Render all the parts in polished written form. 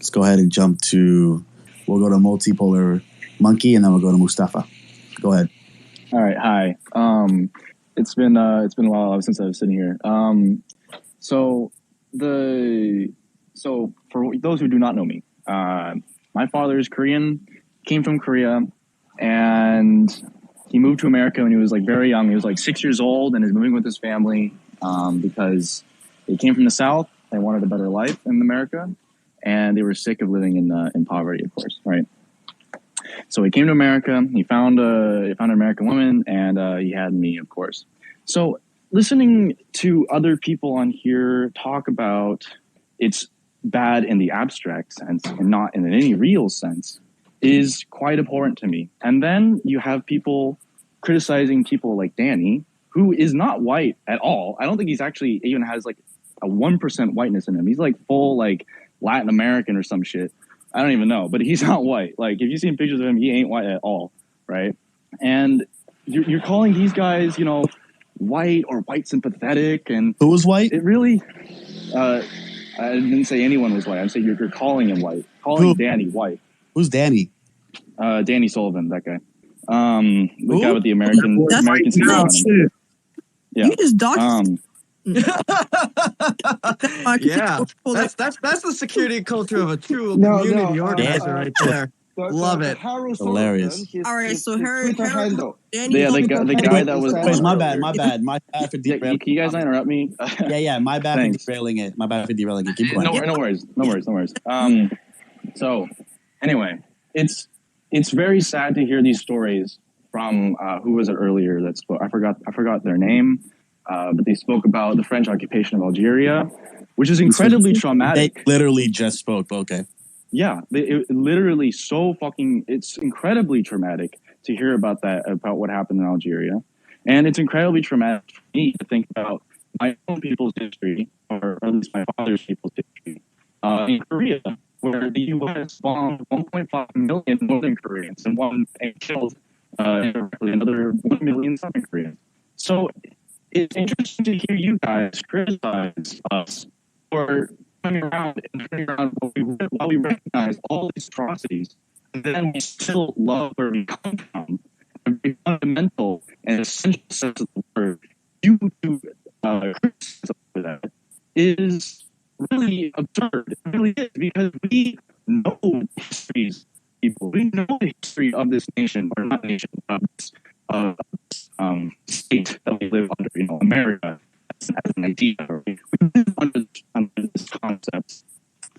let's go ahead and jump to. We'll go to Multipolar Monkey, and then we'll go to Mustafa. Go ahead. All right. Hi. It's been a while since I was sitting here. So for those who do not know me, my father is Korean, came from Korea, and he moved to America when he was like very young. He was like 6 years old, and is moving with his family because they came from the South. They wanted a better life in America, and they were sick of living in poverty, of course, right? So he came to America. He found an American woman, and he had me, of course. So listening to other people on here talk about it's bad in the abstract sense and not in any real sense is quite abhorrent to me. And then you have people criticizing people like Danny, who is not white at all. I don't think he's actually even has like a 1% whiteness in him. He's like full like Latin American or some shit. I don't even know, but he's not white. Like if you see pictures of him, he ain't white at all, right? And you're calling these guys, you know, white or white sympathetic, and who was white? It really, I didn't say anyone was white. I'm saying you're calling him white, calling Danny white. Who's Danny? Danny Sullivan, that guy. The guy with the American secret on him. Yeah. You just doxed. Yeah, that's the security culture of a true community organizer right there. Love it. Hilarious. All right, so Danny. Yeah, the guy that was. Wait, my bad for derailing. Can you guys not interrupt me? Yeah, my bad for derailing it. Keep going. No worries. So, anyway, it's very sad to hear these stories from who was it earlier that spoke? I forgot their name. But they spoke about the French occupation of Algeria, which is incredibly traumatic. They literally just spoke. Okay. Yeah, it literally it's incredibly traumatic to hear about what happened in Algeria. And it's incredibly traumatic for me to think about my own people's history, or at least my father's people's history, in Korea, where the U.S. bombed 1.5 million Northern Koreans and killed indirectly another 1 million Southern Koreans. So it's interesting to hear you guys criticize us for coming around while we recognize all these atrocities, and then we still love where we come from. A fundamental and essential sense of the word, you to criticize for that is really absurd. It really is, because we know histories of people. We know the history of this nation, or not nation, of this state that we live under, America as an idea. We live under this concept.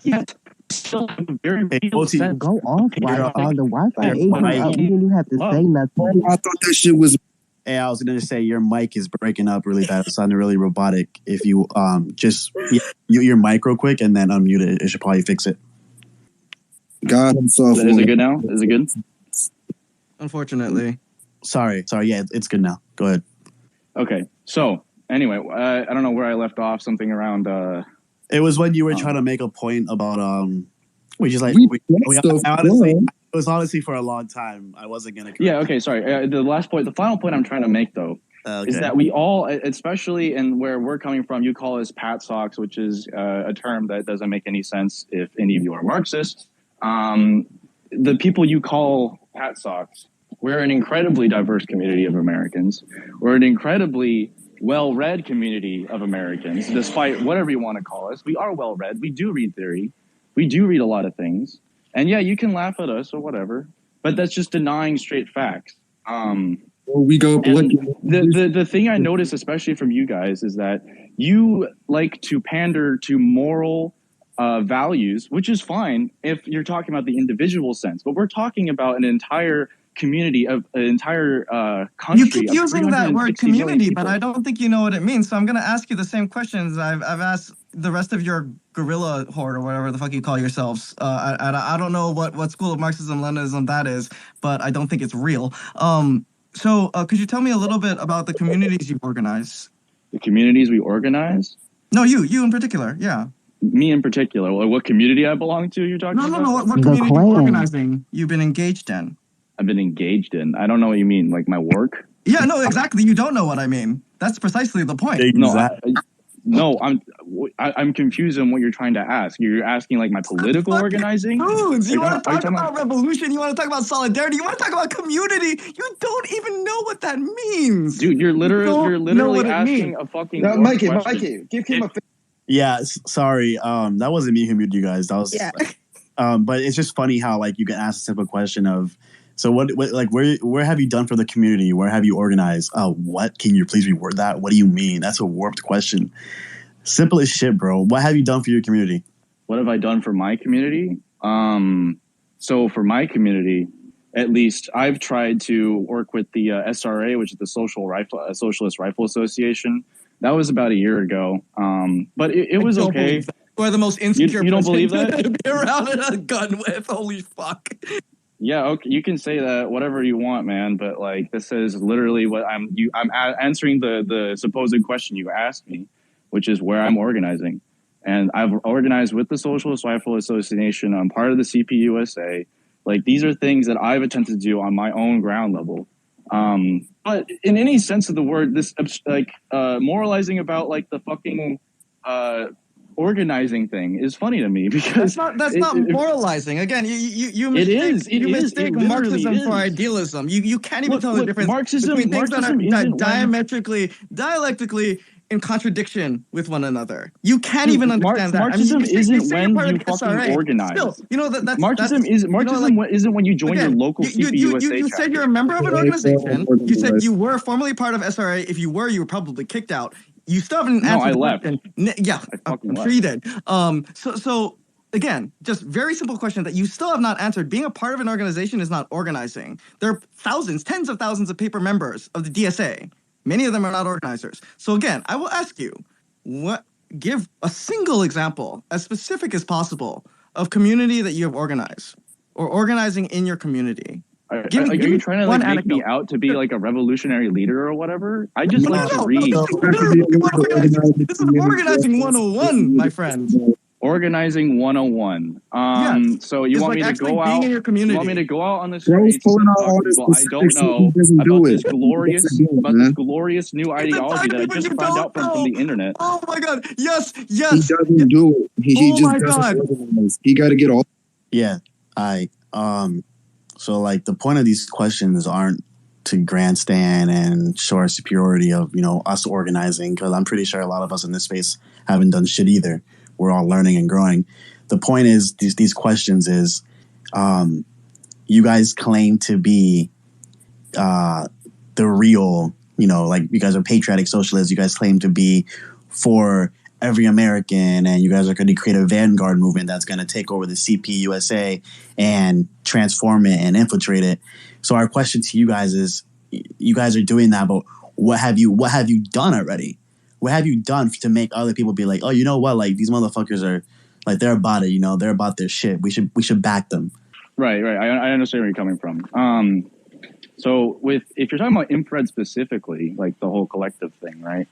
Yet, still have a very real sense. Go off while on the Wi-Fi. You have to say nothing. I thought that shit was. Hey, I was gonna say your mic is breaking up really bad. It sounded really robotic. If you just mute your mic real quick and then unmute it, it should probably fix it. God, is it good now? Is it good? Unfortunately. Sorry. Yeah, it's good now. Go ahead. Okay. So anyway, I don't know where I left off. Something around. It was when you were trying to make a point about honestly, it was honestly for a long time. I wasn't gonna. Yeah. Okay. Sorry. The final point I'm trying to make though is that we all, especially in where we're coming from, you call us Pat Socks, which is a term that doesn't make any sense if any of you are Marxists. The people you call Pat Socks, we're an incredibly diverse community of Americans. We're an incredibly well-read community of Americans, despite whatever you want to call us. We are well-read. We do read theory. We do read a lot of things. And yeah, you can laugh at us or whatever, but that's just denying straight facts. The thing I notice, especially from you guys, is that you like to pander to moral values, which is fine if you're talking about the individual sense, but we're talking about an entire community of an entire country. You keep using that word community, but I don't think you know what it means. So I'm going to ask you the same questions I've asked the rest of your guerrilla horde or whatever the fuck you call yourselves. I don't know what school of Marxism-Leninism that is, but I don't think it's real. So could you tell me a little bit about the communities you organize? The communities we organize? No, you in particular, yeah. Me in particular? What community I belong to you're talking about? No. What community organizing you've been engaged in? I've been engaged in. I don't know what you mean, like my work? Yeah, no, exactly. You don't know what I mean. That's precisely the point. No, No, I'm confused on what you're trying to ask. You're asking like my political organizing. Dudes, you want to talk about revolution? You want to talk about solidarity? You want to talk about community? You don't even know what that means, dude. You're literally asking a fucking. No, Mikey, give him a. Yeah, sorry. That wasn't me who muted you guys. That was. Yeah. But it's just funny how like you can ask a simple question of, so what like where have you done for the community? Where have you organized? What? Can you please reword that? What do you mean? That's a warped question. Simple as shit, bro. What have you done for your community? What have I done for my community? So for my community, at least I've tried to work with the SRA, which is the Socialist Rifle Association. That was about a year ago. But it was okay. We're the most insecure. You don't believe that? To be around a gun with. Holy fuck. Yeah, okay. You can say that whatever you want, man. But like, this is literally what I'm answering the supposed question you asked me, which is where I'm organizing. And I've organized with the Socialist Rifle Association. I'm part of the CPUSA. Like, these are things that I've attempted to do on my own ground level. But in any sense of the word, this like moralizing about like the fucking organizing thing is funny to me because that's not moralizing. Again, you mistake Marxism for idealism. You can't even tell the difference between things that are dialectically in contradiction with one another. You can't even understand that. Marxism isn't when you fucking organize. Still, you know that's Marxism isn't when you join your local CPUSA. You said you're a member of an organization. You said you were formerly part of SRA. If you were probably kicked out. You still haven't answered. No, I left. Yeah, I'm sure you did. So again, just very simple question that you still have not answered. Being a part of an organization is not organizing. There are thousands, tens of thousands of paper members of the DSA. Many of them are not organizers. So again, I will ask you, give a single example, as specific as possible, of community that you have organized or organizing in your community. Are you trying to like make me out to be like a revolutionary leader or whatever? I just like to read. This is organizing 101, my friend. Organizing 101. So you want me to go out? You want me to go out on the streets and talk to people I don't know about this glorious new ideology that I just found out from the internet? Oh my god! Yes. He doesn't do it. He just doesn't organize. He got to get all. Yeah, So, like, the point of these questions aren't to grandstand and show our superiority of, us organizing, because I'm pretty sure a lot of us in this space haven't done shit either. We're all learning and growing. The point is, these questions is, you guys claim to be the real, like, you guys are patriotic socialists. You guys claim to be for every American, and you guys are going to create a vanguard movement that's going to take over the CPUSA and transform it and infiltrate it. So our question to you guys is, you guys are doing that, but what have you done already? What have you done to make other people be like, oh, you know what? Like, these motherfuckers are like, they're about it, they're about their shit. We should back them. Right. I understand where you're coming from. So if you're talking about infrared specifically, like the whole collective thing, right?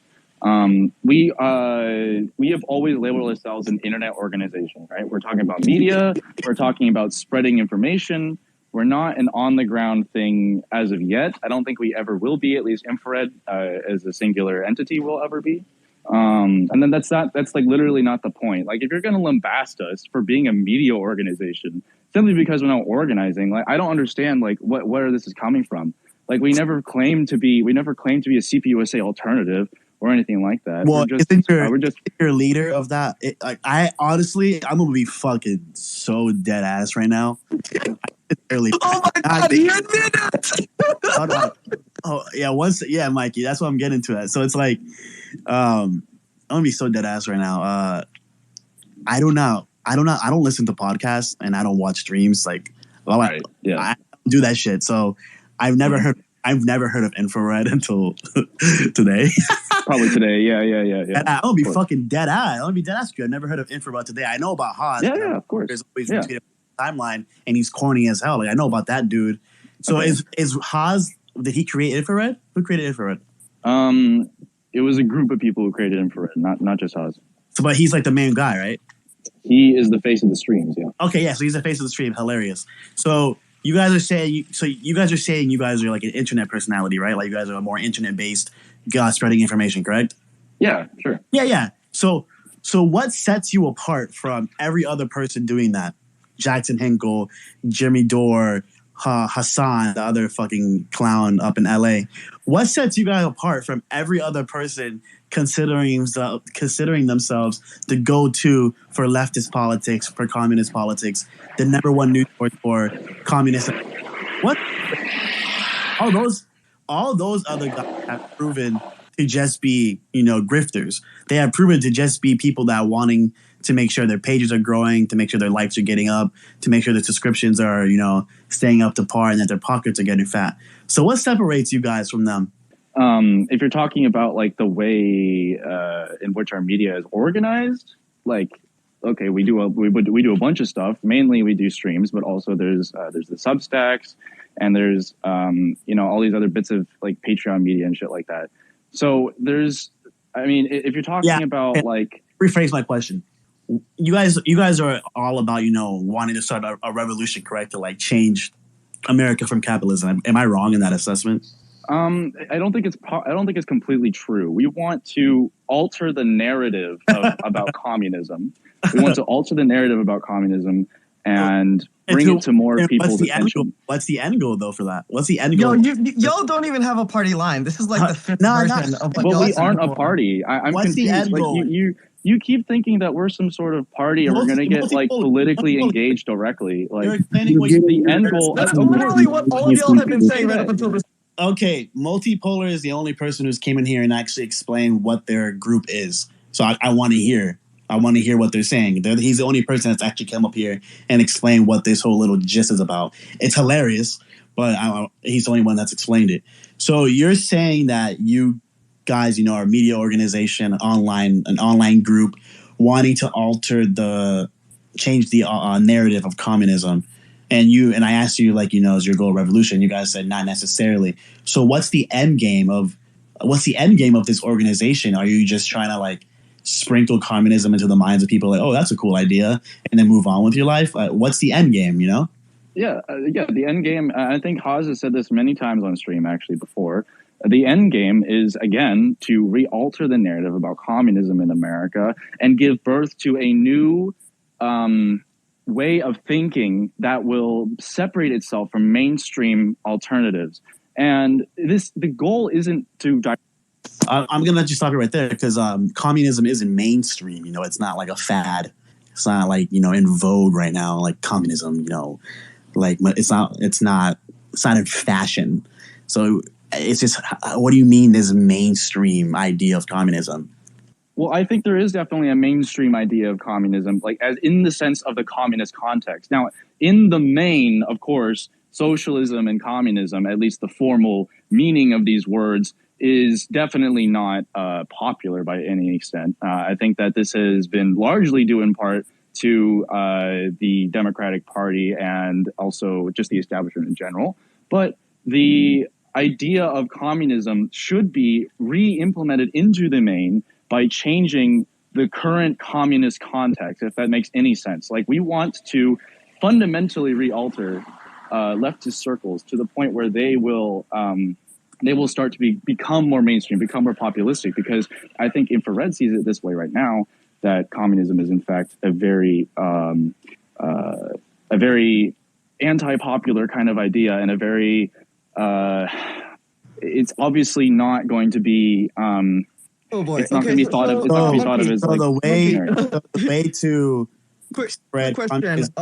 We have always labeled ourselves an internet organization, right? We're talking about media. We're talking about spreading information. We're not an on-the-ground thing as of yet. I don't think we ever will be, at least infrared as a singular entity will ever be. And then that's like literally not the point. Like, if you're going to lambast us for being a media organization simply because we're not organizing, like, I don't understand like where this is coming from. Like, we never claimed to be a CPUSA alternative or anything like that. Well, we're just your leader of that. I'm gonna be fucking so dead ass right now. Oh my god, he admitted it. Oh yeah, Mikey, that's what I'm getting to. That. So it's like, I'm gonna be so dead ass right now. I don't listen to podcasts and I don't watch streams. Like, I don't do that shit. So I've never heard of infrared until today. Probably today, yeah. And I'm gonna be fucking dead ass. I'm gonna be dead ass. I've never heard of infrared today. I know about Haas. Yeah, of course. There's always a timeline, and he's corny as hell. Like, I know about that dude. So is Haas? Did he create infrared? Who created infrared? It was a group of people who created infrared, not just Haas. So, but he's like the main guy, right? He is the face of the streams. Yeah. Okay, yeah. So he's the face of the stream. Hilarious. So. You guys are saying you guys are like an internet personality, right? Like, you guys are more internet based, spreading information, correct? Yeah, sure. Yeah. So what sets you apart from every other person doing that? Jackson Hinkle, Jimmy Dore, Hassan, the other fucking clown up in LA. What sets you guys apart from every other person considering themselves the go-to for leftist politics, for communist politics, the number one news source for communist? What? All those other guys have proven to just be, grifters. They have proven to just be people that are wanting to make sure their pages are growing, to make sure their likes are getting up, to make sure their subscriptions are, staying up to par and that their pockets are getting fat. So what separates you guys from them? If you're talking about like the way in which our media is organized, like, okay, we do a bunch of stuff. Mainly we do streams, but also there's the Substacks and there's all these other bits of like Patreon media and shit like that. So if you're talking about like, rephrase my question. You guys are all about wanting to start a revolution, correct? To like change America from capitalism. Am I wrong in that assessment? I don't think it's completely true. We want to alter the narrative about communism. We want to alter the narrative about communism and bring it to more people's attention. What's the end goal though for that? What's the end goal? Y'all don't even have a party line. This is like the fifth version of what we aren't a party. I'm What's confused. the end goal? You keep thinking that we're some sort of party and we're going to get like politically engaged directly. Like the end goal. That's literally what all of y'all have been saying right up until this. Okay, Multipolar is the only person who's came in here and actually explained what their group is. So I want to hear. I want to hear what they're saying. He's the only person that's actually come up here and explained what this whole little gist is about. It's hilarious, but he's the only one that's explained it. So you're saying that you guys, are a media organization, an online group, wanting to change the narrative of communism. And I asked you, like, is your goal revolution? You guys said not necessarily. So what's the end game of this organization? Are you just trying to like sprinkle communism into the minds of people like, oh, that's a cool idea, and then move on with your life? What's the end game, Yeah, the end game, I think Haas has said this many times on stream actually before. The end game is, again, to re-alter the narrative about communism in America and give birth to a new way of thinking that will separate itself from mainstream alternatives. And the goal isn't to... I'm going to let you stop it right there because communism isn't mainstream. It's not like a fad. It's not like, in vogue right now, like communism, like it's not in fashion. So it's just, what do you mean this mainstream idea of communism? Well, I think there is definitely a mainstream idea of communism, like as in the sense of the communist context. Now, in the main, of course, socialism and communism, at least the formal meaning of these words, is definitely not popular by any extent. I think that this has been largely due in part to the Democratic Party and also just the establishment in general. But the idea of communism should be re-implemented into the main by changing the current communist context, if that makes any sense. Like, we want to fundamentally re-alter leftist circles to the point where they will start to become more mainstream, become more populistic, because I think Infrared sees it this way right now, that communism is in fact a very anti-popular kind of idea, and a very it's obviously not going to be oh boy! It's not going to be thought of. It's not going to be thought of as like the way to spread communism.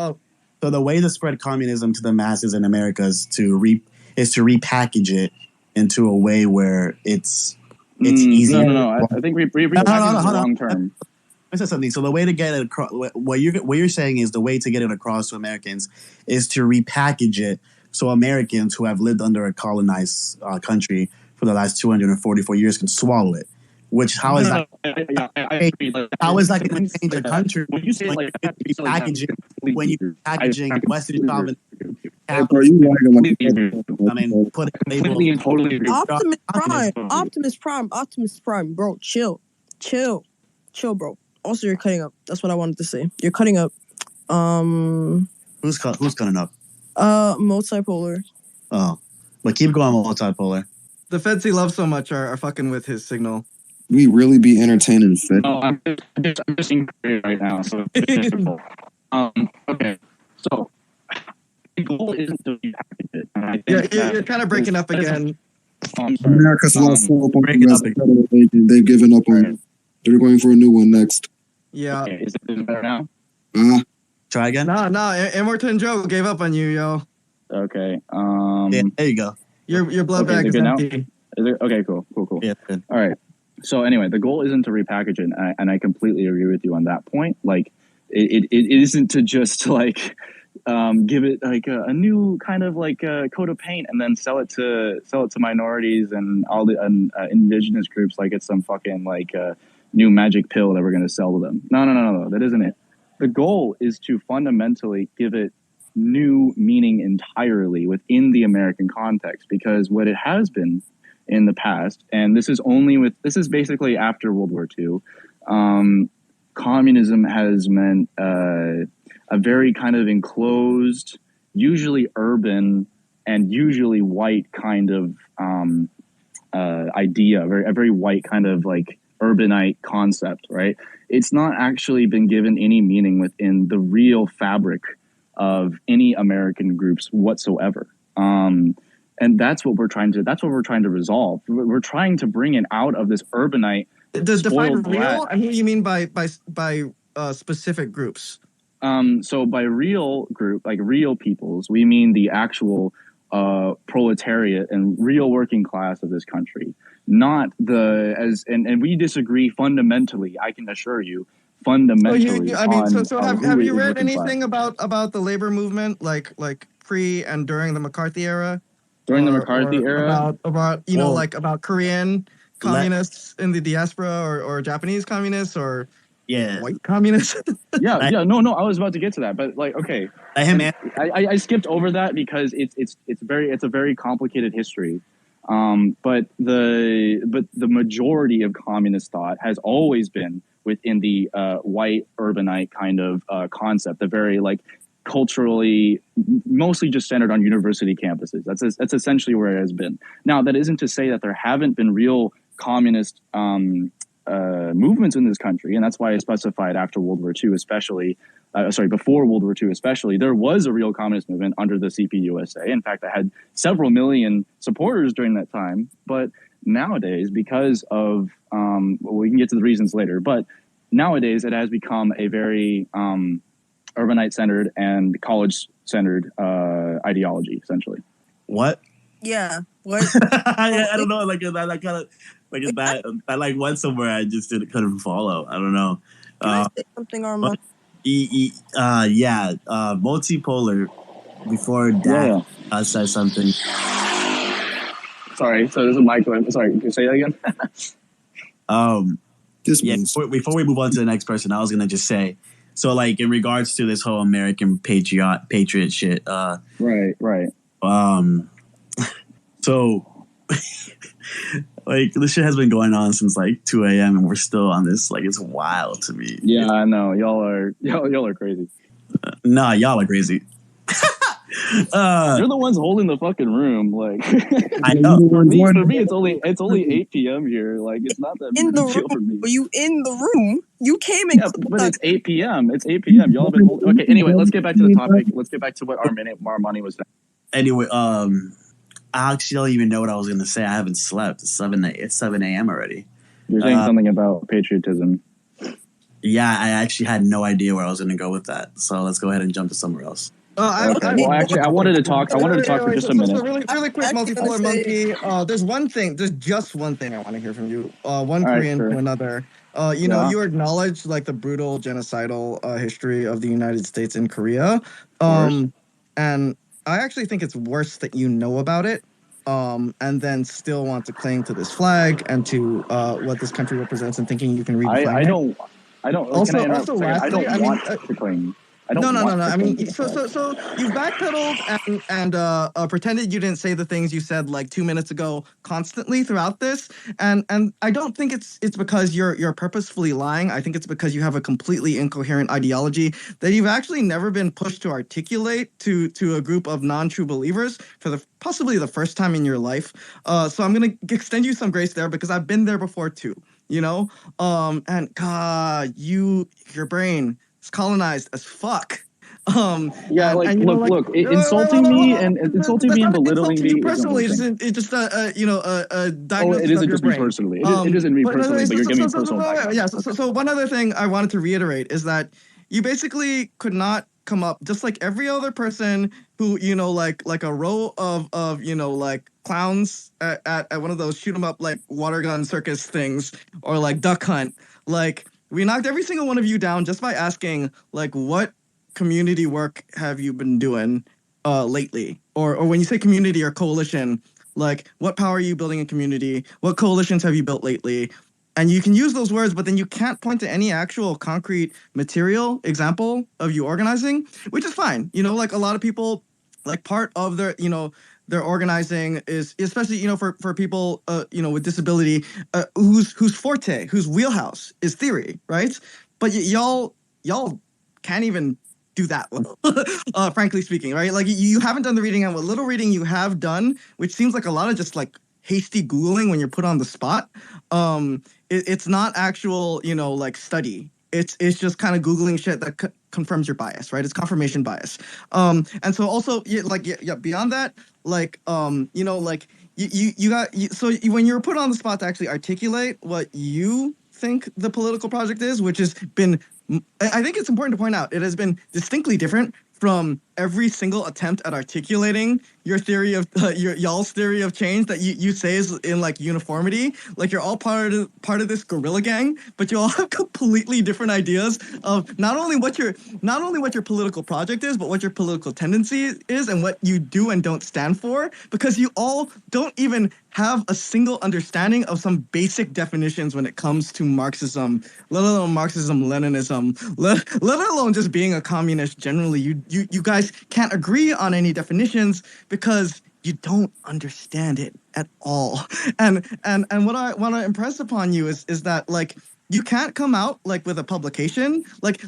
So the way to spread communism to the masses in America is to repackage it into a way where it's easier. No. I think repackaging is the long term. I said something. So the way to get it across, what you're saying is the way to get it across to Americans is to repackage it so Americans who have lived under a colonized country for the last 244 years can swallow it. Which how is that? I agree. How is that going to change a country? When you say like repackaging, when you packaging Western Sovereign, Are you lying? I mean, put a label. completely and totally agree. Optimus Prime, bro, chill, bro. Also, you're cutting up. That's what I wanted to say. You're cutting up. Who's cutting up? Multipolar. Oh, but keep going, Multipolar. The feds he loves so much are fucking with his signal. We really be entertaining fit. Oh, I'm just in Korea right now, so it's difficult. Okay, so the goal isn't to repackage it. And I think You're kind of breaking up again. I'm sorry. America's lost hope on break it up the federal agent. They've given up on it. They're going for a new one next. Yeah. Okay, is it better now? Try again. No, Immortan Joe gave up on you, yo. Okay. Yeah, there you go. Your blood bag is empty. Is it okay? Cool. Yeah, good. All right. So anyway, the goal isn't to repackage it, and I completely agree with you on that point. Like, it isn't to just like give it like a new kind of like coat of paint and then sell it to minorities and all the indigenous groups like it's some fucking like new magic pill that we're gonna sell to them. No, that isn't it. The goal is to fundamentally give it new meaning entirely within the American context, because what it has been in the past, and this is basically after World War II, communism has meant a very kind of enclosed, usually urban and usually white kind of idea, a very white kind of like urbanite concept, right? It's not actually been given any meaning within the real fabric of any American groups whatsoever. And that's what we're trying to resolve. We're trying to bring it out of this urbanite. Define real? I mean, you mean by specific groups? So by real group, like real peoples, we mean the actual proletariat and real working class of this country, not and we disagree fundamentally. I can assure you, fundamentally. Have you read anything about the labor movement, like pre and during the McCarthy era? During the McCarthy era, about about Korean communists in the diaspora, or Japanese communists, or white communists. No, I was about to get to that, but like, okay, I skipped over that because it's a very complicated history. But the majority of communist thought has always been within the white urbanite kind of concept, the very like culturally mostly just centered on university campuses. That's essentially where it has been. Now, that isn't to say that there haven't been real communist movements in this country, and that's why I specified after World War II, especially. Before World War II, especially, there was a real communist movement under the CPUSA. In fact, I had several million supporters during that time. But nowadays, because of we can get to the reasons later, but nowadays it has become a very urbanite-centered and college-centered ideology, essentially. What? Yeah. What? I don't know. Like that kind of like is that I like went somewhere. I just couldn't follow. I don't know. Can I say something, Arma? Multipolar. Before that, said something. Sorry. So there's a mic. Sorry. Can you say that again? Before we move on to the next person, I was gonna just say. So, like, in regards to this whole American patriot shit, right. So, like, this shit has been going on since like 2 a.m. and we're still on this. Like, it's wild to me. Yeah, I know. Y'all are crazy. Nah, y'all are crazy. You're the ones holding the fucking room. Like, I know. For me, it's only 8 p.m. here. Like, it's not that big of a deal for me. Were you in the room? You came in. Yeah, but it's 8 p.m. It's 8 p.m. Y'all have been holding. Okay. Anyway, let's get back to the topic. Let's get back to what Armani was saying. Anyway, I actually don't even know what I was gonna say. I haven't slept. It's 7 a.m. already. You're saying something about patriotism. Yeah, I actually had no idea where I was gonna go with that. So let's go ahead and jump to somewhere else. I wanted to talk for just a minute. So really quick, Multipolar Monkey. There's just one thing I want to hear from you. One Korean to another. You acknowledge like the brutal genocidal history of the United States in Korea. And I actually think it's worse that you know about it. And then still want to cling to this flag and to what this country represents, and thinking you can redefine I don't. Also, lastly, I don't want to cling. No. I mean, so you backpedaled and pretended you didn't say the things you said like 2 minutes ago constantly throughout this, and I don't think it's because you're purposefully lying. I think it's because you have a completely incoherent ideology that you've actually never been pushed to articulate to a group of non-true believers for possibly the first time in your life. So I'm gonna extend you some grace there because I've been there before too. you know? And God, your brain is colonized as fuck. Yeah, and, like, and you know, like, insulting me and that's and not an insult belittling to me you isn't personally. one thing. It's just a Oh, it diagnosis of isn't your just me brain. personally. It isn't me personally, but you're giving me personal background. Yeah. So one other thing I wanted to reiterate is that you basically could not come up, just like every other person who, like a row of like clowns at one of those shoot 'em up like water gun circus things, or like duck hunt. Like, we knocked every single one of you down just by asking, like, what community work have you been doing lately? Or when you say community or coalition, like, what power are you building in community? What coalitions have you built lately? And you can use those words, but then you can't point to any actual concrete material example of you organizing, which is fine. Like, a lot of people, like, part of their organizing is, especially, for people, with disability, whose forte, whose wheelhouse is theory, right? But y'all can't even do that well, frankly speaking, right? Like, you haven't done the reading, and what little reading you have done, which seems like a lot of just like hasty Googling when you're put on the spot, it's not actual, like, study. It's just kind of Googling shit that confirms your bias, right? It's confirmation bias. And so also, beyond that, like, like, when you're put on the spot to actually articulate what you think the political project is, which has been, I think it's important to point out, it has been distinctly different from every single attempt at articulating your theory of y'all's theory of change that you say is in, like, uniformity. Like, you're all part of this guerrilla gang, but you all have completely different ideas of not only what your political project is, but what your political tendency is and what you do and don't stand for, because you all don't even have a single understanding of some basic definitions when it comes to Marxism, let alone Marxism-Leninism, let alone just being a communist generally. You guys can't agree on any definitions because you don't understand it at all. And what I want to impress upon you is that, like, you can't come out, like, with a publication. Like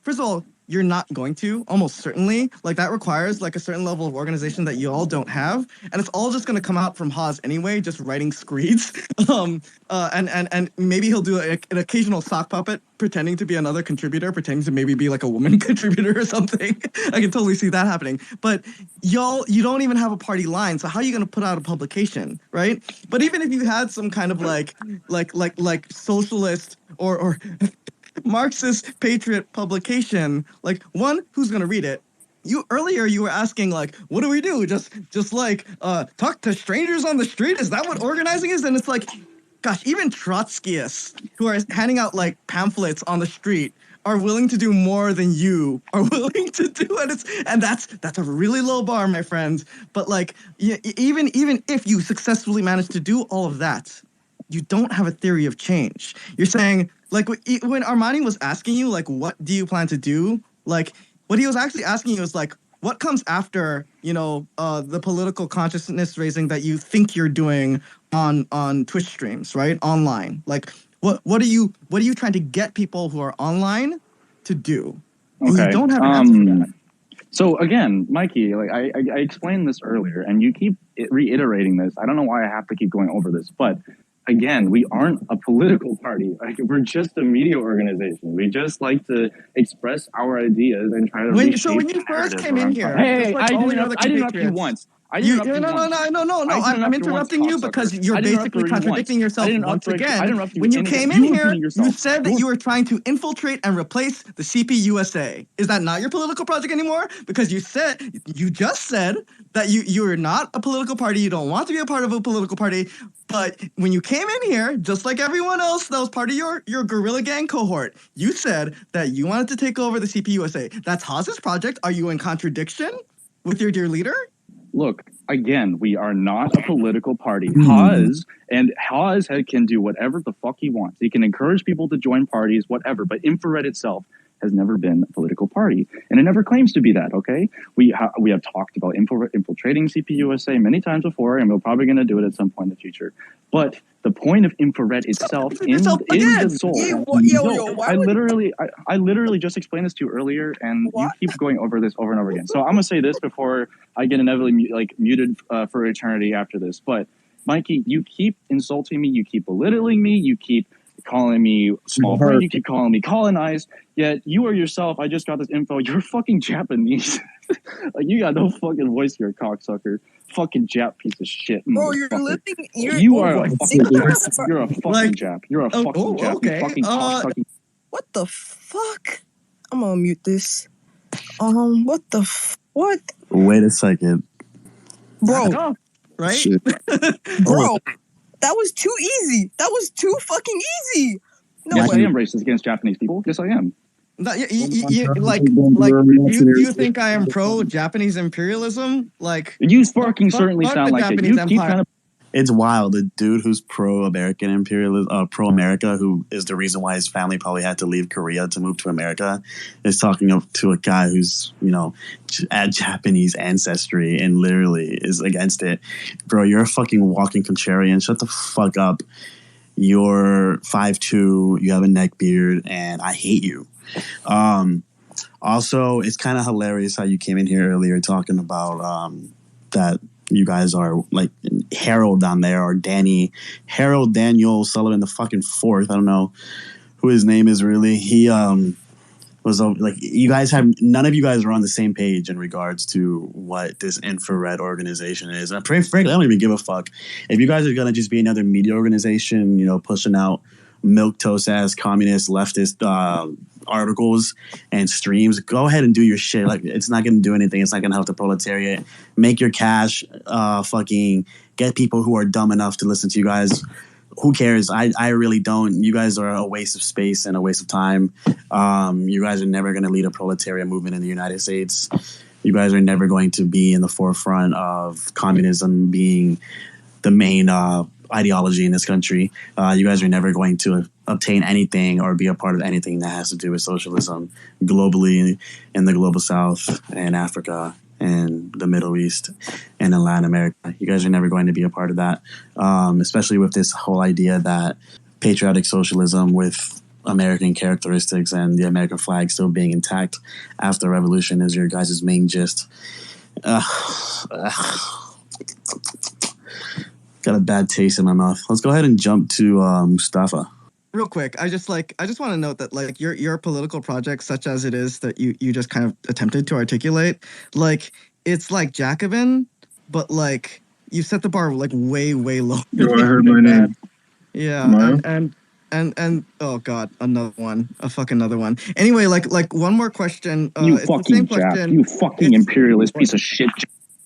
first of all, you're not going to, almost certainly. Like, that requires, like, a certain level of organization that you all don't have, and it's all just going to come out from Haas anyway, just writing screeds. And maybe he'll do an occasional sock puppet pretending to be another contributor, pretending to maybe be like a woman contributor or something. I can totally see that happening. But you don't even have a party line, so how are you going to put out a publication, right? But even if you had some kind of like socialist or Marxist patriot publication, like, one, who's gonna read it? Earlier you were asking, like, what do we do? Just like talk to strangers on the street? Is that what organizing is? And it's like, gosh, even Trotskyists who are handing out, like, pamphlets on the street are willing to do more than you are willing to do, and that's a really low bar, my friends. But, like, even if you successfully manage to do all of that, you don't have a theory of change. You're saying, like, when Armani was asking you, like, what do you plan to do? Like, what he was actually asking you is, like, what comes after, the political consciousness raising that you think you're doing on Twitch streams, right? Online. Like, what are you trying to get people who are online to do? And Okay. you don't have an answer for that. So again, Mikey, like, I explained this earlier, and you keep reiterating this. I don't know why I have to keep going over this, but again, we aren't a political party. Like, we're just a media organization. We just like to express our ideas and try to reshape. So when you first came in here, hey, I didn't interrupt you once. No. I'm interrupting you because you're basically contradicting yourself once again. When you came in here, you said that you were trying to infiltrate and replace the CPUSA. Is that not your political project anymore? Because you just said that you're not a political party. You don't want to be a part of a political party. But when you came in here, just like everyone else that was part of your guerrilla gang cohort, you said that you wanted to take over the CPUSA. That's Haas's project. Are you in contradiction with your dear leader? Look, again, we are not a political party. Haas can do whatever the fuck he wants. He can encourage people to join parties, whatever. But Infrared itself has never been a political party, and it never claims to be that. Okay, we have talked about infiltrating CPUSA many times before, and we're probably going to do it at some point in the future. But the point of Infrared itself in the soul. I literally just explained this to you earlier, and you keep going over this over and over again. So I'm gonna say this before I get inevitably muted for eternity after this. But Mikey, you keep insulting me, you keep belittling me, you keep calling me small brain. You keep calling me colonized. Yet you or yourself, I just got this info. You're fucking Japanese. Like, you got no fucking voice. You're a cocksucker. Fucking Jap piece of shit. Bro, you're living. You are a fucking Jap. You're a fucking Like, Jap. You're a fucking Jap. okay. You fucking cocksucking. What the fuck? I'm gonna mute this. What the what? Wait a second. Bro. Right? Bro, that was too easy. That was too fucking easy. No Yes, way. I am racist against Japanese people. Yes, I am. You think I am pro Japanese imperialism? Like, you fucking certainly sound like it. You keep kind of. It's wild. The dude who's pro-American imperialism, pro-America, who is the reason why his family probably had to leave Korea to move to America, is talking to a guy who's, at Japanese ancestry and literally is against it. Bro, you're a fucking walking contrarian. Shut the fuck up. You're 5'2", you have a neck beard, and I hate you. Also, it's kind of hilarious how you came in here earlier talking about that you guys are like Harold down there, or Harold Daniel Sullivan the fucking fourth. I don't know who his name is really. He was like, you guys have, none of you guys are on the same page in regards to what this infrared organization is. And frankly, I don't even give a fuck. If you guys are gonna just be another media organization, pushing out milquetoast ass communist leftist articles and streams, go ahead and do your shit. Like, it's not gonna do anything. It's not gonna help the proletariat. Make your cash. Fucking get people who are dumb enough to listen to you guys. Who cares? I really don't. You guys are a waste of space and a waste of time. You guys are never gonna lead a proletariat movement in the United States. You guys are never going to be in the forefront of communism being the main ideology in this country. You guys are never going to obtain anything or be a part of anything that has to do with socialism globally, in the global south and Africa and the Middle East and in Latin America. You guys are never going to be a part of that, especially with this whole idea that patriotic socialism with American characteristics and the American flag still being intact after the revolution is your guys' main gist. Got a bad taste in my mouth. Let's go ahead and jump to Mustafa. Real quick, I just want to note that, like, your political project, such as it is that you just kind of attempted to articulate, like, it's like Jacobin, but like you set the bar like way low. Yo, I heard my name. Yeah, and oh god, another one. Anyway, like one more question. You fucking Jap. You fucking imperialist piece of shit.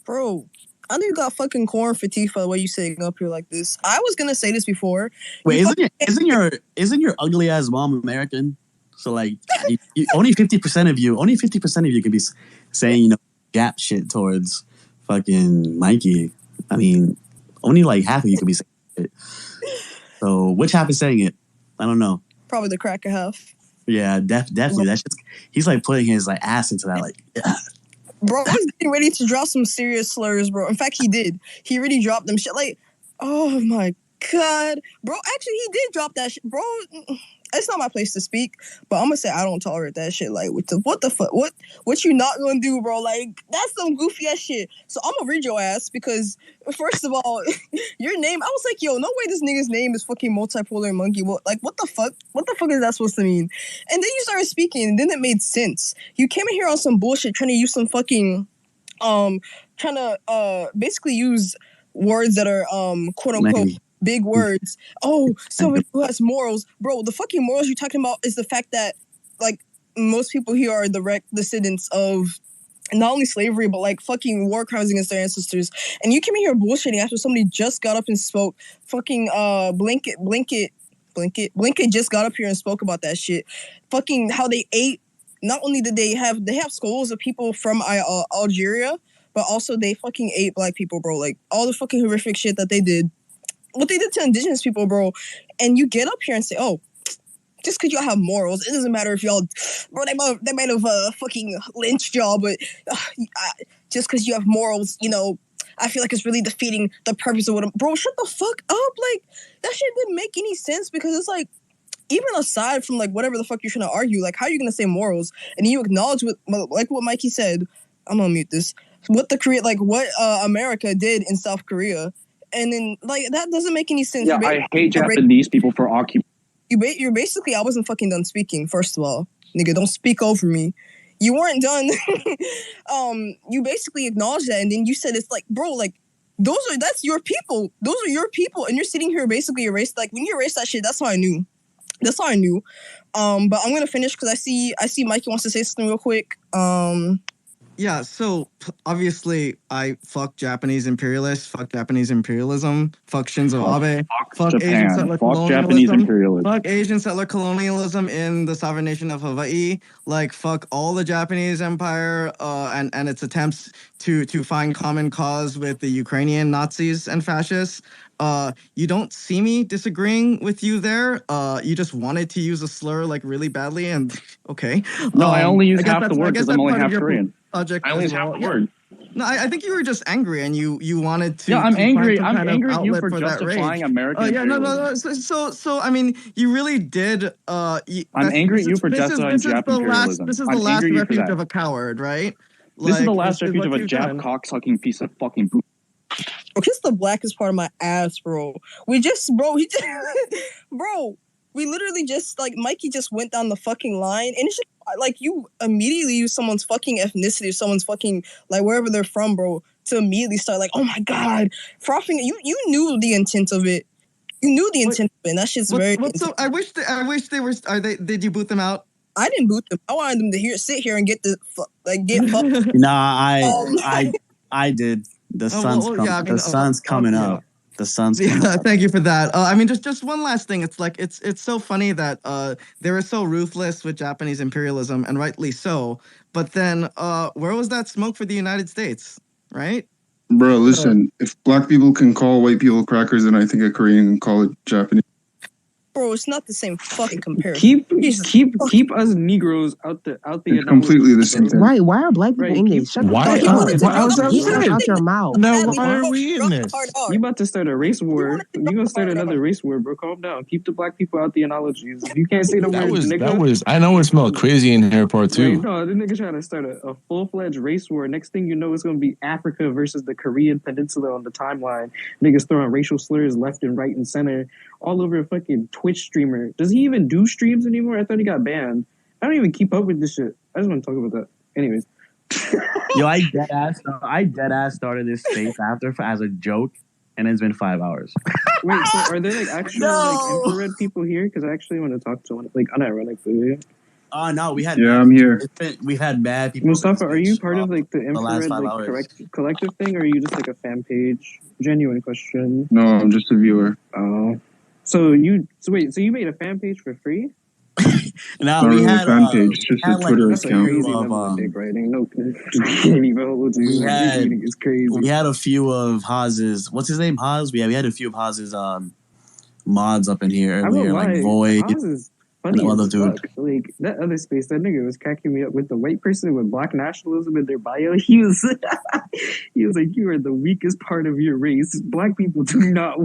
Bro, I know you got fucking corn for Tifa while you sitting up here like this. I was gonna say this before. Wait, isn't your ugly ass mom American? So like, only 50% of you could be saying Jap shit towards fucking Mikey. I mean, only like half of you could be saying it. So which half is saying it? I don't know. Probably the cracker half. Yeah, definitely. That's just, he's like putting his like ass into that, like. Yeah. Bro, he's getting ready to drop some serious slurs, bro. In fact, he did. He really dropped them shit. Like, oh my god, bro. Actually, he did drop that shit, bro. It's not my place to speak, but I'm gonna say I don't tolerate that shit. Like, what the fuck? What you not gonna do, bro? Like, that's some goofy ass shit. So I'm gonna read your ass because, first of all, your name. I was like, yo, no way, this nigga's name is fucking Multipolar Monkey. What the fuck? What the fuck is that supposed to mean? And then you started speaking, and then it made sense. You came in here on some bullshit, trying to use some fucking, trying to basically use words that are quote unquote. Big words. Oh, somebody who has morals. Bro, the fucking morals you're talking about is the fact that, like, most people here are direct descendants of not only slavery, but, like, fucking war crimes against their ancestors. And you came in here bullshitting after somebody just got up and spoke. Fucking, Blanket just got up here and spoke about that shit. Fucking how they ate. Not only did they have schools of people from Algeria, but also they fucking ate black people, bro. Like, all the fucking horrific shit that they did. What they did to indigenous people, bro. And you get up here and say, oh, just because y'all have morals, it doesn't matter if y'all, bro, they might have fucking lynched y'all, but just because you have morals, I feel like it's really defeating the purpose of what bro, shut the fuck up. Like, that shit didn't make any sense because it's like, even aside from like whatever the fuck you're trying to argue, like, how are you going to say morals? And you acknowledge what Mikey said, I'm going to mute this, what America did in South Korea. And then, like, that doesn't make any sense. Yeah, I hate Japanese people for occupying. You're basically, I wasn't fucking done speaking, first of all. Nigga, don't speak over me. You weren't done. You basically acknowledged that, and then you said it's like, bro, like, that's your people. Those are your people, and you're sitting here basically erased. Like, when you erased that shit, that's how I knew. That's how I knew. But I'm gonna finish because I see Mikey wants to say something real quick. Yeah, so obviously I fuck Japanese imperialists, fuck Japanese imperialism, fuck Shinzo Abe, fuck Japan, Asian settler fuck Japanese colonialism, imperialism. fuck Asian settler colonialism in the sovereign nation of Hawaii, like fuck all the Japanese empire and its attempts to find common cause with the Ukrainian Nazis and fascists. You don't see me disagreeing with you there. You just wanted to use a slur like really badly, and okay. No, I only use half that's- the word I guess because I'm that's only part of half your Korean. Project I only as use half well. the word. No, I think you were just angry, and you wanted to. Yeah, I'm to angry. find some I'm kind of angry at you outlet for that justifying rage. American Yeah, no. imperialism. So I mean, you really did. I'm angry at you for justifying Jap imperialism. This is I'm the last angry at you for refuge that. of a coward, right? This is the Like, last refuge of a you've Jap done. cocksucking piece of fucking poop. Bro, kiss the blackest part of my ass, bro. We literally just, like, Mikey just went down the fucking line, and it's just, like, you immediately use someone's fucking ethnicity, someone's fucking, like, wherever they're from, bro, to immediately start, like, oh my god, frothing. You knew the intent of it. You knew the intent of it, and that shit's very... So I wish they were. Did you boot them out? I didn't boot them. I wanted them to sit here and get fucked. Nah, I did. The sun's coming up. The sun's coming up. Thank you for that. I mean, just one last thing. It's like it's so funny that they were so ruthless with Japanese imperialism, and rightly so. But then, where was that smoke for the United States, right? Bro, listen. If black people can call white people crackers, then I think a Korean can call it Japanese. Bro, it's not the same fucking comparison. Keep us Negroes out the. It's completely the same thing. Right? Why are black people in this? Shut Why? How's that Get out your mouth. Now, why are we in this? You about to start a race war? You gonna start another race war, bro? Calm down. Keep the black people out the analogies. If you can't say the word nigga. That was. I know it smelled crazy in here, part two. Right, no, the nigga trying to start a full-fledged race war. Next thing you know, it's gonna be Africa versus the Korean Peninsula on the timeline. Niggas throwing racial slurs left and right and center all over a fucking Twitch streamer. Does he even do streams anymore? I thought he got banned. I don't even keep up with this shit. I just want to talk about that. Anyways. Yo, I dead ass started this space as a joke, and it's been 5 hours. Wait, so are there like actual like infrared people here? Because I actually want to talk to one like unironically. No, we had. Yeah, I'm here. We've had bad people. Mustafa, are you part of like the infrared like collective thing, or are you just like a fan page? Genuine question. No, I'm just a viewer. Oh. So you made a fan page for free? Now we had a fan page, just a Twitter account. Crazy dick writing. No, can't even hold you. It's crazy. We had a few of Haz's. What's his name? Haz. We had a few of Haz's mods up in here earlier, like Void. Haz is funny as fuck. Like that other space, that nigga was cracking me up with the white person with black nationalism in their bio. He was like, you are the weakest part of your race. Black people do not.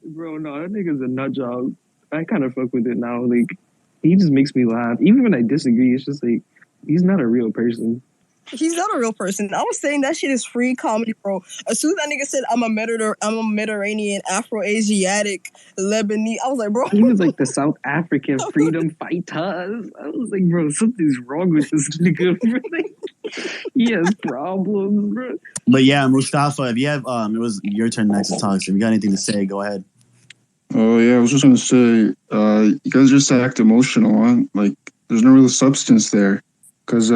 Bro, no, that nigga's a nut job. I kind of fuck with it now. Like, he just makes me laugh. Even when I disagree, it's just like, he's not a real person. He's not a real person. I was saying that shit is free comedy, bro. As soon as that nigga said I'm a Mediterranean, Afro-Asiatic, Lebanese, I was like, bro. He was like the South African freedom fighters. I was like, bro, something's wrong with this nigga. He has problems, bro. But yeah, Mustafa, if you have, it was your turn next to talk. So if you got anything to say, go ahead. Oh yeah, I was just gonna say, you guys just act emotional, huh? Like, there's no real substance there, because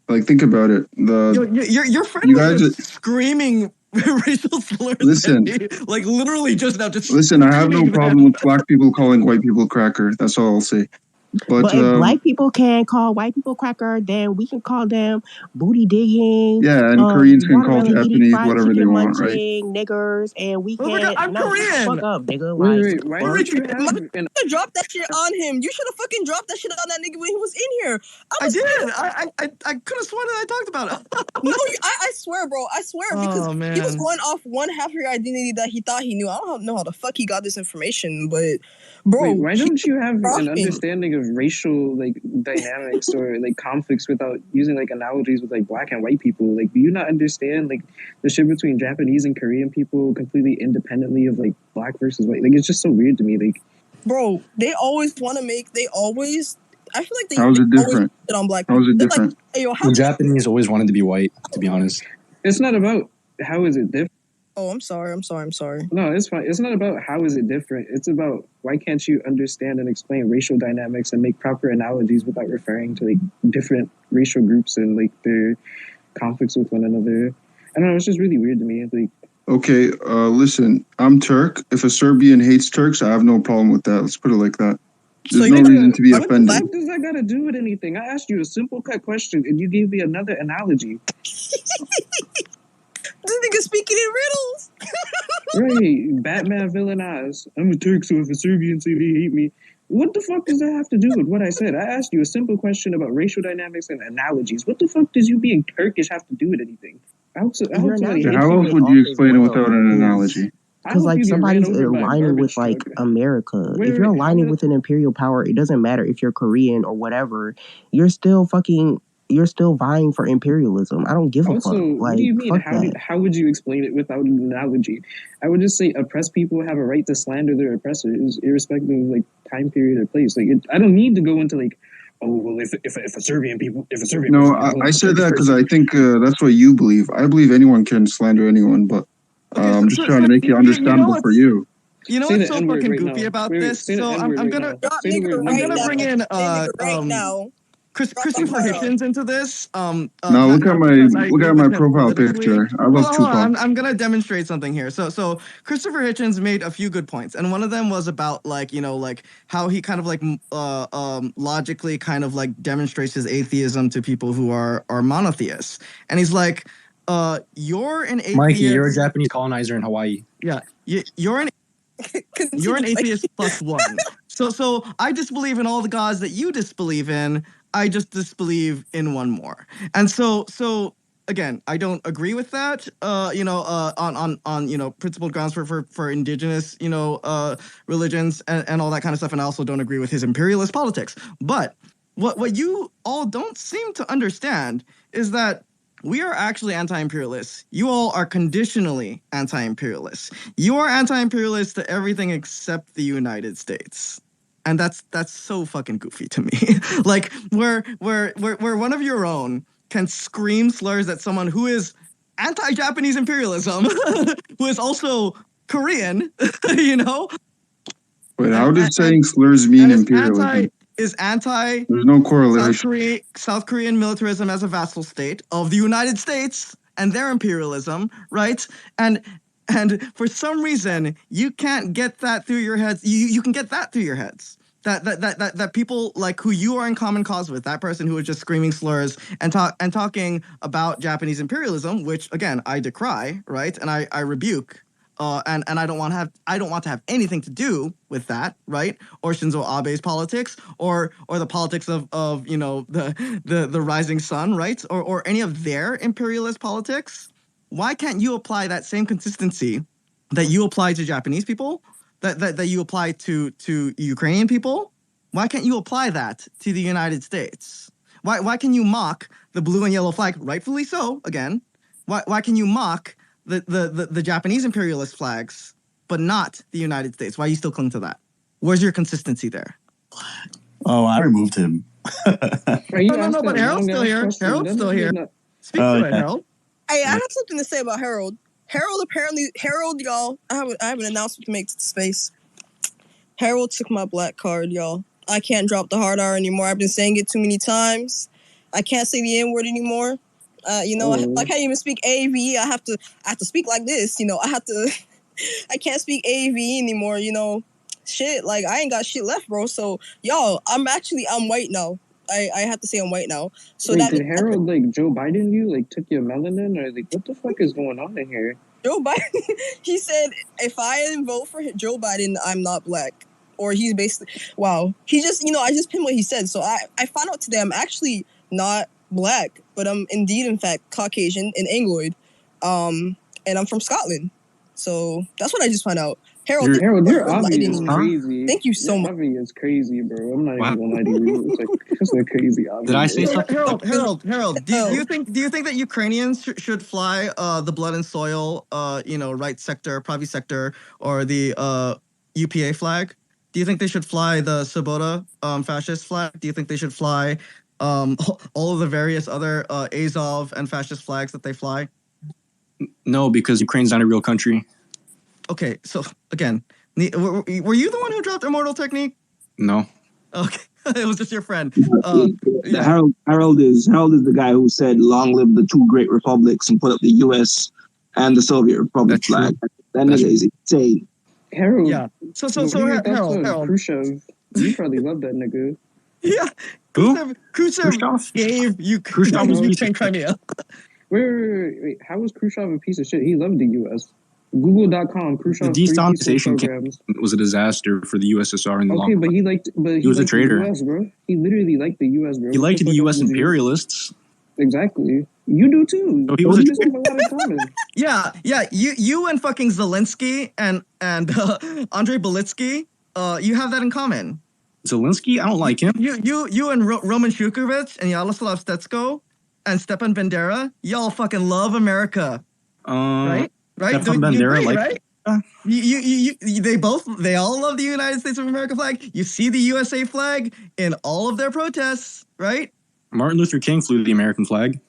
like, think about it. Your friend was just screaming racial slurs. Listen, like literally just now. Listen, I have no problem with black people calling white people cracker. That's all I'll say. But if black people can call white people cracker, then we can call them booty digging. Yeah, and Koreans can call Japanese whatever they want, right? Niggers, and we can. I'm Korean. Fuck up, nigga. Wait, why don't you have? Drop that shit on him. You should have fucking dropped that shit on that nigga when he was in here. I did. I could have sworn that I talked about it. No, I swear, bro. I swear, because he was going off one half of your identity that he thought he knew. I don't know how the fuck he got this information, but bro, wait, why don't you have an understanding of racial like dynamics or like conflicts without using like analogies with like black and white people. Like, do you not understand like the shit between Japanese and Korean people completely independently of like black versus white? Like, it's just so weird to me. Like, bro, they always want to make. I feel like they How is it always different? shit on black How is people. it They're like, different? hey, yo, how The Japanese always wanted to be white, to be honest. it's not about how is it different. Oh, I'm sorry. No, it's fine. It's not about how is it different. It's about why can't you understand and explain racial dynamics and make proper analogies without referring to like different racial groups and like their conflicts with one another. I don't know. It's just really weird to me. Like, Okay, listen, I'm Turk. If a Serbian hates Turks, I have no problem with that. Let's put it like that. So There's you no think reason to be I'm offended. black? what does that got to do with anything? I asked you a simple cut question and you gave me another analogy. This nigga speaking in riddles. Right, Batman villain eyes. I'm a Turk, so if a Serbian say they hate me, what the fuck does that have to do with what I said? I asked you a simple question about racial dynamics and analogies. What the fuck does you being Turkish have to do with anything? I hope somebody hates How you. else would you explain it without an analogy? I Because hope like you get ran somebody's over by a aligning garbage with like truck. America. Wait, If you're wait, how aligning did- with an imperial power, it doesn't matter if you're Korean or whatever. You're still vying for imperialism. I don't give a Also, fuck. what Like do you mean? fuck How that. how would you explain it without an analogy? I would just say oppressed people have a right to slander their oppressors, irrespective of like time period or place. Like, I don't need to go into like, oh well, if a Serbian person No, is I said that because I think that's what you believe. I believe anyone can slander anyone, but I'm just trying to make it understandable for you. You know Say what's the so N-word fucking right goofy now. about Wait, this? say the So N-word I'm right gonna now. Drop Say the nigga word right I'm gonna now. bring in Say nigga right now. Christopher Drop Hitchens into this. Now Not because I look agree at with my him profile politically. picture. I love Hold on, Tupac. I'm gonna demonstrate something here. So Christopher Hitchens made a few good points, and one of them was about like like how he kind of like logically kind of like demonstrates his atheism to people who are monotheists, and he's like, you're an atheist. Mikey, you're a Japanese colonizer in Hawaii. Yeah, you're an atheist plus one. So I disbelieve in all the gods that you disbelieve in. I just disbelieve in one more. And so again, I don't agree with that. On principled grounds for indigenous religions and all that kind of stuff. And I also don't agree with his imperialist politics. But what you all don't seem to understand is that we are actually anti-imperialists. You all are conditionally anti-imperialists. You are anti-imperialist to everything except the United States. And that's so fucking goofy to me. Like where one of your own can scream slurs at someone who is anti-Japanese imperialism, who is also Korean, Wait, how does saying slurs mean imperialism? Is anti There's no correlation. South Korean militarism as a vassal state of the United States and their imperialism, right? And for some reason you can't get that through your heads. You can get that through your heads. That people like who you are in common cause with, that person who is just screaming slurs and talking about Japanese imperialism, which again I decry, right? And I rebuke. And I don't want to have anything to do with that, right? Or Shinzo Abe's politics, or the politics of the rising sun, right? Or any of their imperialist politics. Why can't you apply that same consistency that you apply to Japanese people, that you apply to Ukrainian people? Why can't you apply that to the United States? Why can you mock the blue and yellow flag, rightfully so? Again, why can you mock the Japanese imperialist flags, but not the United States? Why you still cling to that? Where's your consistency there? Oh, I removed him. No, but Harold's still here. Harold's still here. Speak to it, Harold. Hey, I have something to say about Harold. Harold, y'all, I have an announcement to make to the space. Harold took my black card, y'all. I can't drop the hard R anymore. I've been saying it too many times. I can't say the N word anymore. I can't even speak AV. I have to speak like this. I can't speak AV anymore. Shit. Like I ain't got shit left, bro. So y'all, I'm white now. I have to say I'm white now. So wait, that did Harold like Joe Biden you? Like took your melanin or like what the fuck is going on in here? Joe Biden, he said if I didn't vote for Joe Biden, I'm not black. Or he's basically, wow. He just, I just pinned what he said. So I found out today I'm actually not black, but I'm indeed, in fact, Caucasian and Angloid. And I'm from Scotland. So that's what I just found out. Harold, Harold, your for Avi enlightening is me. crazy. Thank you so Your much. Avi is crazy, bro. I'm not Wow. even gonna lie to you. It's a crazy Avi. Did I bro. say something? Harold. Do you think that Ukrainians should fly the blood and soil, right sector, Pravi sector, or the UPA flag? Do you think they should fly the Svoboda fascist flag? Do you think they should fly all of the various other Azov and fascist flags that they fly? No, because Ukraine's not a real country. Okay, so again, were you the one who dropped Immortal Technique? No. Okay, it was just your friend. Yeah. Harold is the guy who said, "Long live the two great republics," and put up the U.S. and the Soviet Republic flag. That nigga is insane. Harold. Yeah. So Harold. Khrushchev. You probably love that nigga. Yeah. Khrushchev gave Ukraine Crimea. Wait. How was Khrushchev a piece of shit? He loved the U.S. Google.com. Khrushchev. The desalinization was a disaster for the USSR in the long run. But he was a traitor. The US, bro. He literally liked the U.S., bro. He liked the U.S. imperialists. Exactly. You do too. So he was have a lot in common. Yeah. You and fucking Zelensky and Andrei Belitsky, you have that in common. Zelensky, I don't like him. You and Roman Shukovich and Yaroslav Stetsko and Stepan Bandera, y'all fucking love America, right? Stepan Bandera, right? They all love the United States of America flag. You see the USA flag in all of their protests, right? Martin Luther King flew the American flag.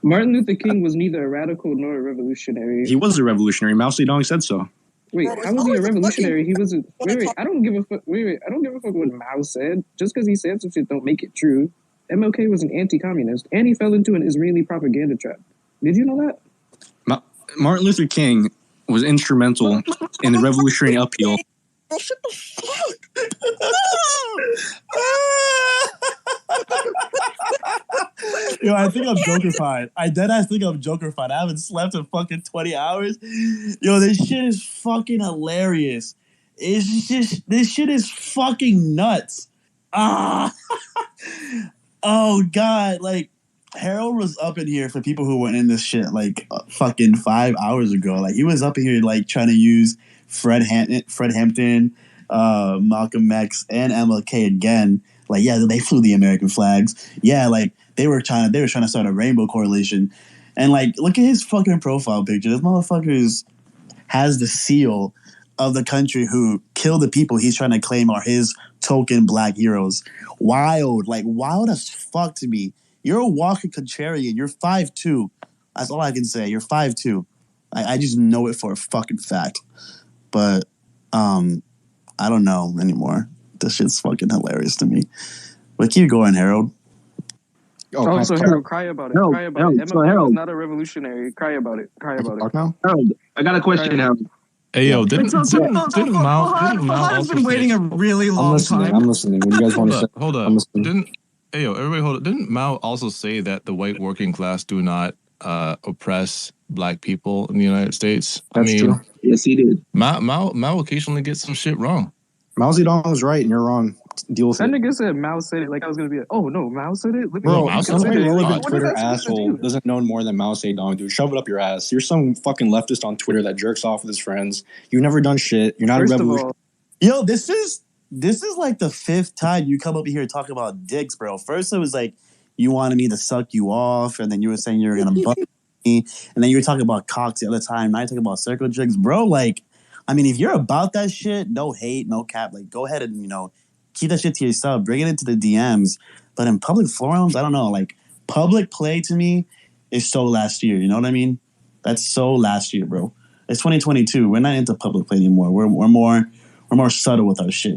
Martin Luther King was neither a radical nor a revolutionary. He was a revolutionary. Mao Zedong said so. Wait, how was he a revolutionary? He was a... Wait, I don't give a fuck. I don't give a fuck what Mao said. Just because he said some shit don't make it true. MLK was an anti-communist, and he fell into an Israeli propaganda trap. Did you know that? Martin Luther King was instrumental in the revolutionary upheaval. Bro, shut the fuck. Yo, I think I'm Joker-fied. I deadass think I'm Joker-fied. I haven't slept in fucking 20 hours. Yo, this shit is fucking hilarious. This shit is fucking nuts. Oh, God. Like, Harold was up in here for people who went in this shit, like, fucking 5 hours ago. Like, he was up in here, like, trying to use Fred Hampton, Malcolm X, and MLK again. Like, yeah, they flew the American flags. Yeah, like, they were trying to start a rainbow correlation. And, like, look at his fucking profile picture. This motherfucker has the seal of the country who killed the people he's trying to claim are his token black heroes. Wild. Like, wild as fuck to me. You're a walking contrarian. You're 5'2". That's all I can say. You're 5'2". I just know it for a fucking fact. But I don't know anymore. This shit's fucking hilarious to me. But keep going, Harold. So Harold, cry about it. Cry about it. MLK was not a revolutionary. Cry about it. Harold, I got a question, Harold. Hey, yo, didn't Mao I've been waiting a really long time. I'm listening. What do you guys want to say? Hold up. Everybody hold up. Didn't Mao also say that the white working class do not oppress black people in the United States? That's true. Yes, he did. Mao occasionally gets some shit wrong. Mao Zedong was right and you're wrong. Deal with that it. nigga said Mao said it like I was gonna be like, oh no, Mao said it? Bro, some irrelevant Twitter asshole doesn't know more than Mao Zedong, dude. Shove it up your ass. You're some fucking leftist on Twitter that jerks off with his friends. You've never done shit. You're not a revolutionary. Yo, this is like the 5th time you come up here and talk about dicks, bro. First it was like you wanted me to suck you off, and then you were saying you were gonna butt me, and then you were talking about cocks the other time. Now you're talking about circle jigs, bro. Like, I mean, if you're about that shit, no hate, no cap. Like, go ahead and keep that shit to yourself. Bring it into the DMs. But in public forums, I don't know. Like, public play to me is so last year. You know what I mean? That's so last year, bro. It's 2022. We're not into public play anymore. We're more subtle with our shit.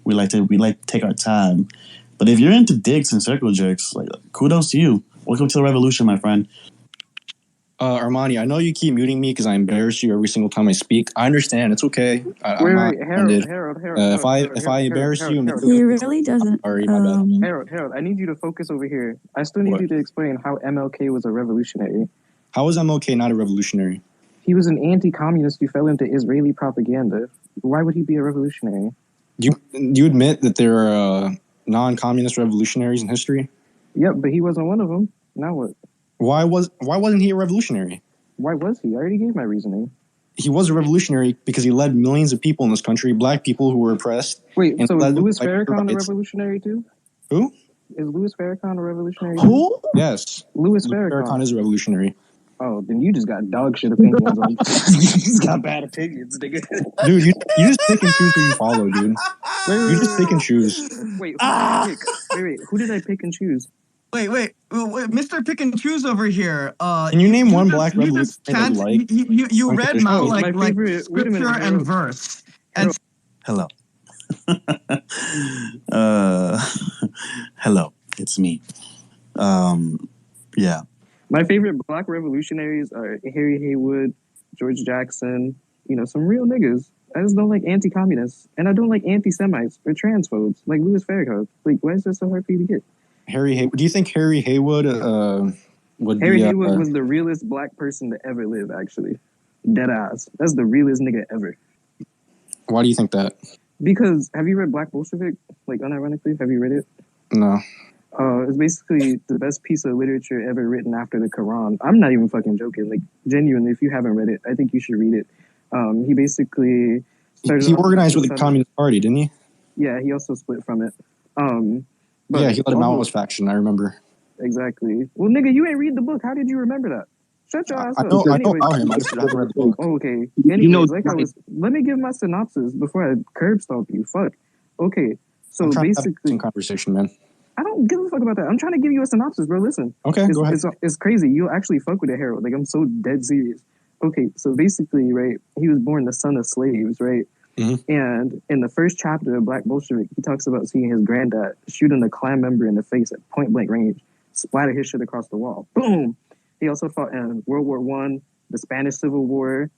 We like to take our time. But if you're into dicks and circle jerks, like, kudos to you. Welcome to the revolution, my friend. Armani, I know you keep muting me because I embarrass you every single time I speak. I understand. It's okay. Harold, if I embarrass you, he really doesn't. Sorry, my bad. Harold, I need you to focus over here. I still need you to explain how MLK was a revolutionary. How is MLK not a revolutionary? He was an anti-communist who fell into Israeli propaganda. Why would he be a revolutionary? Do you admit that there are non-communist revolutionaries in history? Yep, but he wasn't one of them. Now what? Why wasn't he a revolutionary? Why was he? I already gave my reasoning. he was a revolutionary because he led millions of people in this country, black people who were oppressed. Wait, and so is led Louis like, Farrakhan a rights. revolutionary too? Who? Is Louis Farrakhan a revolutionary? Who? Yes. Louis Farrakhan Farrakhan is a revolutionary. Oh, then you just got dog shit opinions on. You just got bad opinions, nigga. Dude, you just pick and choose who you follow, dude. You just pick and choose. Wait, who did I pick? Wait, who did I pick and choose? Wait, Mr. Pick and Choose over here. Can you name one black revolutionary that you like? You read Mao like scripture and Harold. verse. And Hello. Hello. It's me. Yeah. My favorite black revolutionaries are Harry Haywood, George Jackson, some real niggas. I just don't like anti-communists. And I don't like anti-Semites or transphobes like Louis Farrakhan. Like, why is that so hard for you to get? Harry Haywood. Do you think Harry Haywood would Harry be... Haywood was the realest black person to ever live, actually. Dead ass. That's the realest nigga ever. Why do you think that? Because, have you read Black Bolshevik? Like, unironically, have you read it? No. It's basically the best piece of literature ever written after the Quran. I'm not even fucking joking. Like, genuinely, if you haven't read it, I think you should read it. He basically started... He organized with the Communist Party, didn't he? Yeah, he also split from it. Yeah, he led a Maoist faction, I remember. Exactly. Well, nigga, you ain't read the book. How did you remember that? Shut your ass up. I know about him. I just haven't read the book. Oh, okay. Anyways, let me give my synopsis before I curb stomp you. Fuck. Okay, so basically... conversation, man. I don't give a fuck about that. I'm trying to give you a synopsis, bro. Listen. Okay, go ahead. It's crazy. You'll actually fuck with it, Harold. Like, I'm so dead serious. Okay, so basically, right, he was born the son of slaves, right? Mm-hmm. And in the first chapter of Black Bolshevik, he talks about seeing his granddad shooting a Klan member in the face at point blank range, splatter his shit across the wall. Boom! He also fought in World War I, the Spanish Civil War.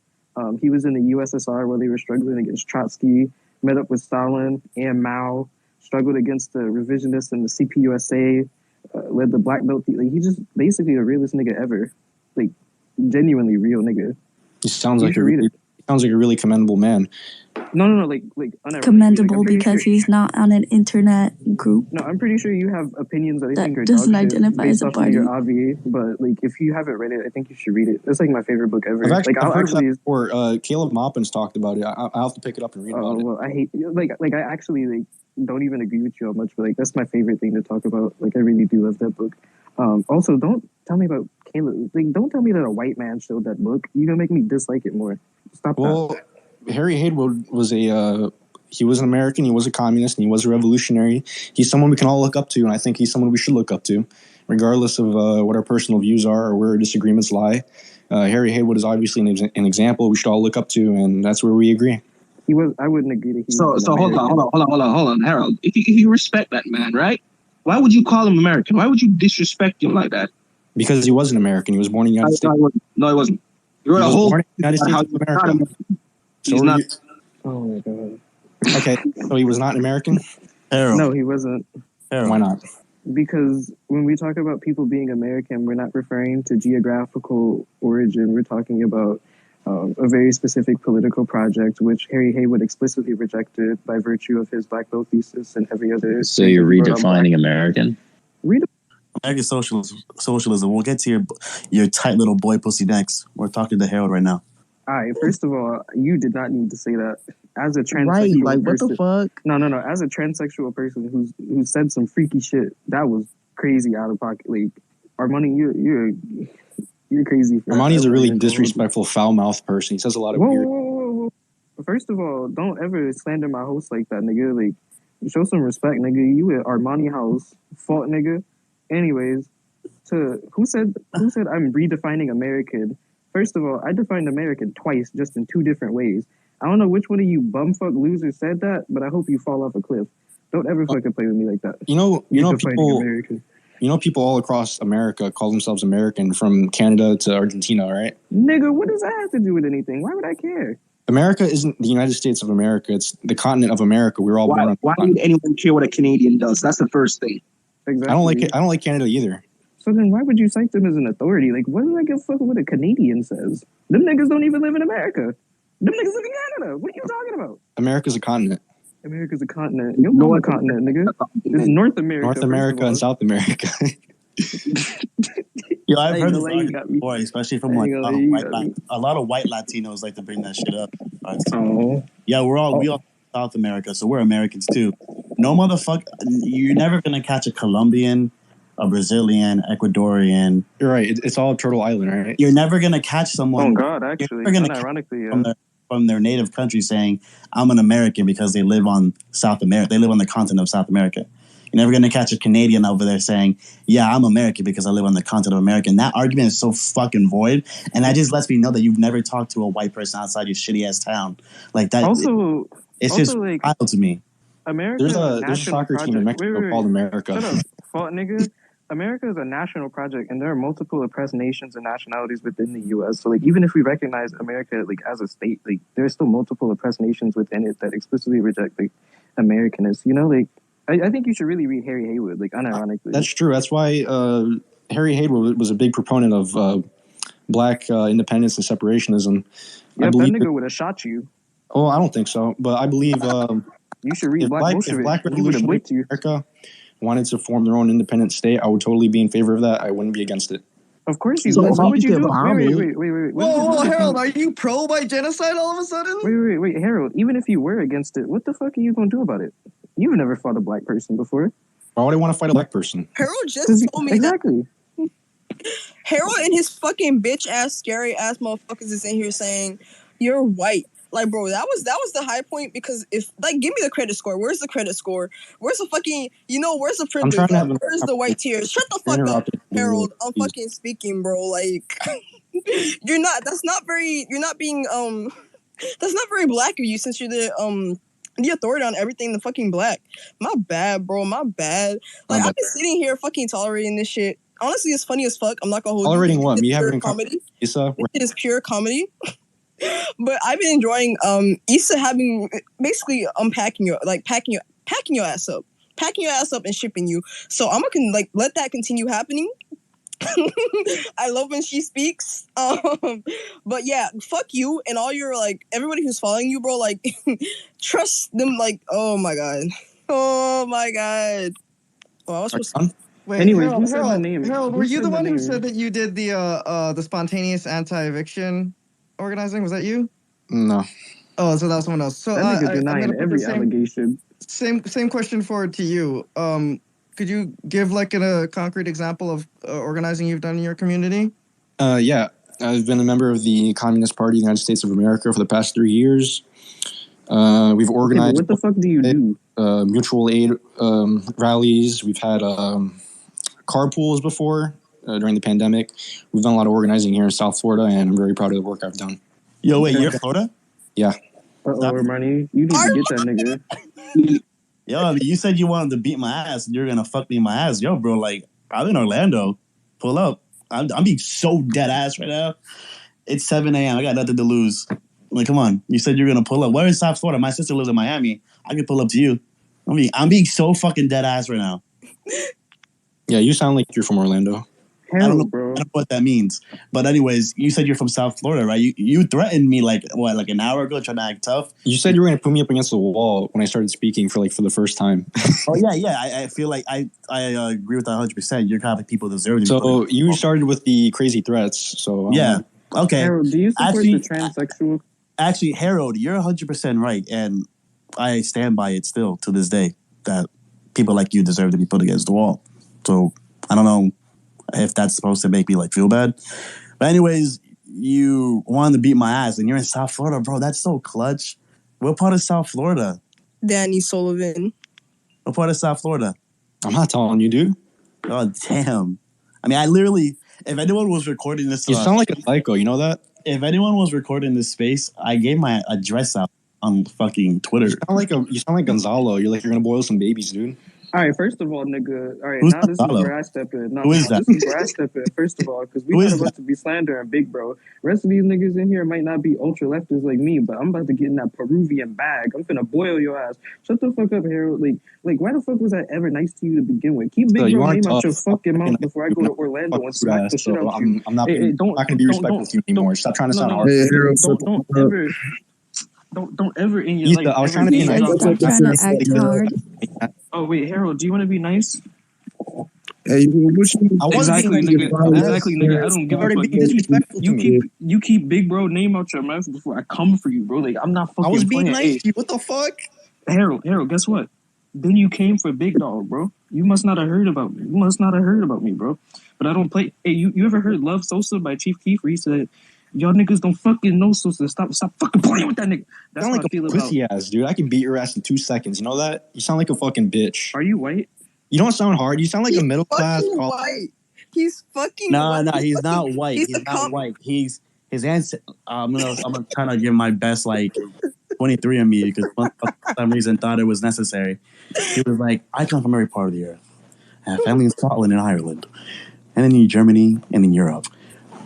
He was in the USSR while they were struggling against Trotsky, met up with Stalin and Mao, struggled against the revisionists in the CPUSA, led the Black Belt. Like, he just basically the realest nigga ever. Like, genuinely real nigga. He sounds like a really commendable man. No, like commendable because he's not on an internet group. No, I'm pretty sure you have opinions that I think are doesn't dog shit identify as based a off of party. your obvi, but like if you haven't read it, I think you should read it. It's like my favorite book ever. I've heard actually that before. Caleb Maupin's talked about it. I'll have to pick it up and read about it. Well, I hate I actually don't even agree with you on much, but like that's my favorite thing to talk about. Like I really do love that book. Also, don't tell me about Caleb. Like, don't tell me that a white man showed that book. You're gonna make me dislike it more. Stop that. Harry Haywood was he was an American, he was a communist, and he was a revolutionary. He's someone we can all look up to, and I think he's someone we should look up to, regardless of what our personal views are or where our disagreements lie. Harry Haywood is obviously an example we should all look up to, and that's where we agree. I wouldn't agree that he So hold on, Harold. If you respect that man, right? Why would you call him American? Why would you disrespect him like that? Because he was an American. He was born in the United States. No, he wasn't. You wrote a whole... Born in the United States of America. He's not... Oh my god. Okay, so he was not American? Harold. No, he wasn't. Harold. Why not? Because when we talk about people being American, we're not referring to geographical origin. We're talking about a very specific political project, which Harry Haywood explicitly rejected by virtue of his Black Belt thesis and every other... So you're redefining American? American socialism. We'll get to your tight little boy pussy next. We're talking to Harold right now. All right, first of all, you did not need to say that. As a transsexual right, like person, what the fuck? No. As a transsexual person who said some freaky shit, that was crazy out of pocket. Like Armani, you're crazy. Armani's a really disrespectful, foul-mouthed person. He says a lot of weird. Whoa. First of all, don't ever slander my host like that, nigga. Like, show some respect, nigga. You at Armani house, fault, nigga. Anyways, who said I'm redefining American? First of all, I defined American twice, just in two different ways. I don't know which one of you bumfuck losers said that, but I hope you fall off a cliff. Don't ever fucking play with me like that. You know, people all across America call themselves American, from Canada to Argentina, right? Nigga, what does that have to do with anything? Why would I care? America isn't the United States of America. It's the continent of America. We're all born on. Why would anyone care what a Canadian does? That's the first thing. Exactly. I don't like Canada either. So then why would you cite them as an authority? Like, what do I give a fuck what a Canadian says? Them niggas don't even live in America. Them niggas live in Canada. What are you talking about? America's a continent. America's a continent. You're not a continent, nigga. It's North America. North America and South America. Yo, I've heard gonna this lie, you argument got me. before, especially I from like ain't gonna lie, you got me. a lot of white Latinos like to bring that shit up. Oh. Yeah, we all South America, so we're Americans too. No motherfucker, you're never gonna catch a Colombian, a Brazilian, Ecuadorian. You're right. It's all Turtle Island, right? You're never gonna catch someone. Oh God, actually, unironically, yeah. From their native country saying, "I'm an American" because they live on South America. They live on the continent of South America. You're never gonna catch a Canadian over there saying, "Yeah, I'm American because I live on the continent of America." And that argument is so fucking void, and that just lets me know that you've never talked to a white person outside your shitty ass town. Like that. It's just like, wild to me. America There's a soccer team in Mexico called America. Shut up, fuck nigga. America is a national project, and there are multiple oppressed nations and nationalities within the U.S. So, like, even if we recognize America, like, as a state, like, there are still multiple oppressed nations within it that explicitly reject, like, Americanness. You know, like, I think you should really read Harry Haywood, like, unironically. That's true. That's why Harry Haywood was a big proponent of black independence and separationism. Yeah, that nigga would have shot you. Oh, I don't think so. But I believe you should read if black revolutionaries in America wanted to form their own independent state, I would totally be in favor of that. I wouldn't be against it. Of course you would. What would you do? Wait. Whoa, Harold, are you pro white genocide all of a sudden? Wait, Harold. Even if you were against it, what the fuck are you gonna do about it? You've never fought a black person before. Why would I want to fight a black person? Harold just told me exactly. That. Harold and his fucking bitch ass, scary ass motherfuckers is in here saying you're white. Like, bro, that was the high point because if, like, give me the credit score. Where's the credit score? Where's the fucking, where's the privilege? Where's the white tears? Shut the fuck up, Harold. I'm fucking speaking, bro. Like, that's not very black of you since you're the authority on everything the fucking black. My bad, bro. My bad. Like, I've been sitting here fucking tolerating this shit. Honestly, it's funny as fuck. I'm not gonna hold tolerating you. What? Me having comedy. Issa? It is pure comedy. But I've been enjoying Issa having basically packing your ass up and shipping you. So I'm gonna like let that continue happening. I love when she speaks. But yeah, fuck you and all your like everybody who's following you, bro. Like trust them. Like oh my god. Well, I was supposed to. Wait, anyway, Harold, were you the one who said that you did the spontaneous anti-eviction organizing? Was that you? No. Oh, so that was someone else. So that nigga's denying every allegation. Same question to you. Could you give like a concrete example of organizing you've done in your community? Yeah, I've been a member of the Communist Party of the United States of America for the past 3 years. We've organized. What the fuck do you do? Mutual aid rallies. We've had carpools before during the pandemic. We've done a lot of organizing here in South Florida, and I'm very proud of the work I've done. Yo, wait, you're Florida? Yeah. Armani, you need to get that nigga. Yo, I mean, you said you wanted to beat my ass and you're gonna fuck me in my ass. Yo, bro, like, I'm in Orlando. Pull up. I'm being so dead ass right now. It's 7 a.m. I got nothing to lose. Like, come on. You said you're gonna pull up. Where is South Florida? My sister lives in Miami. I can pull up to you. I'm being so fucking dead ass right now. Yeah, you sound like you're from Orlando. I don't know what that means. But anyways, you said you're from South Florida, right? You threatened me like an hour ago trying to act tough. You said you were going to put me up against the wall when I started speaking for the first time. Oh, yeah. I feel like I agree with that 100%. You're kind of like people deserve to be So you started with the crazy threats. So yeah. Okay. Harold, do you support the transsexual? Actually, Harold, you're 100% right. And I stand by it still to this day that people like you deserve to be put against the wall. So I don't know if that's supposed to make me like feel bad. But anyways, you wanted to beat my ass and you're in South Florida, bro. That's so clutch. What part of South Florida? Danny Sullivan. What part of South Florida? I'm not telling you, dude. Oh, damn. I mean, I literally, if anyone was recording this... You sound like a psycho, you know that? If anyone was recording this space, I gave my address out on fucking Twitter. You sound like Gonzalo. You're going to boil some babies, dude. All right, first of all, nigga. All right, Who's now this Gonzalo? is where I step in. Who is that? This is where I step in, first of all, because we not about to be slandering big bro. The rest of these niggas in here might not be ultra leftists like me, but I'm about to get in that Peruvian bag. I'm finna boil your ass. Shut the fuck up, Harold. Like, why the fuck was I ever nice to you to begin with? Keep big bro name out your fucking mouth before I go to Orlando and smack the shit out you. I'm not going to be respectful with you anymore. Stop trying to sound hard. Don't ever in your life. I was trying to be nice. Trying to act hard. Oh wait, Harold, do you want to be nice? Hey, I was Exactly, being nigga. Exactly, nigga. I don't give a already fuck. being disrespectful to me. You keep big bro name out your mouth before I come for you, bro. Like I'm not fucking I was being playing. nice Hey, to you. What the fuck? Harold, guess what? Then you came for big dog, bro. You must not have heard about me. You must not have heard about me, bro. But I don't play. Hey, you ever heard Love Sosa by Chief Keef? Where he said, "Y'all niggas don't fucking know Sosa. Stop fucking playing with that nigga." That's You sound how I like feel a about. pussy ass, dude. I can beat your ass in 2 seconds. You know that? You sound like a fucking bitch. Are you white? You don't sound hard. You sound like He's a middle class. fucking white. He's fucking No, white. he's not white. He's not white. He's his answer. I'm gonna try to give my best 23 on me because for some reason thought it was necessary. He was like, I come from every part of the earth. I have family in Scotland and Ireland, and in Germany and in Europe.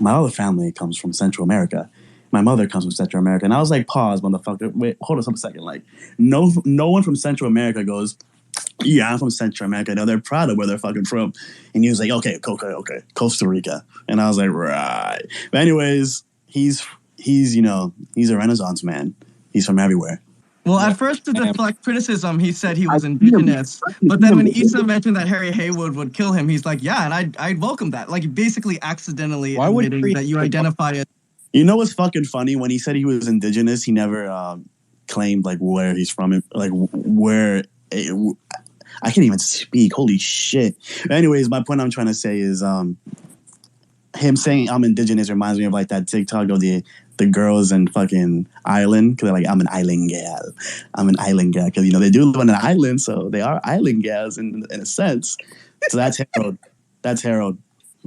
My other family comes from Central America. My mother comes from Central America. And I was like, pause, motherfucker. Wait, hold on a second. Like, no one from Central America goes, yeah, I'm from Central America. No, they're proud of where they're fucking from. And he was like, okay, Costa Rica. And I was like, right. But anyways, he's a Renaissance man. He's from everywhere. Well, at first, to deflect criticism, he said he was indigenous. But then when Issa mentioned that Harry Haywood would kill him, he's like, yeah, and I'd welcome that. Like, basically accidentally admitting that you identify as... You know what's fucking funny? When he said he was indigenous, he never claimed, like, where he's from. Like, where... I can't even speak. Holy shit. Anyways, my point I'm trying to say is him saying I'm indigenous reminds me of, like, that TikTok of the girls in fucking Ireland, because they're like, I'm an island gal. I'm an island gal. Because, they do live on an island, so they are island gals in a sense. So that's Harold. That's Harold.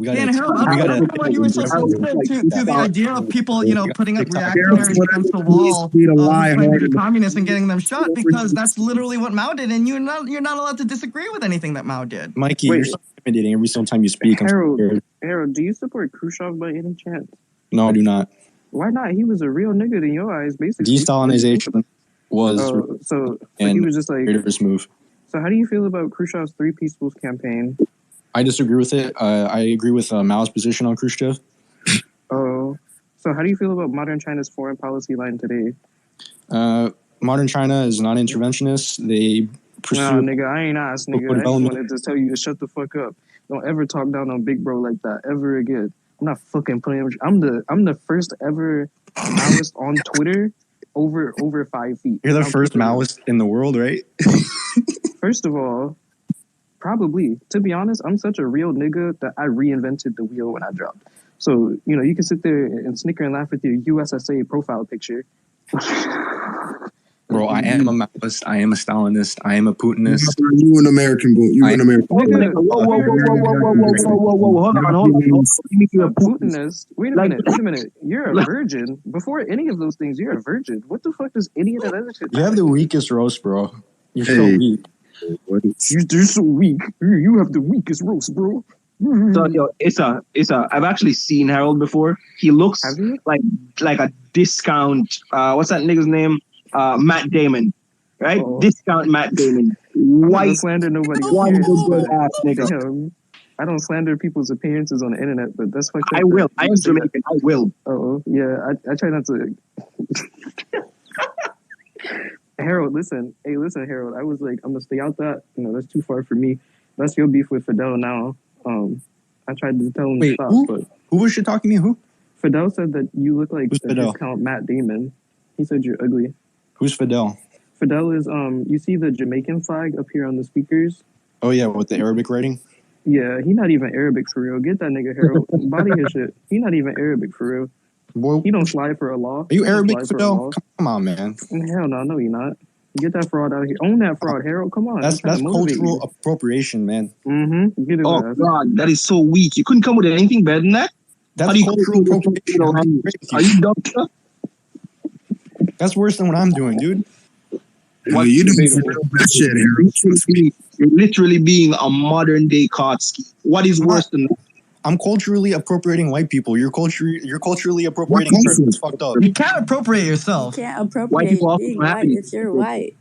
Harold, I don't know why you were so sensitive to the idea of people, putting up reactionaries against the wall of the communists and getting them shot, because that's literally what Mao did, and you're not allowed to disagree with anything that Mao did. Mikey, you're so intimidating every single time you speak. Harold, do you support Khrushchev by any chance? No, I do not. Why not? He was a real nigga in your eyes, basically. Destalinization was so he was just like move. So how do you feel about Khrushchev's Three Peacefuls campaign? I disagree with it. I agree with Mao's position on Khrushchev. Oh, so how do you feel about modern China's foreign policy line today? Modern China is not interventionist. They pursue. Nah, nigga, I ain't asked, nigga. I just wanted to tell you to shut the fuck up. Don't ever talk down on Big Bro like that ever again. I'm not fucking playing with you. I'm the first ever Maoist on Twitter over 5 feet. You're the first Maoist in the world, right? First of all, probably. To be honest, I'm such a real nigga that I reinvented the wheel when I dropped. So, you can sit there and snicker and laugh at your USSA profile picture. Bro, I am a Maoist. I am a Stalinist. I am a Putinist. You an American, bro. You an American. Whoa. Hold on. You're a Putinist. Wait a minute. You're a virgin. Before any of those things, you're a virgin. What the fuck does any of that other shit? You have the weakest roast, bro. You're so weak. You're so weak. You have the weakest roast, bro. So, Issa, I've actually seen Harold before. He looks like a discount. What's that nigga's name? Matt Damon, right? Oh. Discount Matt Damon. White. I don't slander nobody. Good ass nigga. I don't slander people's appearances on the internet, but that's what I will. I am Jamaican. I will. Oh yeah, I try not to. Harold, listen. Hey, listen, Harold. I was like, I'm gonna stay out that. That's too far for me. That's your beef with Fidel now. I tried to tell him to stop, but who was she talking to? Who? Fidel said that you look like a discount Matt Damon. He said you're ugly. Who's Fidel? Fidel is you see the Jamaican flag up here on the speakers? Oh yeah, with the Arabic writing? Yeah, he not even Arabic for real. Get that nigga Harold. Body his shit. He not even Arabic for real. Boy, he don't slide for a law. Are you Arabic, Fidel? Come on, man. Hell no, you're not. Get that fraud out of here. Own that fraud, Harold. Come on. That's cultural appropriation, man. Mm-hmm. Get it ass. God, that is so weak. You couldn't come with anything better than that? That's cultural appropriation. Are you dumb, sir? That's worse than what I'm doing, dude. What you doing that shit, Harold? You're literally being a modern day Kotsky. What is worse than that? I'm culturally appropriating white people. You're culturally appropriating certain. It's fucked up. You can't appropriate yourself. You can't appropriate being white if you're white.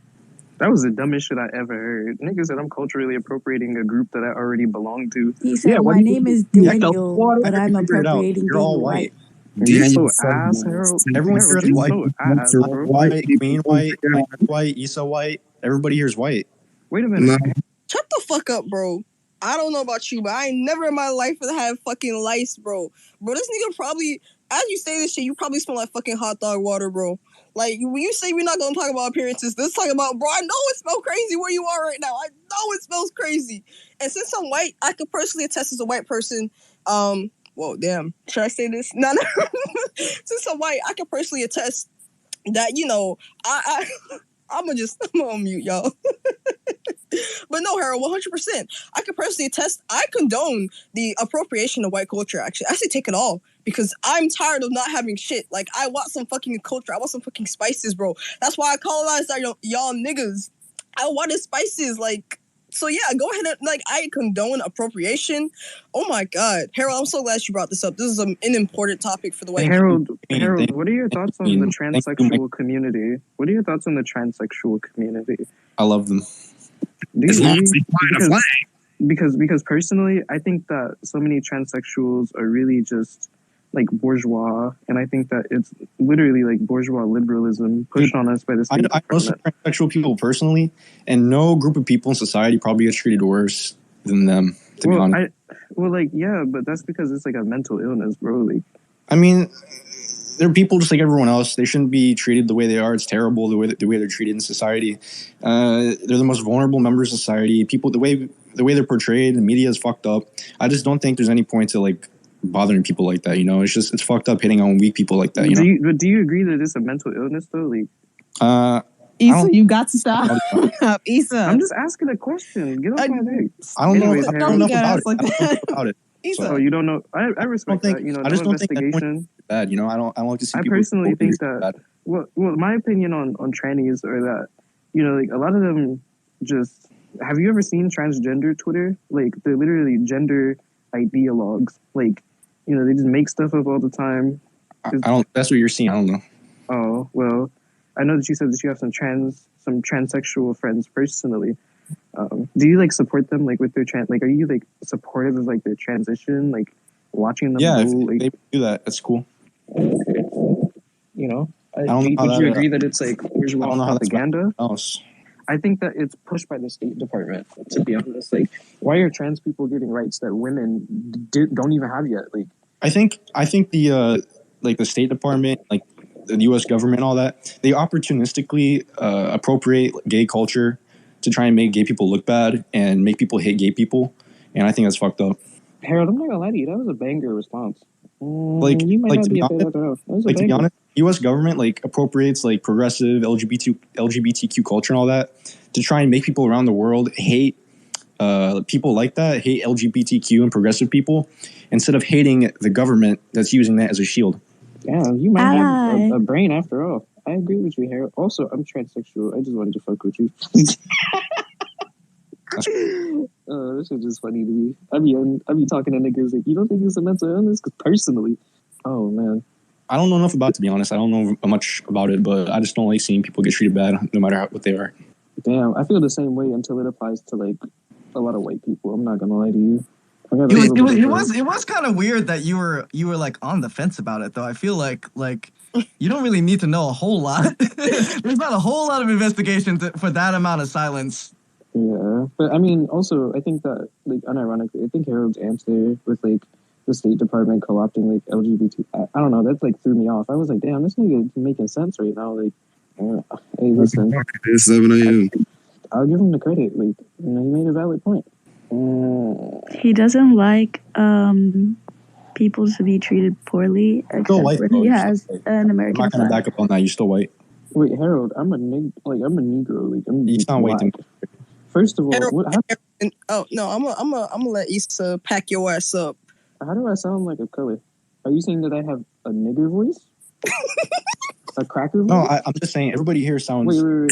That was the dumbest shit I ever heard. Nigga said I'm culturally appropriating a group that I already belong to. He said, my name is Daniel, but I'm appropriating You're all being white. You're so ass, Harold. Everyone here is white. So ass, bro. White, Queen white, White, Issa white. Everybody here is white. Wait a minute. Shut the fuck up, bro. I don't know about you, but I ain't never in my life had fucking lice, bro. Bro, this nigga probably, as you say this shit, you probably smell like fucking hot dog water, bro. Like, when you say we're not gonna talk about appearances, let's talk about, bro, I know it smells crazy where you are right now. I know it smells crazy. And since I'm white, I could personally attest as a white person, whoa, damn, should I say this? No. Since I'm white, I can personally attest that, you know, I'm on mute, y'all. But no, Harold, 100%. I can personally attest, I condone the appropriation of white culture, actually. I say take it all, because I'm tired of not having shit. Like, I want some fucking culture. I want some fucking spices, bro. That's why I colonized y'all niggas. I wanted spices, like... So yeah, go ahead and, like, I condone appropriation. Oh my God. Harold, I'm so glad you brought this up. This is an important topic for the white Harold, what are your thoughts on the transsexual community? What are your thoughts on the transsexual community? I love them. Because personally, I think that so many transsexuals are really just like bourgeois, and I think that it's literally like bourgeois liberalism pushed on us by the state. I know some transsexual people personally, and no group of people in society probably gets treated worse than them. To be honest, but that's because it's like a mental illness, bro. Like, I mean, they're people just like everyone else. They shouldn't be treated the way they are. It's terrible the way they're treated in society. They're the most vulnerable members of society. People, the way they're portrayed, the media is fucked up. I just don't think there's any point to like bothering people like that. You know, it's fucked up hitting on weak people like that. Do you agree that it's a mental illness though? Like, Issa, you got to stop. Issa, I'm just asking a question. Get off my dick. I don't know enough about it. So you don't know. I respect that. You know, I just don't think that's bad. You know, I don't like to see. I people personally think that. Well, my opinion on trannies are that, you know, like a lot of them just. Have you ever seen transgender Twitter? Like, they're literally gender ideologues. Like, you know, they just make stuff up all the time. I don't. That's what you're seeing. I don't know. Oh well, I know that you said that you have some transsexual friends personally. Do you like support them like with their are you like supportive of like their transition, like watching them? Yeah, if they do that, that's cool. You know, would you agree that it's like bourgeois propaganda? I think that it's pushed by the State Department. To be honest, like, why are trans people getting rights that women don't even have yet? Like, I think the like the State Department, like the U.S. government, all that, they opportunistically appropriate gay culture to try and make gay people look bad and make people hate gay people, and I think that's fucked up. Harold, I'm not gonna lie to you, that was a banger response. To be honest, U.S. government like appropriates like progressive LGBTQ culture and all that to try and make people around the world hate people like that, hate LGBTQ and progressive people, instead of hating the government that's using that as a shield. Yeah, you might have a brain after all. I agree with you, Harold. Also, I'm transsexual. I just wanted to fuck with you. This is just funny to me. I be talking to niggas like, you don't think it's a mental illness? Because personally, oh man, I don't know enough about it, to be honest. I don't know much about it, but I just don't like seeing people get treated bad, no matter what they are. Damn, I feel the same way until it applies to like a lot of white people. I'm not gonna lie to you. It was kind of weird that you were like on the fence about it, though. I feel like you don't really need to know a whole lot. There's not a whole lot of investigation for that amount of silence. Yeah, but I mean, also, I think that, like, unironically, I think Harold's answer with, like, the State Department co-opting, like, LGBT, I don't know, that, like, threw me off. I was like, damn, this nigga making sense right now. Like, hey, listen. It's 7 a.m. I'll give him the credit. Like, you know, he made a valid point. He doesn't like people to be treated poorly, except when he has an American flag. I'm not going to back up on that. You're still white. Wait, Harold, I'm a Negro. Like, he's not white. First of all, I'm gonna let Issa pack your ass up. How do I sound like a color? Are you saying that I have a nigger voice? A cracker voice? No, I'm just saying everybody here sounds. Wait.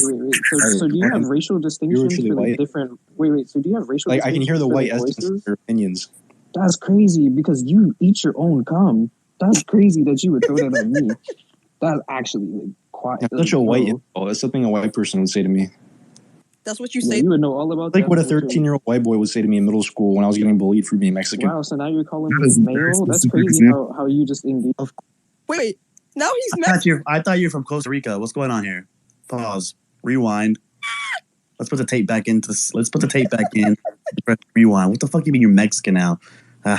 So do you have racial distinctions for like different? Wait. So do you have racial? Like I can hear the white estimates of your opinions. That's crazy because you eat your own cum. That's crazy that you would throw that on me. That's actually like quite. That's such a white insult. That's something a white person would say to me. That's what you say. You would know all about like what a 13-year-old white boy would say to me in middle school when I was getting bullied for being Mexican. Wow, so now you're calling me male? That's crazy how you just engage. Wait, now he's Mexican. I thought you were from Costa Rica. What's going on here? Pause. Rewind. Let's put the tape back in. Press rewind. What the fuck do you mean you're Mexican now? I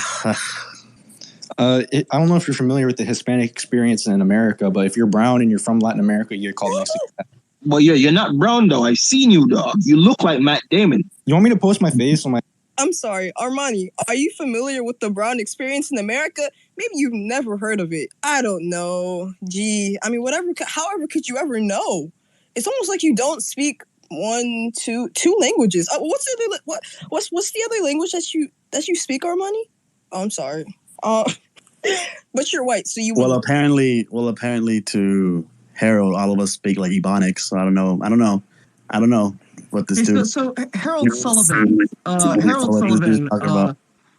don't know if you're familiar with the Hispanic experience in America, but if you're brown and you're from Latin America, you're called Mexican. Well, yeah, you're not brown though. I've seen you, dog. You look like Matt Damon. You want me to post my face on my? I'm sorry, Armani. Are you familiar with the brown experience in America? Maybe you've never heard of it. I don't know. Gee, I mean, whatever. However, could you ever know? It's almost like you don't speak two languages. What's the other language that you speak, Armani? Oh, I'm sorry. But you're white, so you. Well, apparently, to Harold, all of us speak like Ebonics. So I don't know what this dude. So Harold Sullivan. Harold Sullivan.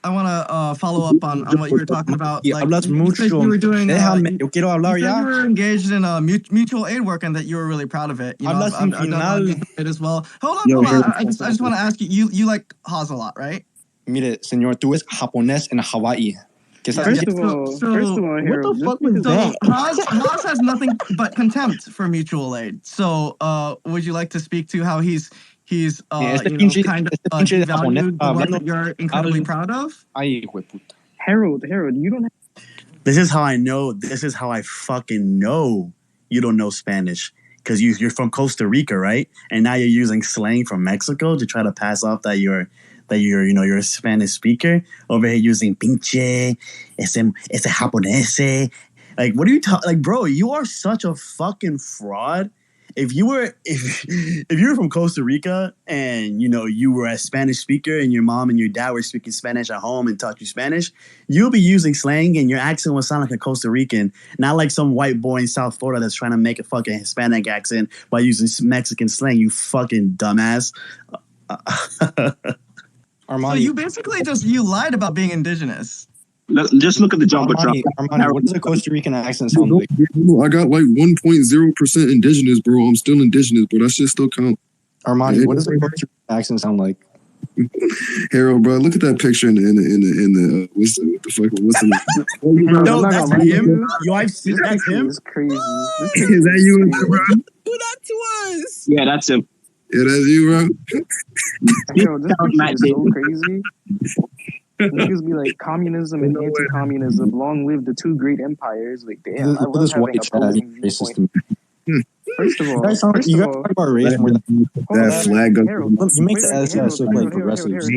I want to follow up on what you were talking about. Like, you were doing. You were engaged in mutual aid work, and that you were really proud of it. You know, I've done it as well. Hold on. I just want to ask you. You like Haas a lot, right? Mire, señor, tú es japonés en Hawaii. First of all, Harold, what the fuck was that? Haas has nothing but contempt for mutual aid. So, would you like to speak to how he's kind of devalued the work that you're incredibly proud of? Harold, you don't have... This is how I know. This is how I fucking know you don't know Spanish. Because you're from Costa Rica, right? And now you're using slang from Mexico to try to pass off that you're a Spanish speaker. Over here using pinche, ese japonese. Like, what are you talking? Like, bro, you are such a fucking fraud. If you were from Costa Rica and you were a Spanish speaker and your mom and your dad were speaking Spanish at home and taught you Spanish, you'll be using slang and your accent will sound like a Costa Rican, not like some white boy in South Florida that's trying to make a fucking Hispanic accent by using Mexican slang. You fucking dumbass. Armani. So you basically you lied about being indigenous. Just look at the Jumbotron. Armani, what does a Costa Rican accent sound like? I got like 1.0% indigenous, bro. I'm still indigenous, but that shit still count. Armani, what does a Costa Rican accent sound like? Harold, bro, look at that picture in the what's the No, that's him. Yo, I've seen that's him. It's crazy. Is that you, bro? Do that to us. Yeah, that's him. Yeah, that's you, bro. Yo, this picture is so crazy. Niggas be like communism and anti-communism. Long live the two great empires. Like, damn, I love having opposing viewpoints. First of all, you guys talk about race more than that flag. You make the SS look like progressives.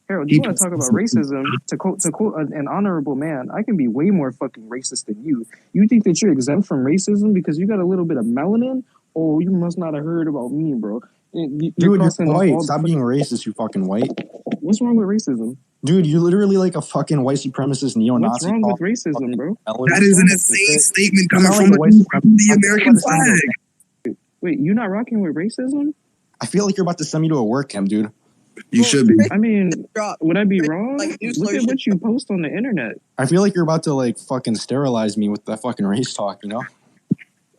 Harold, you want to talk about racism? To quote an honorable man, I can be way more fucking racist than you. You think that you're exempt from racism because you got a little bit of melanin? Oh, you must not have heard about me, bro. Dude, you're white. Stop being racist, you fucking white. What's wrong with racism? Dude, you're literally like a fucking white supremacist neo-Nazi. What's wrong with racism, bro? That is an insane statement coming from the American flag. Wait, you not rocking with racism? I feel like you're about to send me to a work camp, dude. You should be. I mean, would I be wrong? Look at what you post on the internet. I feel like you're about to like fucking sterilize me with that fucking race talk, you know?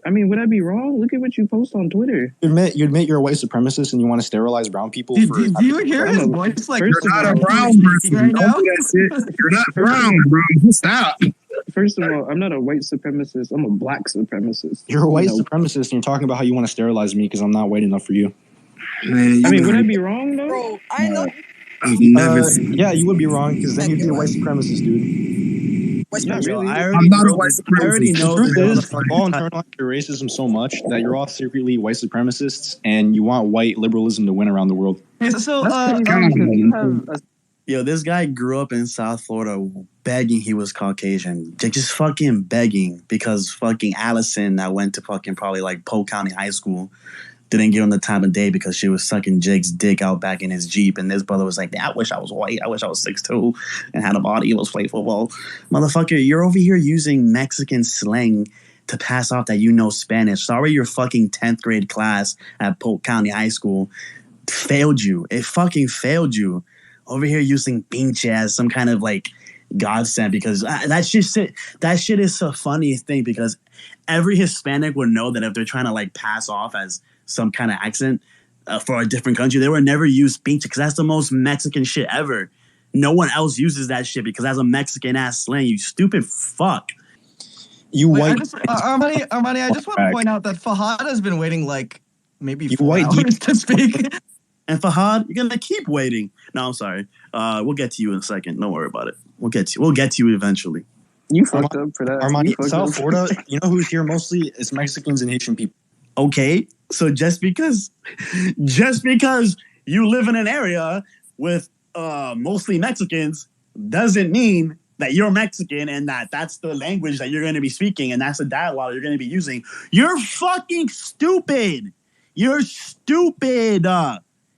I mean, would I be wrong? Look at what you post on Twitter. You admit you're a white supremacist and you want to sterilize brown people. Do you hear his voice? Like, you're not a brown person. Right now? You're not brown, bro. Stop. First of all, I'm not a white supremacist. I'm a black supremacist. You're a white supremacist and you're talking about how you want to sterilize me because I'm not white enough for you. Man, I mean, would I be wrong, though? Bro, I know. I've never yeah, you would be wrong because then you'd be a white supremacist, dude. Really? I'm not a white supremacist. I already know the truth is, you all internalize your racism so much that you're all secretly white supremacists and you want white liberalism to win around the world. Yo, this guy grew up in South Florida begging he was Caucasian. Just fucking begging because fucking Allison that went to fucking probably like Polk County High School didn't give him the time of day because she was sucking Jake's dick out back in his Jeep. And this brother was like, I wish I was white. I wish I was 6'2" and had a body. Was play football. Motherfucker, you're over here using Mexican slang to pass off that you know Spanish. Sorry, your fucking 10th grade class at Polk County High School failed you. It fucking failed you. Over here using pinche as some kind of like godsend because that shit is the funniest thing because every Hispanic would know that if they're trying to like pass off as some kind of accent for a different country, they would never use pinche because that's the most Mexican shit ever. No one else uses that shit because that's a Mexican ass slang. You stupid fuck. You white. Armani, I just want to point out that Fahad has been waiting like maybe 4 hours to speak. And Fahad, you're gonna keep waiting. No, I'm sorry. We'll get to you in a second. Don't worry about it. We'll get to you eventually. You fucked up for that. Armani, South Florida, you know who's here mostly? It's Mexicans and Haitian people. Okay, so just because you live in an area with mostly Mexicans doesn't mean that you're Mexican and that's the language that you're going to be speaking and that's the dialogue you're going to be using. You're fucking stupid. You're stupid.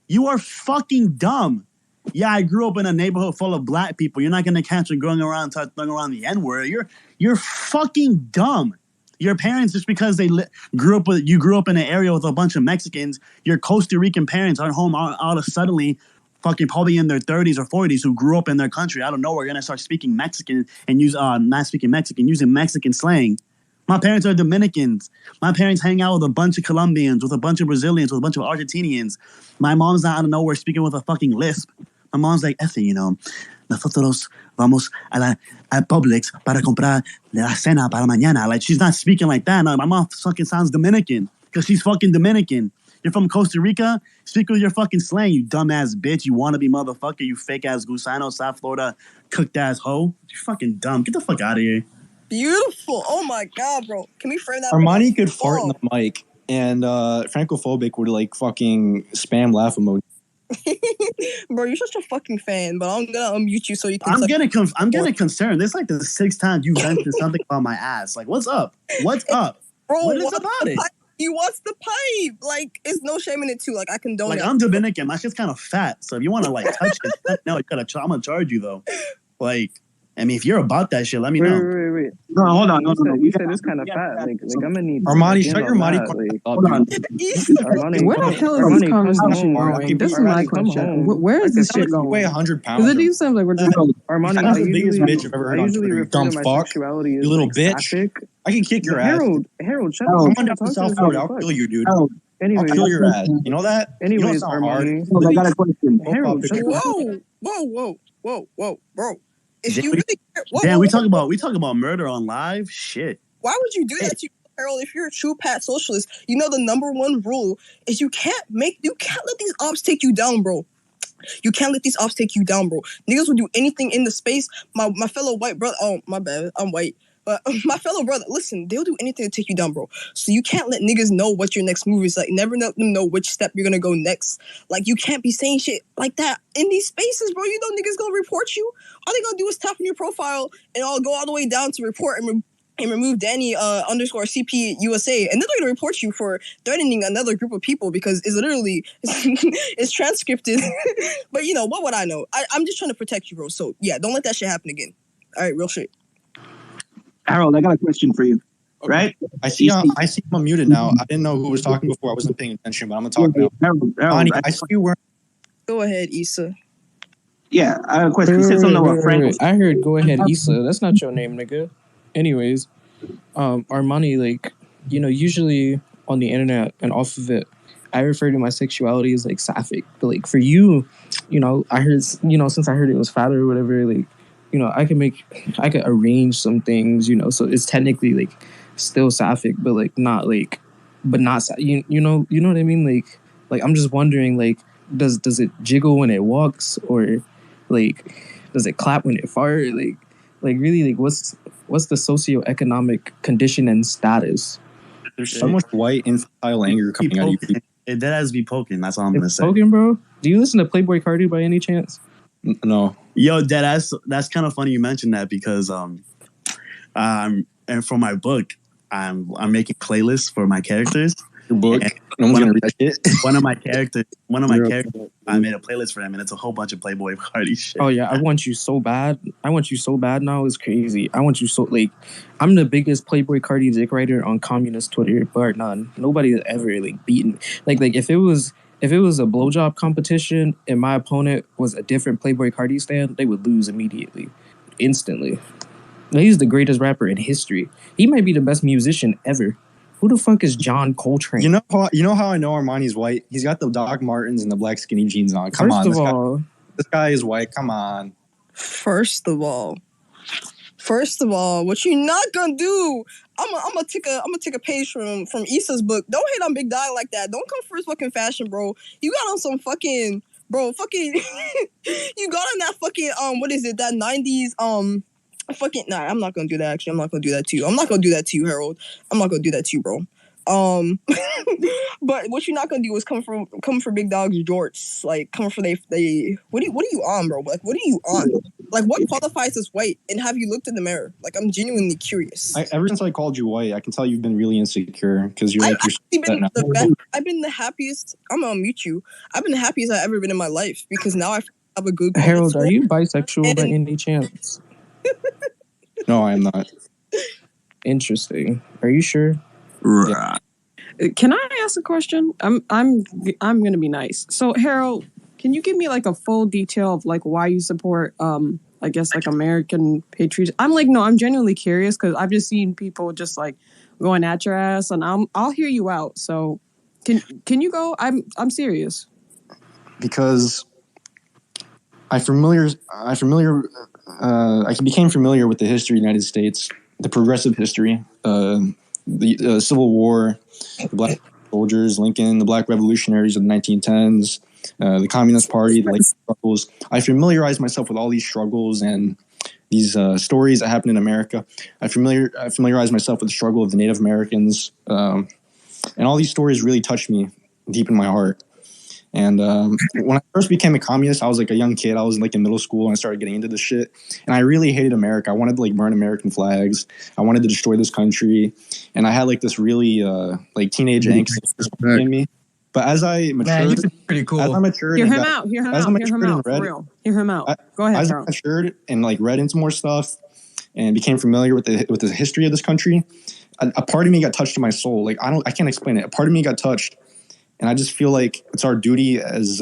You are fucking dumb. Yeah, I grew up in a neighborhood full of black people. You're not going to catch me going around throwing around the N-word. You're fucking dumb. Your parents, just because you grew up in an area with a bunch of Mexicans, your Costa Rican parents aren't home all of suddenly, fucking probably in their 30s or 40s, who grew up in their country. I don't know. We're gonna start speaking Mexican and not speaking Mexican, using Mexican slang. My parents are Dominicans. My parents hang out with a bunch of Colombians, with a bunch of Brazilians, with a bunch of Argentinians. My mom's not out of nowhere speaking with a fucking lisp. My mom's like, nosotros vamos a Publix para comprar la cena para mañana. Like, she's not speaking like that. No, my mom fucking sounds Dominican because she's fucking Dominican. You're from Costa Rica? Speak with your fucking slang, you dumbass bitch. You wannabe motherfucker. You fake-ass Gusano, South Florida, cooked-ass hoe. You're fucking dumb. Get the fuck out of here. Beautiful. Oh, my God, bro. Can we frame that? Armani could fart in the mic, and Francophobic would, like, fucking spam laugh emoji. Bro, you're such a fucking fan, but I'm gonna unmute you so you can. I'm getting concerned. This is like the 6th time you vented something about my ass. Like, what's up? What's up? Bro, what is about it? He wants the pipe. Like, it's no shame in it too. Like, I condone it. Like, I'm Dominican. My shit's kind of fat. So if you want to like touch it, no, I'm gonna charge you though. Like, I mean, if you're about that shit, let me know. Wait. No, hold on. No. You said it's kind of fat. Like I'm gonna need. Armani, shut your mic. Hold on. Where the hell is this conversation going? This is my question. Where is this shit going? You weigh 100 pounds. Because it seems like we're just. Armani, I'm the biggest bitch I've ever heard on Twitter. You dumb fuck. You little bitch. I can kick your ass. Harold, shut up. up. Come on down to South Florida. I'll kill you, dude. Anyways, I'll kill your ass. You know that? Anyways, you know Armani. I got a question. Harold, Whoa, bro. If Dan, you really we talk about murder on live. Shit. Why would you do that to Harold? If you're a true Pat socialist, you know the number one rule is you can't let these ops take you down, bro. You can't let these ops take you down, bro. Niggas will do anything in the space. My fellow white brother. Oh, my bad. I'm white. But my fellow brother, listen, they'll do anything to take you down, bro. So you can't let niggas know what your next move is. Like, never let them know which step you're gonna go next. Like, you can't be saying shit like that in these spaces, bro. You know niggas gonna report you. All they gonna do is tap on your profile and I'll go all the way down to report and remove Danny underscore CP USA. And then they're gonna report you for threatening another group of people because it's literally, it's transcripted. But you know, what would I know? I'm just trying to protect you, bro. So yeah, don't let that shit happen again. All right, real shit. Harold, I got a question for you. Okay. Right? I see I'm unmuted now. I didn't know who was talking before. I wasn't paying attention, but I'm gonna talk now. Harold, I see you wearing. Go ahead, Issa. Yeah, I have a question. You said something about Frank. I heard go ahead, Issa. That's not your name, nigga. Anyways, Armani, like, you know, usually on the internet and off of it, I refer to my sexuality as like sapphic. But like for you, you know, I heard, you know, since I heard it was fat or whatever, like, you know, I could arrange some things, you know, so it's technically like still sapphic, but like not like, but not, you know what I mean? Like I'm just wondering, like, does it jiggle when it walks, or like, does it clap when it farts? Like really, like what's the socioeconomic condition and status? There's so much white infantile anger coming out of you. It has to be poking. That's all I'm gonna say. Poking, bro. Do you listen to Playboy Cardi by any chance? No. Yo, that's kind of funny you mentioned that because and for my book, I'm making playlists for my characters. Your book? No one's gonna read that shit. One of my characters, I made a playlist for him, and it's a whole bunch of Playboy Cardi shit. Oh yeah, I want you so bad now. It's crazy. I want you so, like, I'm the biggest Playboy Cardi dick writer on communist Twitter, bar none. Nobody has ever like beaten. Like if it was a blowjob competition and my opponent was a different Playboy Cardi stan, they would lose immediately, instantly. He's the greatest rapper in history. He might be the best musician ever. Who the fuck is John Coltrane? You know how I know Armani's white? He's got the Doc Martens and the black skinny jeans on. This guy is white. Come on. First of all, First of all, what you not gonna do? I'm gonna take a page from Issa's book. Don't hate on Big Dog like that. Don't come for his fucking fashion, bro. You got on some fucking fucking. You got on that fucking what is it? That 90s fucking. Nah, I'm not gonna do that. Actually, I'm not gonna do that to you. I'm not gonna do that to you, Harold. I'm not gonna do that to you, bro. But what you're not gonna do is come for Big Dog's jorts. Like come for they. What are you on, bro? Like what are you on? Like what qualifies as white? And have you looked in the mirror? Like I'm genuinely curious. Ever since I called you white, I can tell you've been really insecure because you're like I've been the happiest. I'm gonna mute you. I've been the happiest I've ever been in my life because now I have a good. Harold, are you bisexual by any chance? No, I am not. Interesting. Are you sure? Yeah. Can I ask a question? I'm gonna be nice. So Harold, can you give me like a full detail of like why you support I guess like American patriotism? I'm genuinely curious because I've just seen people just like going at your ass, and I'll hear you out. So can you go? I'm serious. Because I became familiar with the history of the United States, the progressive history, the Civil War, the Black soldiers, Lincoln, the Black revolutionaries of the 1910s, the Communist Party, the labor struggles. I familiarized myself with all these struggles and these stories that happened in America. I familiarized myself with the struggle of the Native Americans, and all these stories really touched me deep in my heart. And when I first became a communist, I was like a young kid. I was like in middle school and I started getting into this shit. And I really hated America. I wanted to like burn American flags. I wanted to destroy this country. And I had like this really like teenage angst in me. But as I matured, pretty cool. As I matured, Hear him out. For real. Hear him out. Go ahead. As I matured and like read into more stuff and became familiar with the history of this country, a part of me got touched in my soul. Like I can't explain it. A part of me got touched. And I just feel like it's our duty as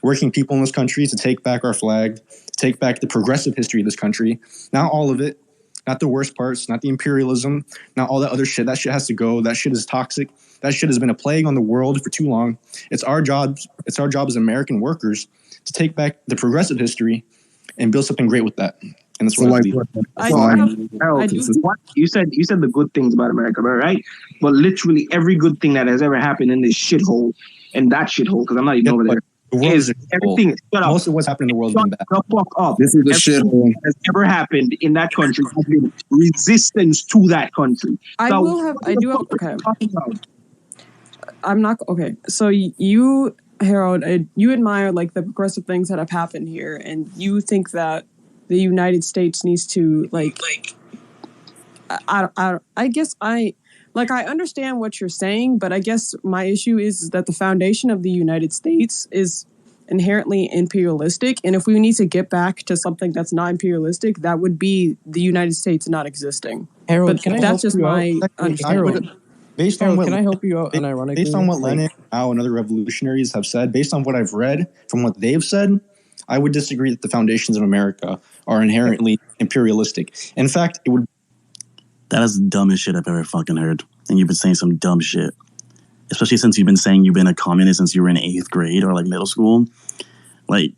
working people in this country to take back our flag, to take back the progressive history of this country. Not all of it, not the worst parts, not the imperialism, not all that other shit. That shit has to go. That shit is toxic. That shit has been a plague on the world for too long. It's our job as American workers to take back the progressive history and build something great with that. And that's what you said the good things about America, right? But literally every good thing that has ever happened in this shithole and that shithole, because I'm not even over there, is everything. Most of what's happened in the world has been bad. Shut the fuck up. This is the shithole that has ever happened in that country has been resistance to that country. Okay. I'm not okay. So you, Harold, you admire like the progressive things that have happened here, and you think that the United States needs to I guess I understand what you're saying, but I guess my issue is that the foundation of the United States is inherently imperialistic, and if we need to get back to something that's not imperialistic, that would be the United States not existing. Harold, but that's just my understanding. Can I help you out? Unironically, based on what Lenin, Mao, and other revolutionaries have said, based on what I've read from what they've said, I would disagree that the foundations of America are inherently imperialistic. In fact, it would. That is the dumbest shit I've ever fucking heard. And you've been saying some dumb shit. Especially since you've been saying you've been a communist since you were in 8th grade or like middle school. Like,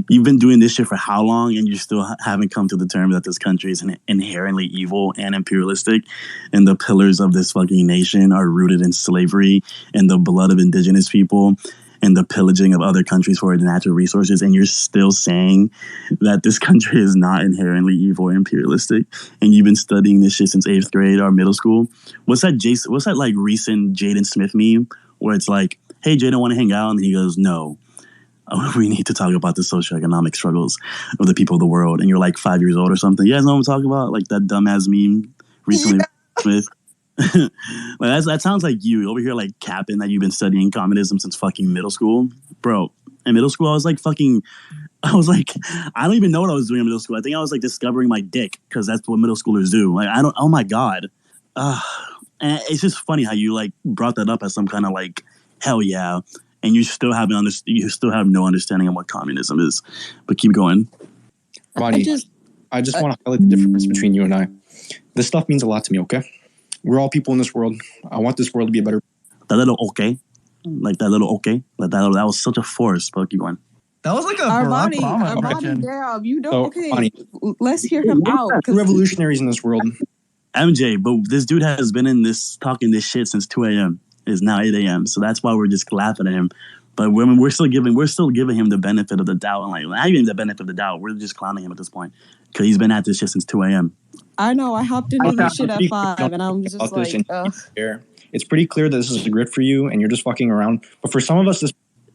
you've been doing this shit for how long and you still haven't come to the term that this country is inherently evil and imperialistic, and the pillars of this fucking nation are rooted in slavery and the blood of indigenous people and the pillaging of other countries for their natural resources, and you're still saying that this country is not inherently evil or imperialistic, and you've been studying this shit since 8th grade or middle school. What's that like recent Jaden Smith meme where it's like, hey, Jaden, want to hang out? And he goes, no. We need to talk about the socioeconomic struggles of the people of the world. And you're like 5 years old or something. You guys know what I'm talking about? Like that dumbass meme recently. Smith. Like that sounds like you over here like capping that you've been studying communism since fucking middle school. Bro, in middle school I was like I don't even know what I was doing in middle school. I think I was like discovering my dick because that's what middle schoolers do. Like oh my god. And it's just funny how you like brought that up as some kind of like hell yeah, and you still have no understanding of what communism is. But keep going. Bonnie, I just want to highlight the difference between you and I. This stuff means a lot to me, okay? We're all people in this world. I want this world to be a better. That little okay. That was such a force, but keep going. That was like a Barack Obama Armani, impression. damn, you don't. So, Okay, Armani, let's hear him out. revolutionaries in this world. MJ, but this dude has been in this talking this shit since 2 a.m. It's now 8 a.m. So that's why we're just laughing at him. But we're still giving him the benefit of the doubt, and like not even the benefit of the doubt. We're just clowning him at this point because he's been at this shit since 2 a.m. I know. I hopped into this shit at 5, and I'm just like, it's pretty clear that this is a grift for you, and you're just fucking around. But for some of us, this.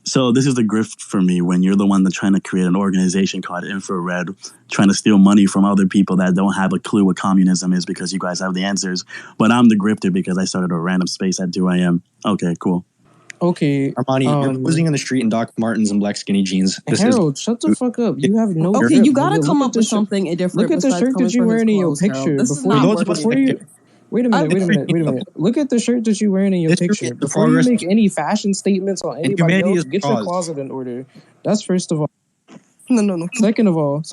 So this is the grift for me when you're the one that's trying to create an organization called Infrared, trying to steal money from other people that don't have a clue what communism is because you guys have the answers. But I'm the grifter because I started a random space at 2 a.m. Okay, cool. Okay, Armani, you're posing in the street in Doc Martens and black skinny jeans. Harold, shut the fuck up. You have no. Okay, you gotta come up with something different. Look at the shirt that you're wearing in your picture. Wait a minute. Look at the shirt that you're wearing in your picture. Before you make any fashion statements on anybody else, get your closet in order. That's first of all. No. Second of all.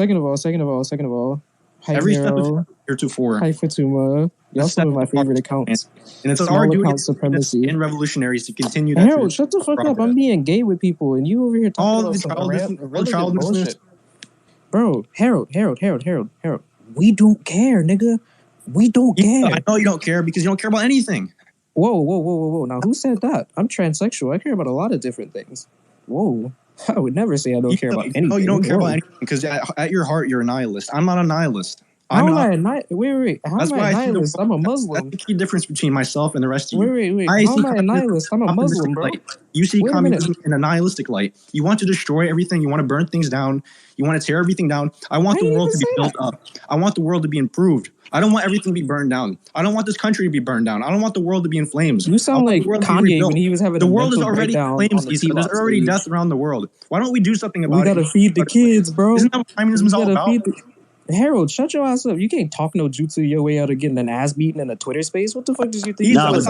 Hi, Every step Hero. is heretofore. Hi, Fatuma. Y'all some of my favorite accounts. And it's Small our duty account supremacy. in revolutionaries to continue that. Harold, shut the fuck up. I'm being gay with people, and you over here talking about some irrelevant bullshit. Bro, Harold. We don't care, nigga. We don't care. I know you don't care because you don't care about anything. Whoa. Now, who said that? I'm transsexual. I care about a lot of different things. Whoa. I would never say I don't care about anything. No, you don't care about anything because at your heart, you're a nihilist. I'm not a nihilist. How am I a nihilist? How am I a nihilist? I'm a Muslim. That's the key difference between myself and the rest of you. Wait. How am I a nihilist? I'm a Muslim, bro. You see communism in a nihilistic light. You want to destroy everything. You want to burn things down. You want to tear everything down. I want the world to be built up. I want the world to be improved. I don't want everything to be burned down. I don't want this country to be burned down. I don't want the world to be in flames. You sound like Kanye when he was having the world is already in flames. There's already death around the world. Why don't we do something about it? We gotta feed the kids, bro. Isn't that what communism is all about? Harold, shut your ass up. You can't talk no jutsu your way out of getting an ass beaten in a Twitter space. What the fuck did you think? That's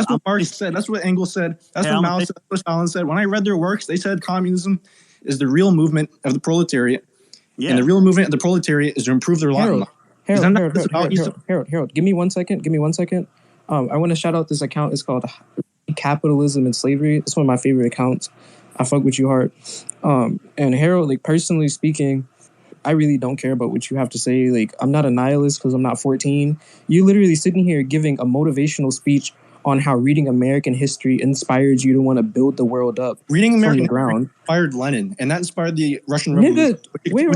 what Marty said. That's what Engels said. That's what Mao said. That's what Stalin said. When I read their works, they said communism is the real movement of the proletariat. Yeah. And the real movement of the proletariat is to improve their lot. Harold, give me 1 second. I want to shout out this account. It's called Capitalism and Slavery. It's one of my favorite accounts. I fuck with you hard. And Harold, like personally speaking, I really don't care about what you have to say. Like, I'm not a nihilist because I'm not 14. You literally sitting here giving a motivational speech on how reading American history inspired you to want to build the world up. Reading American history inspired Lenin, and that inspired the Russian Revolution. Wait.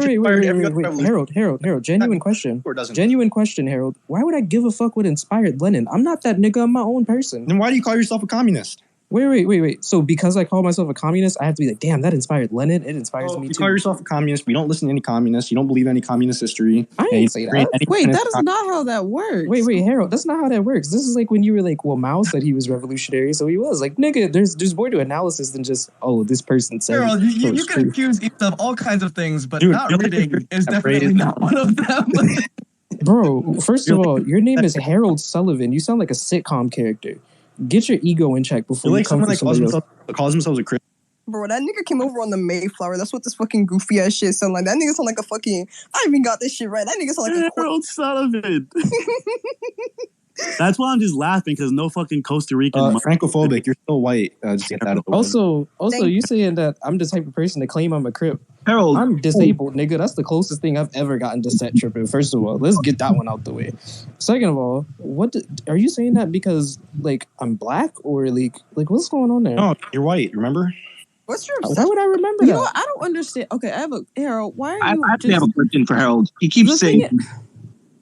Harold. Genuine question, Harold. Why would I give a fuck what inspired Lenin? I'm not that nigga. I'm my own person. Then why do you call yourself a communist? Wait. So because I call myself a communist, I have to be like, damn, that inspired Lenin. It inspires me too. You call yourself a communist, but you don't listen to any communists. You don't believe any communist history. I didn't say that. Wait, that is not how that works. Wait, Harold, that's not how that works. This is like when you were like, well, Mao said he was revolutionary, so he was. Like, nigga, there's more to analysis than just, this person said. Harold, you can accuse Ethan of all kinds of things, but not reading is definitely not one of them. Bro, first of all, your name is Harold Sullivan. You sound like a sitcom character. Get your ego in check before you come for somebody else. Calls themselves a Christian. Bro, that nigga came over on the Mayflower. That's what this fucking goofy ass shit sound like. That nigga sound like a fucking... I even got this shit right. That nigga sound like a... Harold Sullivan. That's why I'm just laughing, because no fucking Costa Rican... francophobic. You're still white. Just get that Also, you saying that I'm the type of person to claim I'm a Crip. Harold, I'm disabled, nigga. That's the closest thing I've ever gotten to set tripping. First of all, let's get that one out the way. Second of all, are you saying that because like I'm black or like what's going on there? No, you're white. Remember? What's your? Why would I remember that? You know what? I don't understand. Okay, I have a Harold. Why are you? I actually have a question for Harold. He keeps saying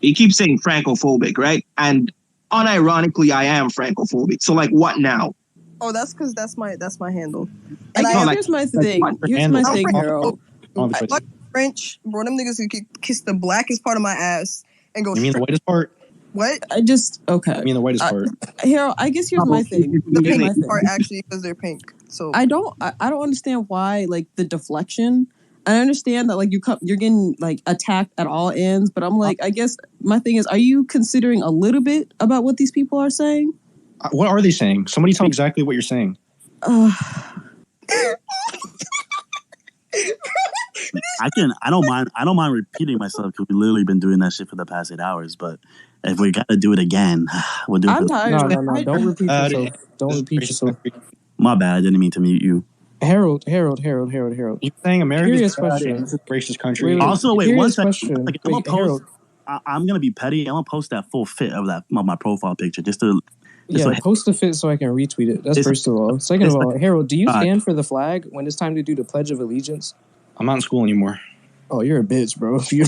francophobic, right? And unironically, I am francophobic. So like, what now? Oh, that's because that's my handle. And here's my thing. Harold. I like French, bro. Them niggas can kiss the blackest part of my ass and go. You mean the whitest part? What? I mean the whitest part. Harold, I guess here's my thing. The pink part actually because they're pink. So I don't understand why like the deflection. I understand that like you're getting like attacked at all ends, but I'm like, I guess my thing is, are you considering a little bit about what these people are saying? What are they saying? Somebody tell me exactly what you're saying. I don't mind repeating myself because we've literally been doing that shit for the past 8 hours. But if we gotta do it again, we'll do it. I'm tired. No, don't repeat yourself. Don't repeat yourself. My bad. I didn't mean to mute you. Harold. You're saying America's Curious bad question. and this is a racist country. Also, wait, one Curious second. question. I'm gonna post. Harold. I'm gonna be petty. I'm gonna post that full fit of my profile picture just to. Post the fit so I can retweet it. That's first of all. Second of all, Harold, do you stand for the flag when it's time to do the Pledge of Allegiance? I'm not in school anymore. Oh, you're a bitch, bro. You're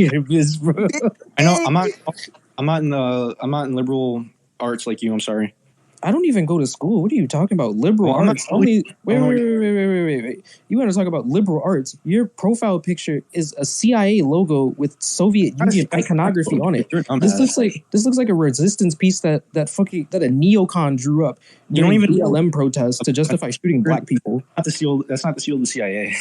a bitch, bro. I know. I'm not in liberal arts like you. I'm sorry. I don't even go to school. What are you talking about? Liberal arts. Wait. You want to talk about liberal arts? Your profile picture is a CIA logo with Soviet Union iconography on it. This looks like a resistance piece that a neocon drew up during BLM protests to justify shooting black people. That's not the seal of the CIA.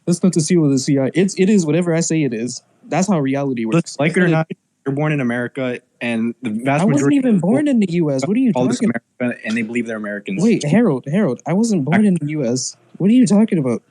That's not the seal of the CIA. It is whatever I say it is. That's how reality works. Like it or not, you're born in America, and the vast majority. I wasn't even born in the U.S. What are you talking about? America, and they believe they're Americans. Wait, Harold, I wasn't born in the U.S. What are you talking about?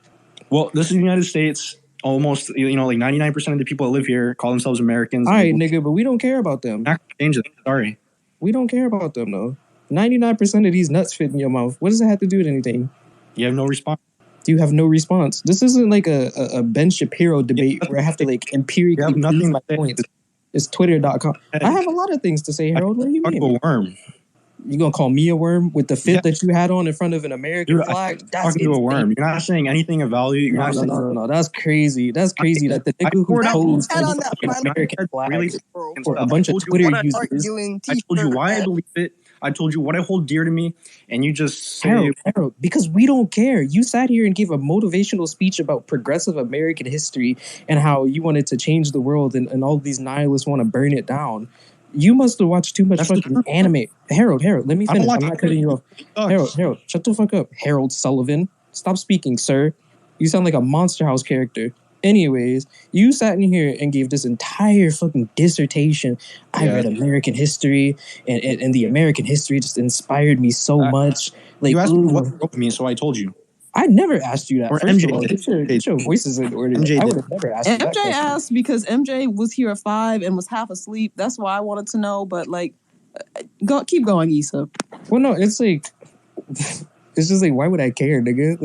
Well, this is the United States. Almost, like 99% of the people that live here call themselves Americans. All right, nigga, but we don't care about them. Not change it. Sorry. We don't care about them, though. 99% of these nuts fit in your mouth. What does it have to do with anything? You have no response. You have no response. This isn't like a Ben Shapiro debate where I have to empirically have nothing my points. It's twitter.com. I have a lot of things to say, Harold. What do you mean? A worm. You gonna call me a worm with the fit that you had on in front of an American flag? That's talking to a worm. You're not saying anything of value. No. That's crazy. That's crazy that the nigga who posed an American flag for a bunch of Twitter users. I told you why I believe it. I told you what I hold dear to me, and you just say... Harold, because we don't care. You sat here and gave a motivational speech about progressive American history and how you wanted to change the world and all these nihilists want to burn it down. You must have watched too much fucking anime. Harold, let me finish. I'm not cutting you off. Harold, shut the fuck up. Harold Sullivan. Stop speaking, sir. You sound like a Monster House character. Anyways, you sat in here and gave this entire fucking dissertation. I read American history, and the American history just inspired me so much. Like, you asked me what wrote me, so I told you. I never asked you that. Or First MJ of all, get your voices in order. I would have never asked you that. MJ asked because MJ was here at 5 and was half asleep. That's why I wanted to know. But keep going, Issa. Well, no, it's like it's just like, why would I care, nigga?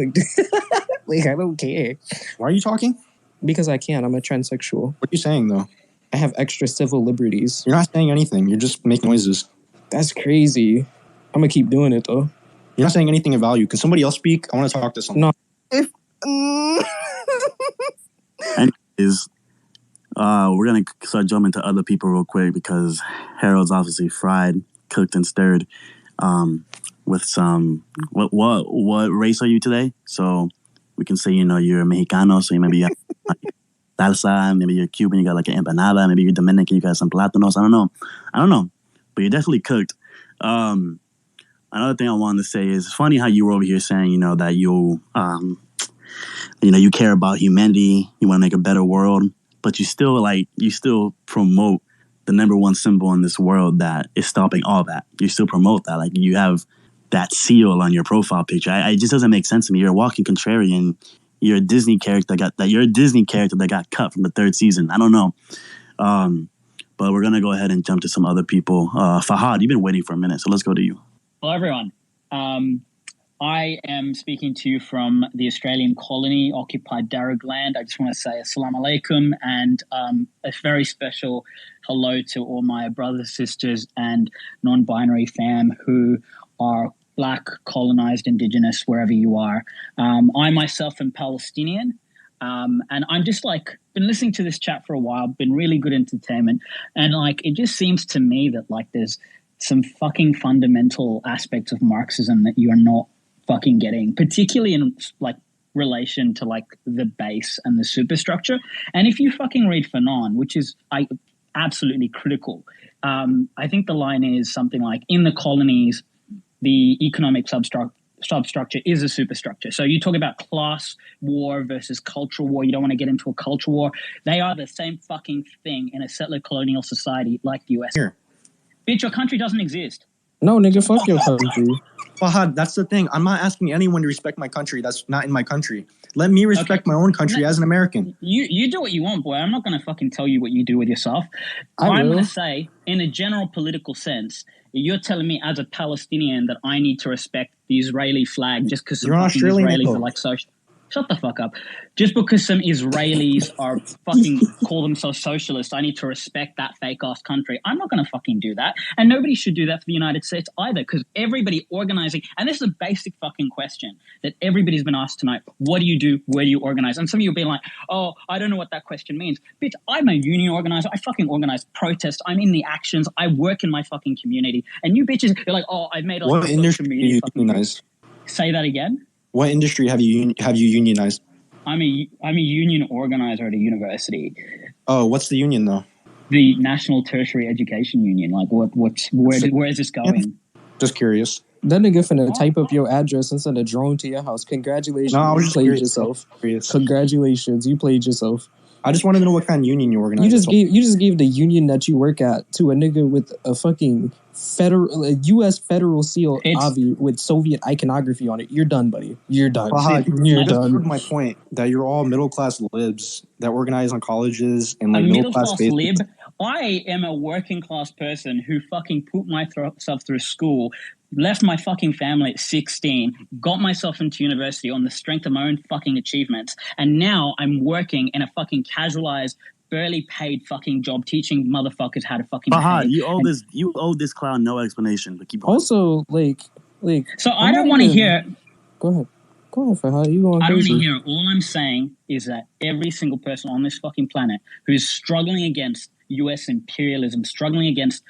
Like I don't care. Why are you talking? Because I can. I'm a transsexual. What are you saying, though? I have extra civil liberties. You're not saying anything. You're just making noises. That's crazy. I'm going to keep doing it, though. You're not saying anything of value. Can somebody else speak? I want to talk to someone. No. Anyways, we're going to start jumping to other people real quick because Harold's obviously fried, cooked, and stirred with some... What race are you today? So... We can say, you're a Mexicano, so maybe you have salsa, maybe you're Cuban, you got like an empanada, maybe you're Dominican, you got some plátanos. I don't know. But you're definitely cooked. Another thing I wanted to say is it's funny how you were over here saying, that you care about humanity, you want to make a better world, but you still promote the number one symbol in this world that is stopping all that. You still promote that. Like you have that seal on your profile picture. It just doesn't make sense to me. You're a walking contrarian. You're a Disney character that got cut from the 3rd season. I don't know. But we're gonna go ahead and jump to some other people. Fahad, you've been waiting for a minute, so let's go to you. Hello, everyone. I am speaking to you from the Australian colony occupied Darug land. I just want to say assalamu alaikum and a very special hello to all my brothers, sisters, and non-binary fam who are Black, colonized, Indigenous, wherever you are. I myself am Palestinian, and I'm just been listening to this chat for a while, been really good entertainment, and it just seems to me that there's some fucking fundamental aspects of Marxism that you are not fucking getting, particularly in relation to the base and the superstructure. And if you fucking read Fanon, which is absolutely critical, I think the line is something like, in the colonies, the economic substructure is a superstructure. So you talk about class war versus cultural war. You don't want to get into a cultural war. They are the same fucking thing in a settler colonial society like the US. Here. Bitch, your country doesn't exist. No, nigga, fuck your country. Fahad, that's the thing. I'm not asking anyone to respect my country. That's not in my country. Let me respect my own country as an American. You do what you want, boy. I'm not going to fucking tell you what you do with yourself. I'm going to say, in a general political sense, you're telling me as a Palestinian that I need to respect the Israeli flag just because some fucking Israelis are like social. Shut the fuck up. Just because some Israelis are fucking call themselves socialists, I need to respect that fake ass country. I'm not going to fucking do that. And nobody should do that for the United States either, because everybody organizing, and this is a basic fucking question that everybody's been asked tonight. What do you do? Where do you organize? And some of you will be like, oh, I don't know what that question means. Bitch, I'm a union organizer. I fucking organize protests. I'm in the actions. I work in my fucking community. And you bitches, you're like, oh, I've made like what industry do you unionize? Say that again. What industry have you unionized? I'm a union organizer at a university. Oh, what's the union though? The National Tertiary Education Union. Like, where is this going? Just curious. That nigga finna type up your address and send a drone to your house. Congratulations, you played yourself. Congratulations, you played yourself. I just wanted to know what kind of union you organize. You just gave the union that you work at to a nigga with a fucking U.S. federal seal, Avi, with Soviet iconography on it. You're done, buddy. You're done. You're done. Proved my point that you're all middle class libs that organize on colleges and like middle class lib. I am a working class person who fucking put myself through school, left my fucking family at 16, got myself into university on the strength of my own fucking achievements, and now I'm working in a fucking casualized, barely paid fucking job teaching motherfuckers how to fucking behave. You owe this clown no explanation, but keep going. Also, like so I don't want to hear. Go ahead, Fahad. You going crazy? I don't want to hear it. All I'm saying is that every single person on this fucking planet who's struggling against U.S. imperialism, struggling against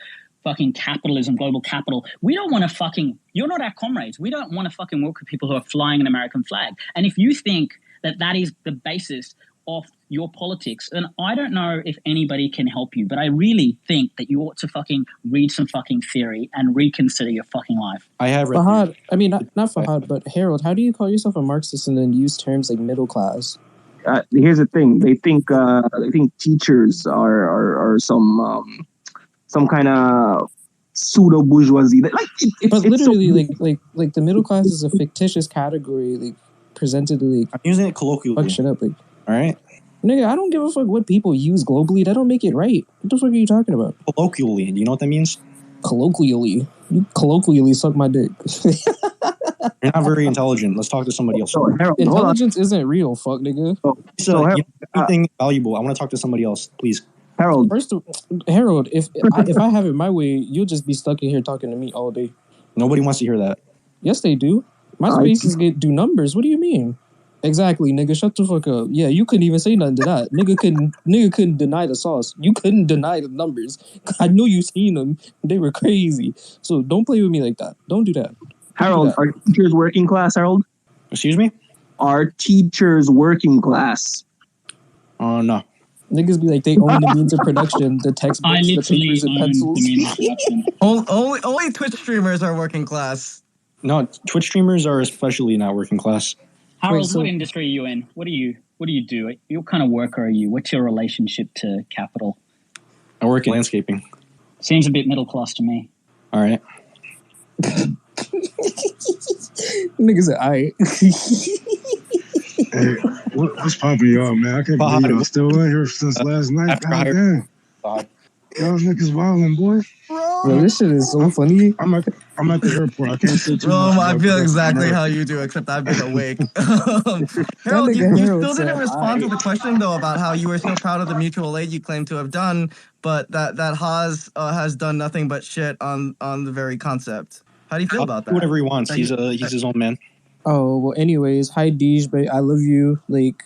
fucking capitalism, global capital, we don't want to fucking, you're not our comrades. We don't want to fucking work with people who are flying an American flag. And if you think that that is the basis of your politics, then I don't know if anybody can help you. But I really think that you ought to fucking read some fucking theory and reconsider your fucking life. I have read Fahad, I mean, not Fahad, but Harold, how do you call yourself a Marxist and then use terms like middle class? Here's the thing. They think teachers are some kind of pseudo bourgeoisie. But literally, like the middle class is a fictitious category, like presented like. I'm using it colloquially. Fuck shit up, like. All right, nigga. I don't give a fuck what people use globally. That don't make it right. What the fuck are you talking about? Colloquially, do you know what that means? Colloquially, you colloquially suck my dick. You're not very intelligent. Let's talk to somebody else. Intelligence isn't real, fuck nigga. Anything valuable? I want to talk to somebody else, please. Harold. First, Harold, if I have it my way, you'll just be stuck in here talking to me all day. Nobody wants to hear that. Yes, they do. My spaces do numbers. What do you mean? Exactly, nigga. Shut the fuck up. Yeah, you couldn't even say nothing to that. Nigga couldn't deny the sauce. You couldn't deny the numbers. I know you seen them. They were crazy. So don't play with me like that. Don't do that. Harold, are teachers working class, Harold? Excuse me? Are teachers working class? Oh, no. Niggas be like, they own the means of production, the textbooks, the papers, and pencils. only Twitch streamers are working class. No, Twitch streamers are especially not working class. Harold, what industry are you in? What do you do? What kind of worker are you? What's your relationship to capital? I work in landscaping. Seems a bit middle class to me. All right. Niggas said, all right. Hey, what's popping y'all, man? I can't believe y'all still in here since last night. God damn. Y'all niggas wildin', boy. Bro, this shit is so funny. I'm at the airport. I can't say too much. I feel exactly how you do, except I've been awake. Harold, you still didn't respond to the question, though, about how you were so proud of the mutual aid you claim to have done, but that Haas has done nothing but shit on the very concept. How do you feel about that? Whatever he wants. He's his own man. Oh, well, anyways, hi, Deej, but I love you. Like,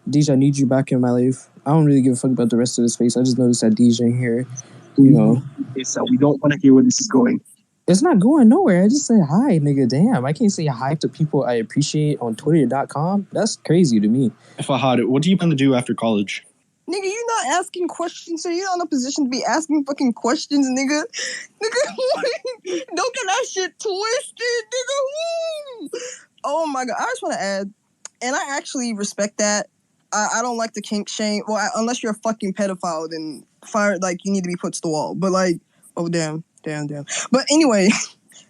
Deej, I need you back in my life. I don't really give a fuck about the rest of the space. I just noticed that Deej ain't here. You know. So we don't want to hear where this is going. It's not going nowhere. I just said hi, nigga. Damn, I can't say hi to people I appreciate on Twitter.com. That's crazy to me. Fahad, what do you plan to do after college? Nigga, you're not asking questions, so you're not in a position to be asking fucking questions, nigga. Nigga, don't get that shit twisted, nigga. Woo! Oh my god, I just want to add, and I actually respect that. I don't like the kink shame. Well, unless you're a fucking pedophile, then you need to be put to the wall. But like, oh damn. But anyway,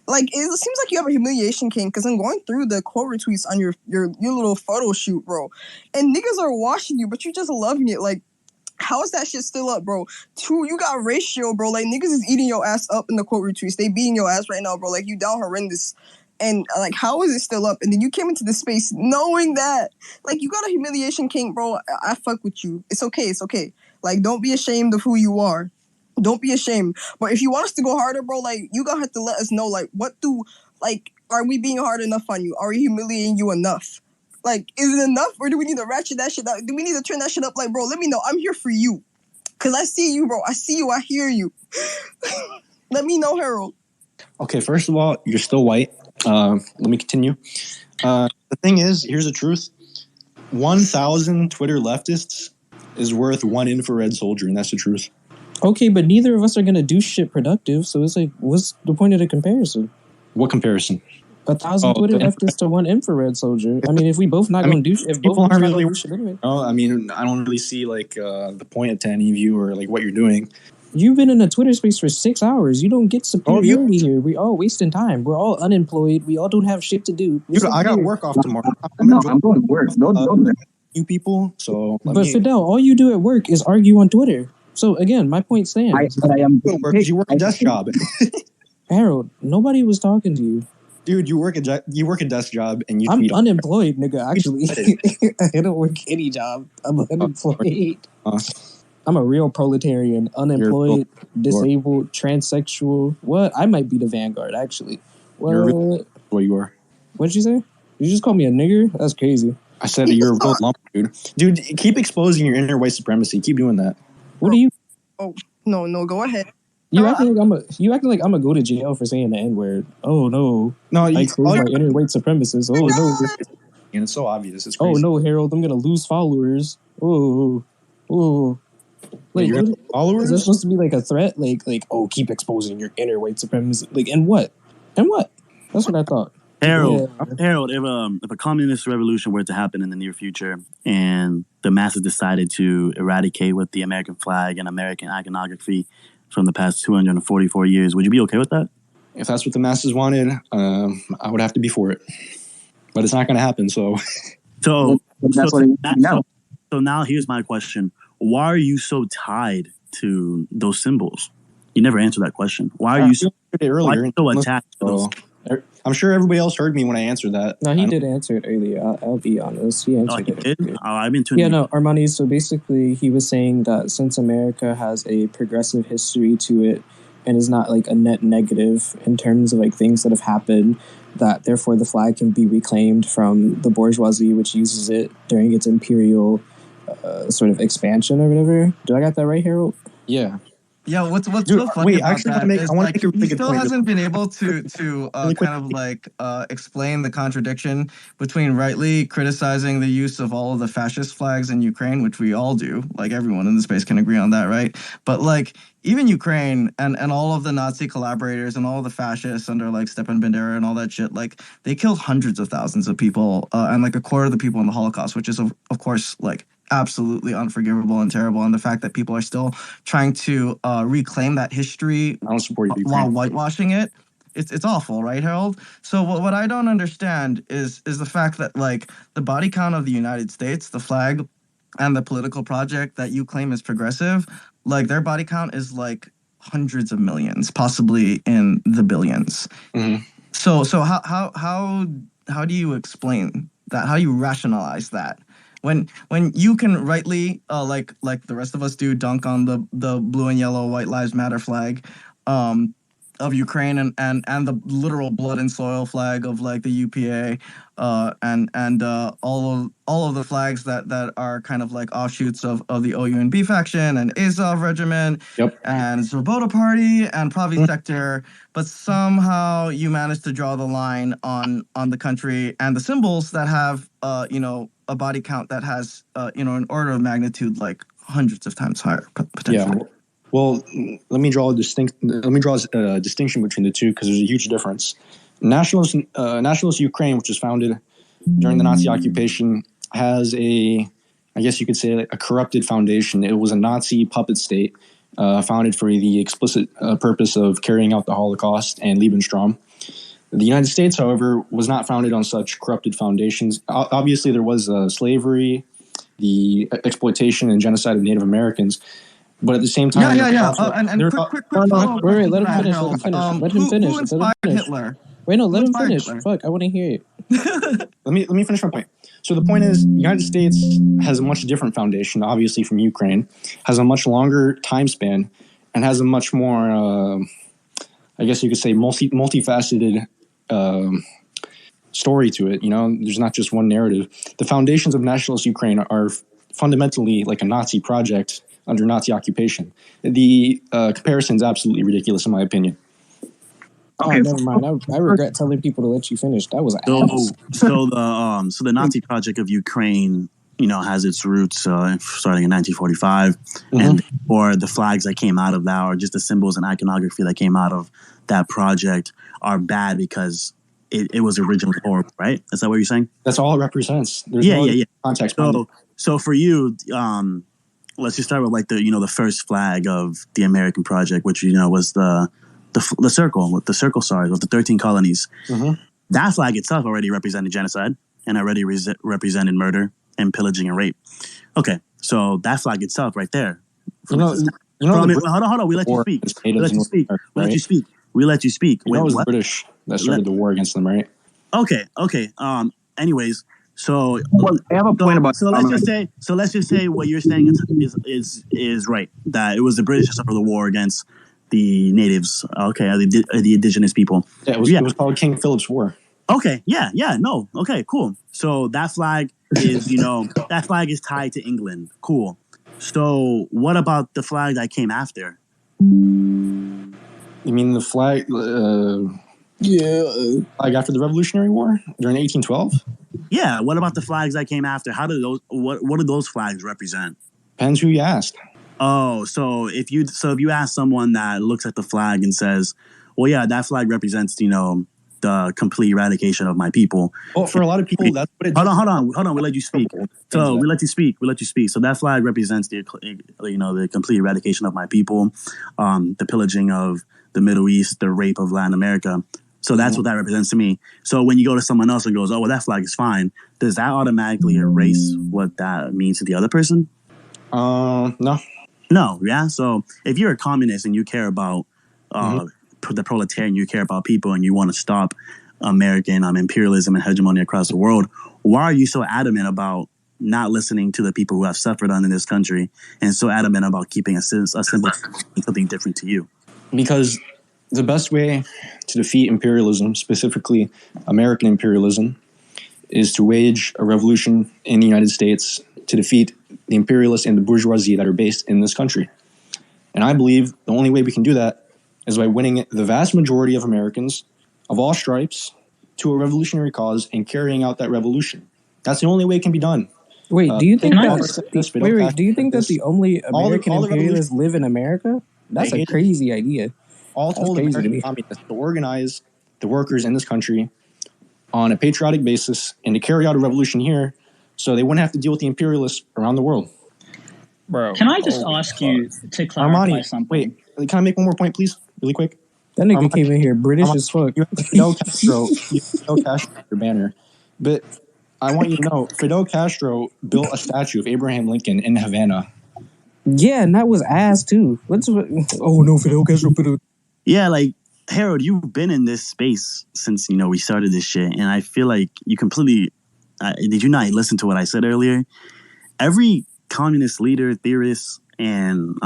Like, it seems like you have a humiliation king, because I'm going through the quote retweets on your little photo shoot, bro. And niggas are washing you, but you're just loving it. Like, how is that shit still up, bro? You got ratio, bro. Like, niggas is eating your ass up in the quote retweets. They beating your ass right now, bro. Like, you down horrendous. And, like, how is it still up? And then you came into the space knowing that. Like, you got a humiliation king, bro. I fuck with you. It's okay. Like, don't be ashamed of who you are. Don't be ashamed. But if you want us to go harder, bro, like, you gonna have to let us know, like, are we being hard enough on you? Are we humiliating you enough? Like, is it enough, or do we need to ratchet that shit up? Do we need to turn that shit up? Like, bro, let me know. I'm here for you. Because I see you, bro. I see you. I hear you. Let me know, Harold. Okay, first of all, you're still white. Let me continue. The thing is, here's the truth. 1,000 Twitter leftists is worth one infrared soldier, and that's the truth. Okay, but neither of us are gonna do shit productive, so it's like, what's the point of the comparison? What comparison? 1,000 Twitter leftists to one infrared soldier. I mean, if we both not gonna do shit, if both people of us aren't not really. gonna do shit anyway. Oh, I mean, I don't really see like the point to any of you or like what you're doing. You've been in a Twitter space for 6 hours. You don't get superiority here. We're all wasting time. We're all unemployed. We all don't have shit to do. Dude, I got work off tomorrow. I'm going to work. Don't you people. So, but Fidel, all you do at work is argue on Twitter. So again, my point stands. I am you work a desk job. Harold, nobody was talking to you. Dude, you work a desk job and you. I'm unemployed, nigga. Actually, I don't work any job. I'm unemployed. I'm a real proletarian, unemployed, disabled, transsexual. What? I might be the vanguard, actually. What? What you are? What'd you say? You just called me a nigger? That's crazy. I said you're a real lump, dude. Dude, keep exposing your inner white supremacy. Keep doing that. What do you? Oh no, go ahead. You acting like I'm gonna go to jail for saying the N-word. Oh no, I expose my inner white supremacist. Oh no, and it's so obvious. It's crazy. Oh no, Harold, I'm gonna lose followers. Oh. Like, followers? Is that supposed to be like a threat? Like, keep exposing your inner white supremacy. Like, and what? That's what I thought. Harold, if a communist revolution were to happen in the near future and the masses decided to eradicate with the American flag and American iconography from the past 244 years, would you be okay with that? If that's what the masses wanted, I would have to be for it. But it's not going to happen, so now here's my question. Why are you so tied to those symbols? You never answered that question. Why are you so attached to those? I'm sure everybody else heard me when I answered that. No, he did answer it earlier. I'll be honest. He answered it. Did? I've been tuning in. No, Armani. So basically, he was saying that since America has a progressive history to it and is not like a net negative in terms of like things that have happened, that therefore the flag can be reclaimed from the bourgeoisie, which uses it during its imperial sort of expansion or whatever. Do I got that right, Harold? Yeah. Yeah, what's so funny about that is like he still hasn't been able to kind of like explain the contradiction between rightly criticizing the use of all of the fascist flags in Ukraine, which we all do, like everyone in the space can agree on that, right? But like even Ukraine and all of the Nazi collaborators and all of the fascists under like Stepan Bandera and all that shit, like they killed hundreds of thousands of people and like a quarter of the people in the Holocaust, which is of course like absolutely unforgivable and terrible. And the fact that people are still trying to reclaim that history while whitewashing it, it's awful, right, Harold? So what I don't understand is the fact that like the body count of the United States, the flag, and the political project that you claim is progressive, like their body count is like hundreds of millions, possibly in the billions. Mm-hmm. So how do you explain that? How do you rationalize that? When you can rightly, like the rest of us do, dunk on the blue and yellow White Lives Matter flag of Ukraine and the literal blood and soil flag of like the UPA and all of the flags that are kind of like offshoots of the OUNB faction and Azov Regiment and Svoboda Party and Pravi Sector, but somehow you managed to draw the line on the country and the symbols that have a body count that has an order of magnitude like hundreds of times higher potentially. Yeah. Well, let me draw a distinction between the two because there's a huge difference. Nationalist Ukraine, which was founded during the Nazi occupation, has I guess you could say, a corrupted foundation. It was a Nazi puppet state founded for the explicit purpose of carrying out the Holocaust and Lebensraum. The United States, however, was not founded on such corrupted foundations. Obviously, there was slavery, the exploitation and genocide of Native Americans, but at the same time, Yeah. And quick follow-up. Wait, let him question, finish. Harold. Let him finish. Who inspired Hitler? Wait, no, let Who him inspired finish. Hitler? Fuck, I want to hear it. Let me finish my point. So the point is, the United States has a much different foundation, obviously from Ukraine, has a much longer time span, and has a much more, I guess you could say, multifaceted story to it. You know, there's not just one narrative. The foundations of nationalist Ukraine are fundamentally like a Nazi project under Nazi occupation. The comparison is absolutely ridiculous, in my opinion. Okay, never mind. I regret telling people to let you finish. That was ass. So the Nazi project of Ukraine, you know, has its roots starting in 1945, and or the flags that came out of that, or just the symbols and iconography that came out of that project, are bad because it was originally horrible, right? Is that what you're saying? That's all it represents. There's yeah. context. So for you, let's just start with like the first flag of the American project, which was the circle with the circle stars with the 13 colonies. That flag itself already represented genocide and already represented murder and pillaging and rape. Okay, so that flag itself right there. Hold on. We let you speak. We let you speak. It was the British that started the war against them, right? Okay. Anyways, so I have a point about. So let's just say what you're saying is right. That it was the British that started the war against the natives, the indigenous people. Yeah, it was called King Philip's War. Okay, no, okay, cool. So that flag is, that flag is tied to England. Cool. So what about the flag that came after? You mean the flag? Flag after the Revolutionary War during 1812? Yeah. What about the flags that came after? How do those? What do those flags represent? Depends who you ask. Oh, so if you ask someone that looks at the flag and says, "Well, yeah, that flag represents, the complete eradication of my people." Well, for a lot of people, that's what it does. Hold on. We let you speak. So we let you speak. So that flag represents the complete eradication of my people, the pillaging of the Middle East, the rape of Latin America. So that's what that represents to me. So when you go to someone else and goes, "Oh, well, that flag is fine," does that automatically erase what that means to the other person? No, yeah. So if you're a communist and you care about the proletariat, you care about people, and you want to stop American imperialism and hegemony across the world, why are you so adamant about not listening to the people who have suffered under this country, and so adamant about keeping a symbol something different to you? Because the best way to defeat imperialism, specifically American imperialism, is to wage a revolution in the United States to defeat the imperialists and the bourgeoisie that are based in this country. And I believe the only way we can do that is by winning the vast majority of Americans of all stripes to a revolutionary cause and carrying out that revolution. That's the only way it can be done. Wait, do you think do you think that the only American imperialists live in America? That's a crazy idea. All told American communists to organize the workers in this country on a patriotic basis and to carry out a revolution here so they wouldn't have to deal with the imperialists around the world. Bro, can I just ask you to clarify something? Wait, can I make one more point, please? Really quick? That nigga came in here British as fuck. Fidel Castro, your banner. But I want you to know, Fidel Castro built a statue of Abraham Lincoln in Havana. Yeah, and that was ass too. Fidel Castro put a... Yeah, like, Harold, you've been in this space since, we started this shit. And I feel like you completely... did you not listen to what I said earlier? Every communist leader, theorist, and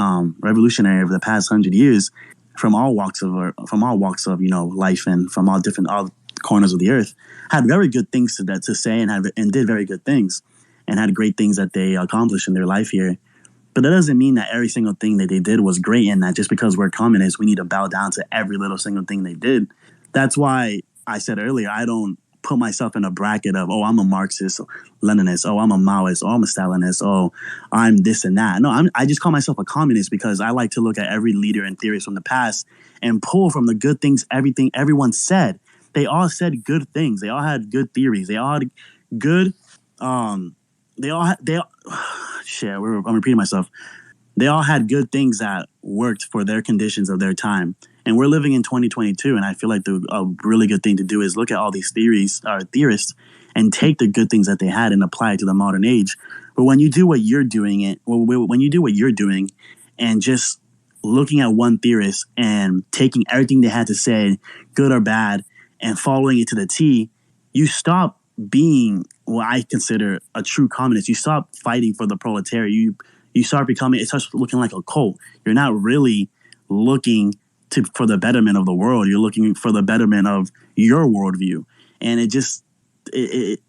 revolutionary over the past 100 years, from all walks of life and from all corners of the earth, had very good things to say and did very good things and had great things that they accomplished in their life here. But that doesn't mean that every single thing that they did was great, and that just because we're communists, we need to bow down to every little single thing they did. That's why I said earlier, I don't put myself in a bracket of, I'm a Marxist, Leninist, I'm a Maoist, I'm a Stalinist, I'm this and that. No, I just call myself a communist because I like to look at every leader and theorist from the past and pull from the good things, everything everyone said. They all said good things. They all had good theories. They all had good, I'm repeating myself. they all had good things that worked for their conditions of their time. And we're living in 2022, and I feel like a really good thing to do is look at all these theorists and take the good things that they had and apply it to the modern age. But when you do what you're doing, and just looking at one theorist and taking everything they had to say, good or bad, and following it to the T, you stop being what I consider a true communist. You stop fighting for the proletariat. You start becoming, it starts looking like a cult. You're not really looking for the betterment of the world. You're looking for the betterment of your worldview. And it just, it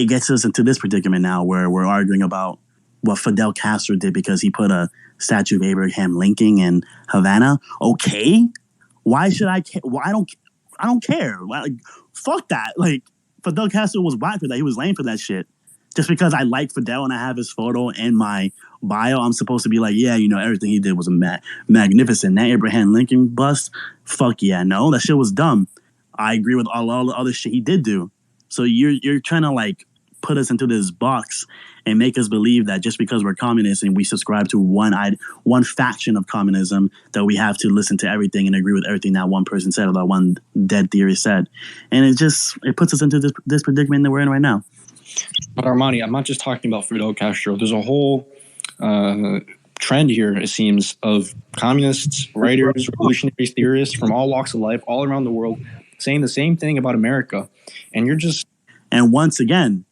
gets us into this predicament now where we're arguing about what Fidel Castro did because he put a statue of Abraham Lincoln in Havana. Okay. Why should I care? Well, I don't care. Like, fuck that. Like, Fidel Castro was whack for that. He was lame for that shit. Just because I like Fidel and I have his photo in my bio, I'm supposed to be like, yeah, everything he did was magnificent. That Abraham Lincoln bust, fuck yeah, no, that shit was dumb. I agree with all the other shit he did do. So you're trying to like put us into this box and make us believe that just because we're communists and we subscribe to one faction of communism, that we have to listen to everything and agree with everything that one person said or that one dead theorist said. And it puts us into this predicament that we're in right now. But Armani, I'm not just talking about Fidel Castro. There's a whole trend here, it seems, of communists, writers, revolutionary theorists from all walks of life, all around the world, saying the same thing about America. And you're just... And once again,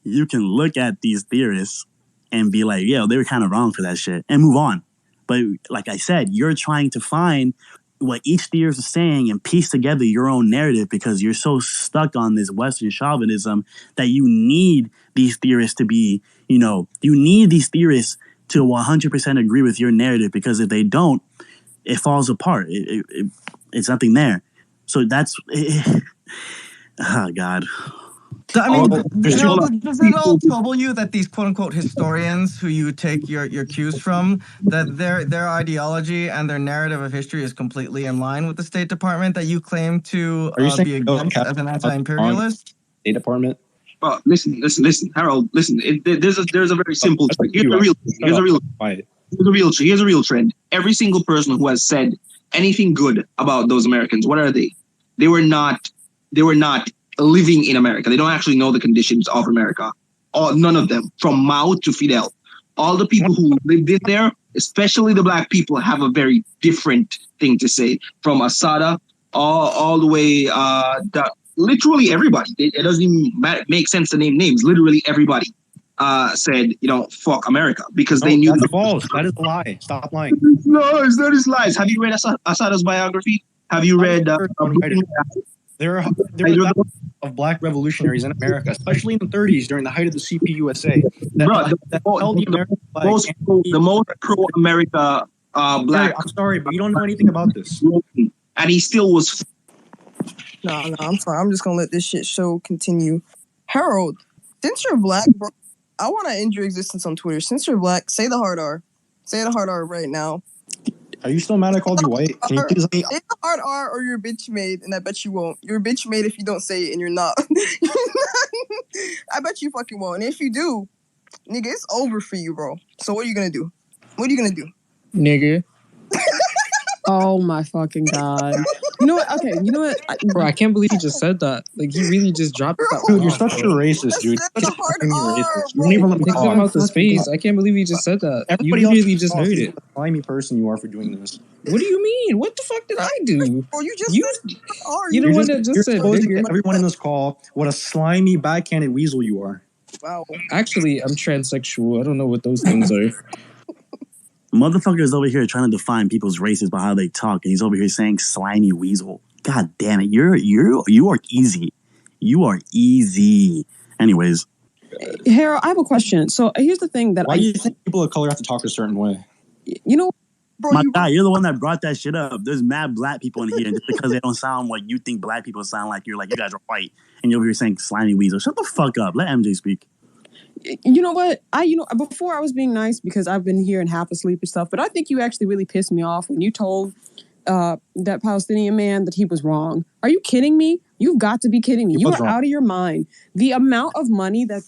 you can look at these theorists and be like, yeah, they were kind of wrong for that shit, and move on. But like I said, you're trying to find what each theorist is saying and piece together your own narrative because you're so stuck on this Western chauvinism that you need these theorists to be, you need these theorists to 100% agree with your narrative, because if they don't, it falls apart. It's nothing there. So that's... Oh, God. I mean, does it all trouble you that these quote-unquote historians who you take your cues from, that their ideology and their narrative of history is completely in line with the State Department that you claim to be against as an anti-imperialist? State Department? Well, listen, Harold. Listen, there's a very simple trend. Here's a real trend. Every single person who has said anything good about those Americans, what are they? They were not living in America. They don't actually know the conditions of America. None of them, from Mao to Fidel. All the people who lived in there, especially the black people, have a very different thing to say. From Asada all the way, literally everybody. It doesn't even make sense to name names. Literally everybody said, fuck America, because they knew. That's false. That is a lie. Stop lying. No, it's not his lies. Have you read Asada's biography? Have you read? There are of black revolutionaries in America, especially in the 30s during the height of the CPUSA. The most pro-America black. I'm sorry, but you don't know anything about this. And he still was. No, I'm sorry. I'm just gonna let this shit show continue. Harold, since you're black, bro, I want to end your existence on Twitter. Since you're black, say the hard R. Say the hard R right now. Are you still mad I called you white? Can you please let me... Say the hard R or you're bitch made, and I bet you won't. You're bitch made if you don't say it, and you're not. I bet you fucking won't. And if you do, nigga, it's over for you, bro. So what are you gonna do? Nigga. Oh my fucking God. You know what? Okay, you know what? Bro, I can't believe he just said that. Like, he really just dropped that. Dude, you're such a racist, dude. You don't even let me talk. Out the space. I can't believe he just said that. Everybody you else really just heard it. Slimy person you are for doing this. What do you mean? What the fuck did I do? Or you just you're the one that just said supposed to get everyone in this call what a slimy, backhanded weasel you are. Wow. Actually, I'm transsexual. I don't know what those things are. Motherfuckers over here trying to define people's races by how they talk, and he's over here saying slimy weasel. God damn it, you are easy. You are easy. Anyways, Harold, I have a question. So here's the thing that why do you think people of color have to talk a certain way? You know, bro, my guy, you're the one that brought that shit up. There's mad black people in here, and just because they don't sound what you think black people sound like, you're like, you guys are white, and you're over here saying slimy weasel. Shut the fuck up. Let MJ speak. You know what? Before I was being nice because I've been here and half asleep and stuff, but I think you actually really pissed me off when you told that Palestinian man that he was wrong. Are you kidding me? You've got to be kidding me. You are out of your mind. The amount of money that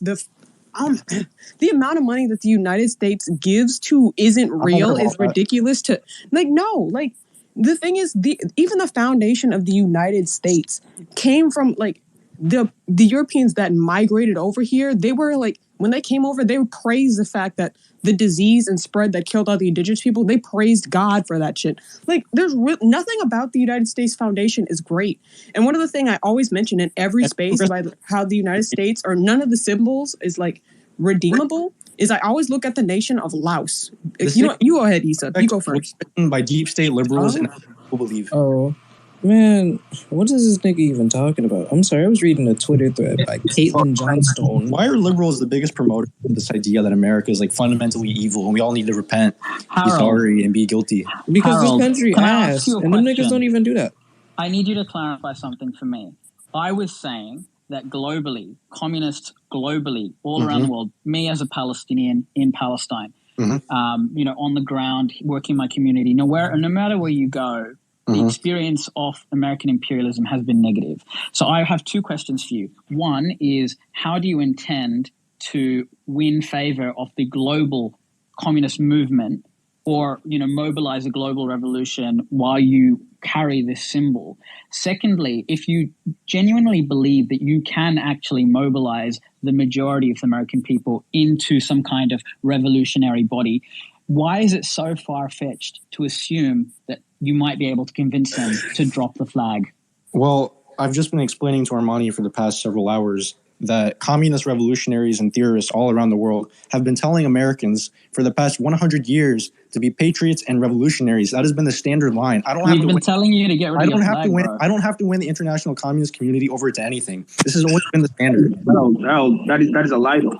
the amount of money that the United States gives to isn't real is ridiculous. To like, no, like the thing is, even the foundation of the United States came from like the Europeans that migrated over here. They were like, when they came over, they praised the fact that the disease and spread that killed all the indigenous people, they praised God for that shit. Like, there's nothing about the United States Foundation is great. And one of the things I always mention in every space about how the United States or none of the symbols is like redeemable is I always look at the nation of Laos. You go ahead, Issa. You go first. By deep state liberals and people believe. Oh. Man, what is this nigga even talking about? I'm sorry, I was reading a Twitter thread by Caitlin Johnstone. Why are liberals the biggest promoters of this idea that America is like fundamentally evil and we all need to repent, be sorry, and be guilty? Because this country ass, and them niggas don't even do that. I need you to clarify something for me. I was saying that globally, communists globally, all around the world, me as a Palestinian in Palestine, on the ground, working my community, no matter where you go, the experience of American imperialism has been negative. So I have two questions for you. One is, how do you intend to win favor of the global communist movement or, mobilize a global revolution while you carry this symbol? Secondly, if you genuinely believe that you can actually mobilize the majority of the American people into some kind of revolutionary body, why is it so far-fetched to assume that you might be able to convince them to drop the flag? Well, I've just been explaining to Armani for the past several hours that communist revolutionaries and theorists all around the world have been telling Americans for the past 100 years to be patriots and revolutionaries. That has been the standard line. I don't have to win. Telling you to get rid of your flag, bro. I don't have to win the international communist community over to anything. This has always been the standard. No, that is a lie, though.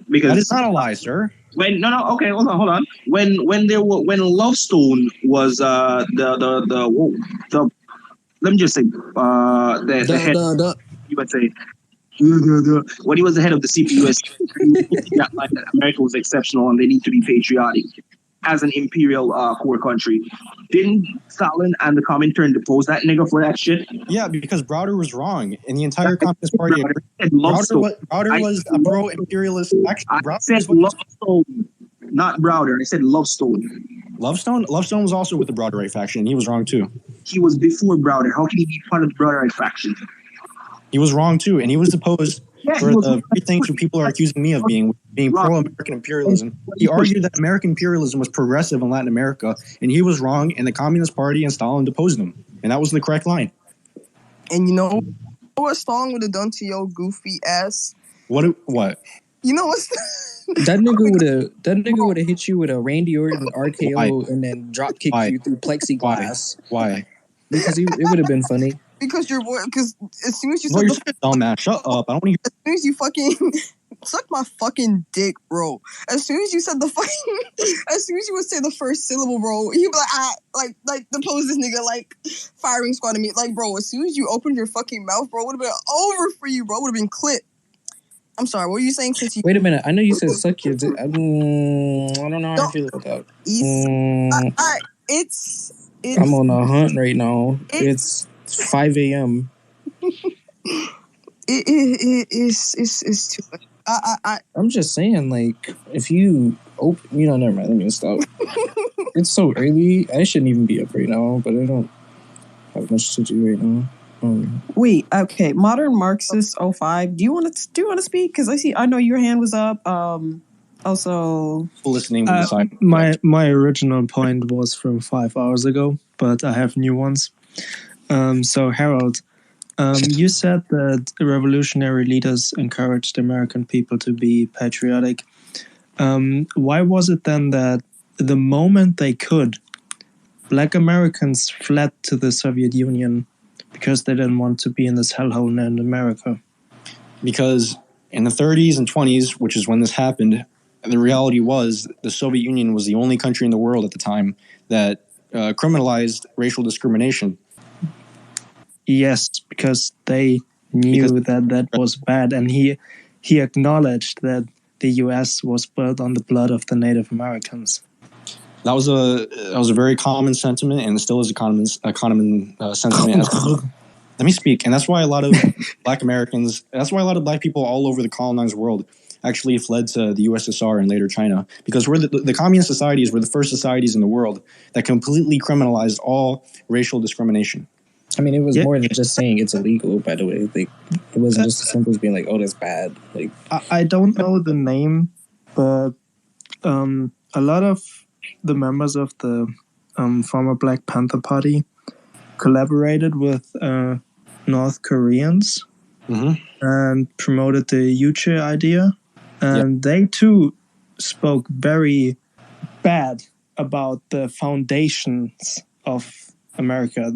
Because that is not a lie, sir. Okay, hold on. When Lovestone was the let me just say the head, you would say when he was the head of the CPUS, that America was exceptional and they need to be patriotic as an imperial core country. Didn't Stalin and the Comintern depose that nigga for that shit? Yeah, because Browder was wrong, and the entire Communist Party agreed. Browder was a pro-imperialist. Actually, I said Lovestone, not Browder. I said Lovestone. Lovestone was also with the Browder Right faction, and he was wrong too. He was before Browder. How can he be part of the Browder Right faction? He was wrong too, and he was deposed for the very things that people are accusing me of being pro-American imperialism. He argued that American imperialism was progressive in Latin America, and he was wrong, and the Communist Party and Stalin deposed him, and that was the correct line. And you know what Stalin would have done to your goofy ass? What? You know what's that nigga would have hit you with a Randy Orton RKO and then drop kick you through plexiglass. Why? Because it would have been funny. Because as soon as you said you're such a dumbass. Shut up. I don't want to hear. As soon as you fucking suck my fucking dick, bro. As soon as you said as soon as you would say the first syllable, bro, he'd be like depose this nigga like firing squad to me. Like, bro, as soon as you opened your fucking mouth, bro, it would have been over for you, bro. It would have been clipped. I'm sorry, what were you saying? Wait a minute. I know you said suck your dick. I don't know how I feel about that. It's I'm on a hunt right now. It's 5 a.m. It's too much. I'm just saying, like, if you open, never mind. Let me stop. It's so early. I shouldn't even be up right now, but I don't have much to do right now. Wait, okay. Modern Marxist 05. Do you want to speak? Because I know your hand was up. Also, listening. My original point was from 5 hours ago, but I have new ones. So Harold, you said that revolutionary leaders encouraged American people to be patriotic. Why was it then that the moment they could, Black Americans fled to the Soviet Union because they didn't want to be in this hellhole in America? Because in the 30s and 20s, which is when this happened, the reality was the Soviet Union was the only country in the world at the time that criminalized racial discrimination. Yes, because they knew that was bad, and he acknowledged that the U.S. was built on the blood of the Native Americans. That was a very common sentiment, and still is a common sentiment. Let me speak, and that's why a lot of Black Americans, that's why a lot of Black people all over the colonized world actually fled to the USSR and later China, because we're the communist societies were the first societies in the world that completely criminalized all racial discrimination. I mean, it was more than just saying it's illegal, by the way. Like, it wasn't just as simple as being like, oh, that's bad. Like, I don't know the name, but a lot of the members of the former Black Panther Party collaborated with North Koreans and promoted the Yuche idea. And they too spoke very bad about the foundations of America.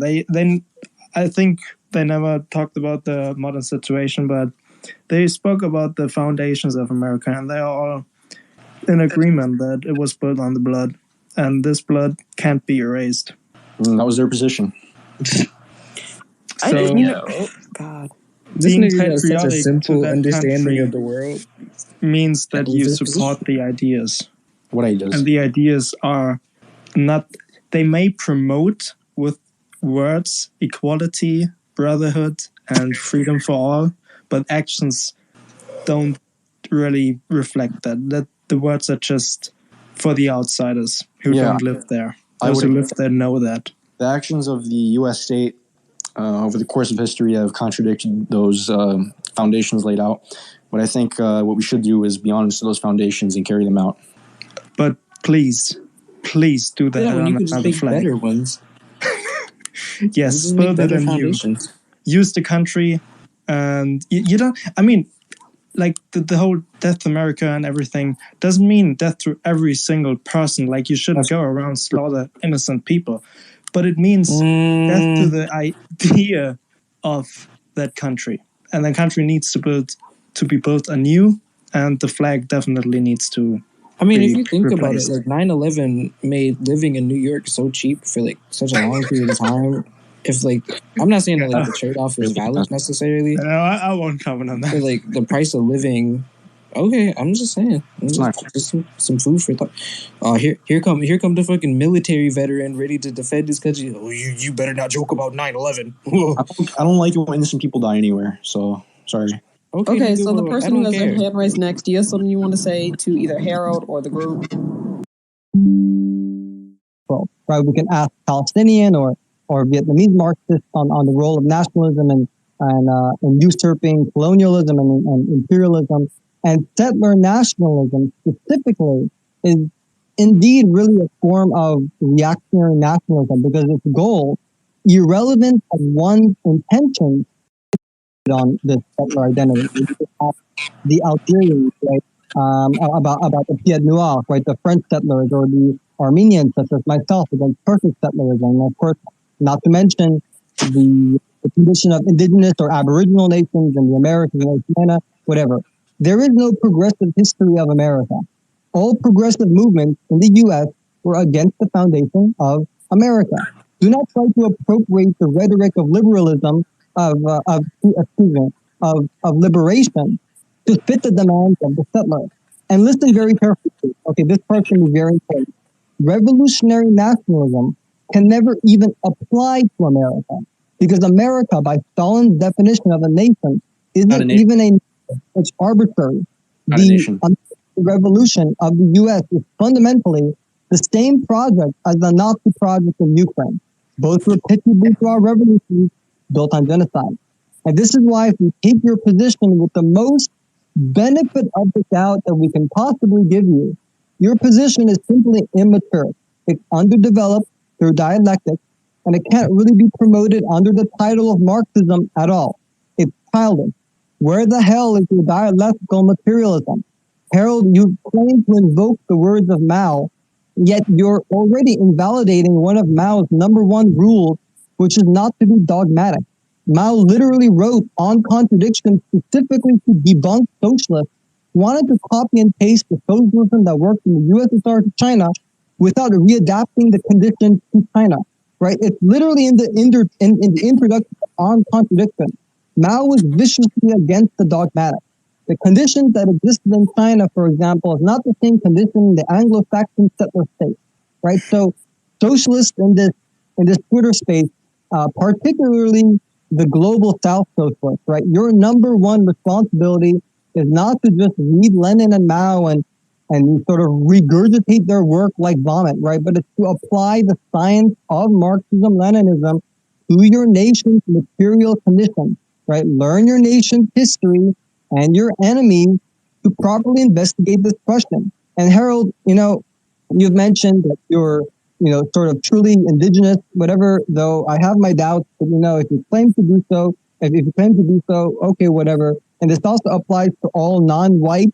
I think they never talked about the modern situation, but they spoke about the foundations of America, and they are all in agreement that it was built on the blood, and this blood can't be erased. That was their position. I didn't know. God. This Being nigga got such a patriotic simple to that understanding country of the world. means that That was you their support position. the ideas. What ideas? And the ideas are not, they may promote with words equality, brotherhood, and freedom for all, but actions don't really reflect that. That the words are just for the outsiders who don't live there. Those who live there know that. The actions of the U.S. state over the course of history have contradicted those foundations laid out. But I think what we should do is be honest to those foundations and carry them out. But please do that when you on could just another make flag. better ones. Yes, Just make build it better anew. foundations. Use the country, and you don't. I mean, like the whole death to America and everything doesn't mean death to every single person. Like you shouldn't go around slaughter innocent people, but it means death to the idea of that country, and the country needs to be built anew, and the flag definitely needs to. I mean, be if you think replaced. about it, like 9/11 made living in New York so cheap for like such a long period of time. If like, I'm not saying that like the trade-off is valid necessarily. No, I won't comment on that. But like the price of living, okay, I'm just saying. Just some food for thought. Here come the fucking military veteran ready to defend his country. Oh, you better not joke about 9/11. I don't like it when innocent people die anywhere. So sorry. Okay, so the person who has their hand raised next, do you have something you want to say to either Harold or the group? Well, right, we can ask Palestinian or Vietnamese Marxists on the role of nationalism and usurping colonialism and imperialism. And settler nationalism specifically is indeed really a form of reactionary nationalism because its goal, irrelevant of one's intentions on this settler identity. The Algerians, right, about the Pied Noirs, right, the French settlers or the Armenians, such as myself, against Turkish settlerism, and of course, not to mention the condition of indigenous or aboriginal nations in the Americas and China, whatever. There is no progressive history of America. All progressive movements in the U.S. were against the foundation of America. Do not try to appropriate the rhetoric of liberalism, of liberation, to fit the demands of the settler. And listen very carefully. Okay, this person is very important. Revolutionary nationalism can never even apply to America because America, by Stalin's definition of a nation, isn't even a nation. It's arbitrary. The revolution of the U.S. is fundamentally the same project as the Nazi project in Ukraine. Both were petty bourgeois revolutions built on genocide. And this is why if we take your position with the most benefit of the doubt that we can possibly give you, your position is simply immature. It's underdeveloped through dialectics, and it can't really be promoted under the title of Marxism at all. It's childish. Where the hell is your dialectical materialism? Harold, you claim to invoke the words of Mao, yet you're already invalidating one of Mao's #1 rules, which is not to be dogmatic. Mao literally wrote on contradiction specifically to debunk socialists, wanted to copy and paste the socialism that worked in the USSR to China without readapting the conditions to China, right? It's literally in the introduction on contradiction. Mao was viciously against the dogmatic. The conditions that existed in China, for example, is not the same condition in the Anglo-Saxon settler state, right? So socialists in this Twitter space, particularly the global South socialists, right? Your #1 responsibility is not to just read Lenin and Mao and sort of regurgitate their work like vomit, right? But it's to apply the science of Marxism-Leninism to your nation's material condition, right? Learn your nation's history and your enemies to properly investigate this question. And Harold, you've mentioned that you're, sort of truly indigenous, whatever, though I have my doubts, but, if you claim to do so, okay, whatever. And this also applies to all non-white,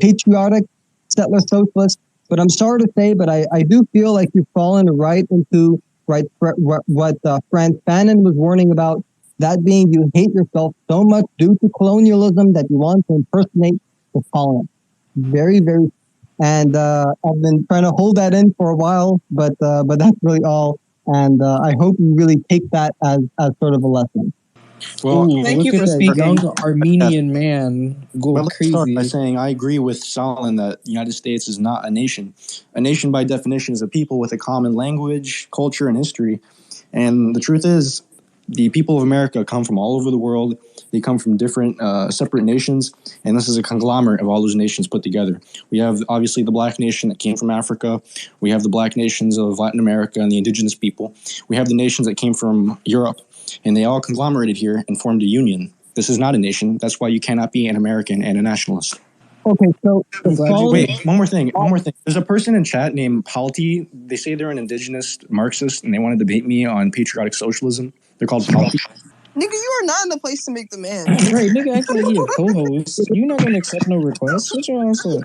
patriotic, settler socialists. But I'm sorry to say, but I do feel like you've fallen right into what Franz Fanon was warning about, that being you hate yourself so much due to colonialism that you want to impersonate the colonists. Very, very, and I've been trying to hold that in for a while, but that's really all. And I hope you really take that as sort of a lesson. Well, thank you for speaking. Young Armenian man go let's start by crazy. saying I agree with Stalin that the United States is not a nation. A nation, by definition, is a people with a common language, culture, and history. And the truth is, the people of America come from all over the world. They come from different separate nations, and this is a conglomerate of all those nations put together. We have, obviously, the black nation that came from Africa. We have the black nations of Latin America and the indigenous people. We have the nations that came from Europe, and they all conglomerated here and formed a union. This is not a nation. That's why you cannot be an American and a nationalist. Okay, so wait, one more thing. There's a person in chat named Palti. They say they're an indigenous Marxist, and they want to debate me on patriotic socialism. They're called Palti. Nigga, you are not in the place to make the man. Right, nigga, act like you a co-host. You're not gonna accept no requests. Shut your ass up.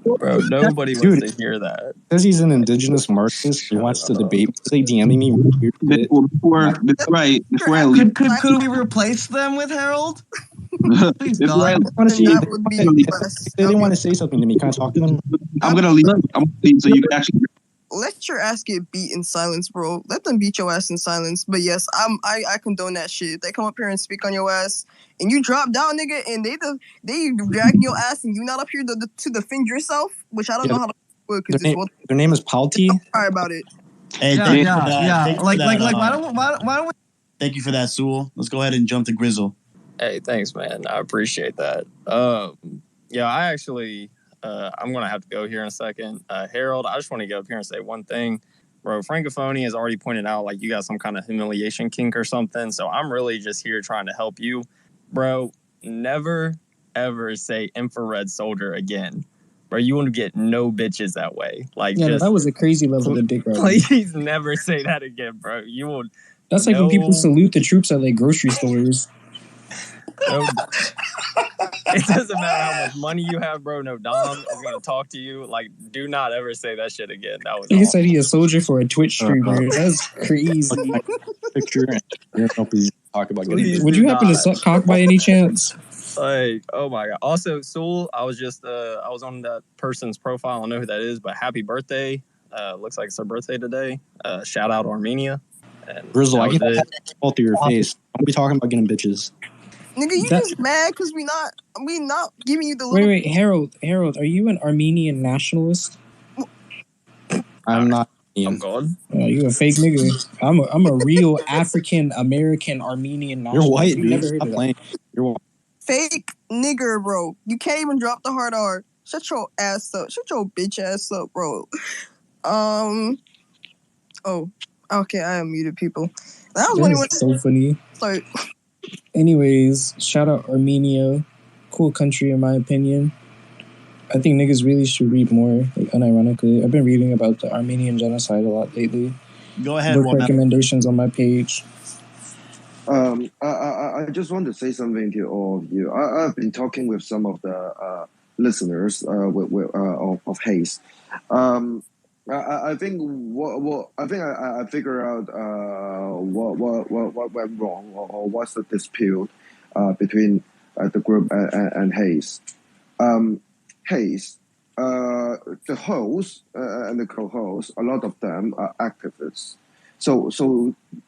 Bro, nobody wants to hear that. Says he's an indigenous Marxist. He wants to debate. They DMing me. Could we replace them with Harold? Please, God. They didn't want to say something to me. Can I talk to them? I'm gonna leave so you can actually. Let your ass get beat in silence, bro. Let them beat your ass in silence. But yes, I condone that shit. If they come up here and speak on your ass, and you drop down, nigga, and they dragging your ass, and you not up here to defend yourself, which I don't know how to do because their name is Palti. Sorry about it. Hey, yeah. Like, why don't we? Thank you for that, Sewell. Let's go ahead and jump to Grizzle. Hey, thanks, man. I appreciate that. Yeah, I actually. I'm going to have to go here in a second. Harold, I just want to go up here and say one thing. Bro, Francophonie has already pointed out, like, you got some kind of humiliation kink or something. So I'm really just here trying to help you. Bro, never, ever say infrared soldier again. Bro, you won't get no bitches that way. Like, yeah, that was a crazy level of dick right. Please never say that again, bro. You will. That's like when people salute the troops at, like, grocery stores. No, it doesn't matter how much money you have, bro. No Dom is gonna talk to you. Like, do not ever say that shit again. That was. He said he a soldier for a Twitch streamer. That's crazy. Picture. Talk about. Would you happen to suck cock by any chance? Like, oh my god. Also, Sewell, I was just I was on that person's profile. I don't know who that is, but happy birthday. Looks like it's her birthday today. Shout out Armenia. And Grizzle, I get that all through your face. Don't be talking about getting bitches. Nigga, you just mad because we not giving you the wait, Harold, are you an Armenian nationalist? I'm not. I'm gone. You a fake nigga. I'm a real African American Armenian nationalist. You're white, you dude. Never heard Stop of playing. You're white. Fake nigger, bro. You can't even drop the hard R. Shut your ass up. Shut your bitch ass up, bro. Oh, okay. I unmuted people. That was so funny. Sorry. Anyways, shout out Armenia. Cool country, in my opinion. I think niggas really should read more, like, unironically. I've been reading about the Armenian genocide a lot lately. Go ahead. Book recommendations on my page. I just want to say something to all of you. I've been talking with some of the listeners of Hayes. I think I figure out what went wrong or what's the dispute between the group and Hayes. Hayes, the host and the co-host, a lot of them are activists. So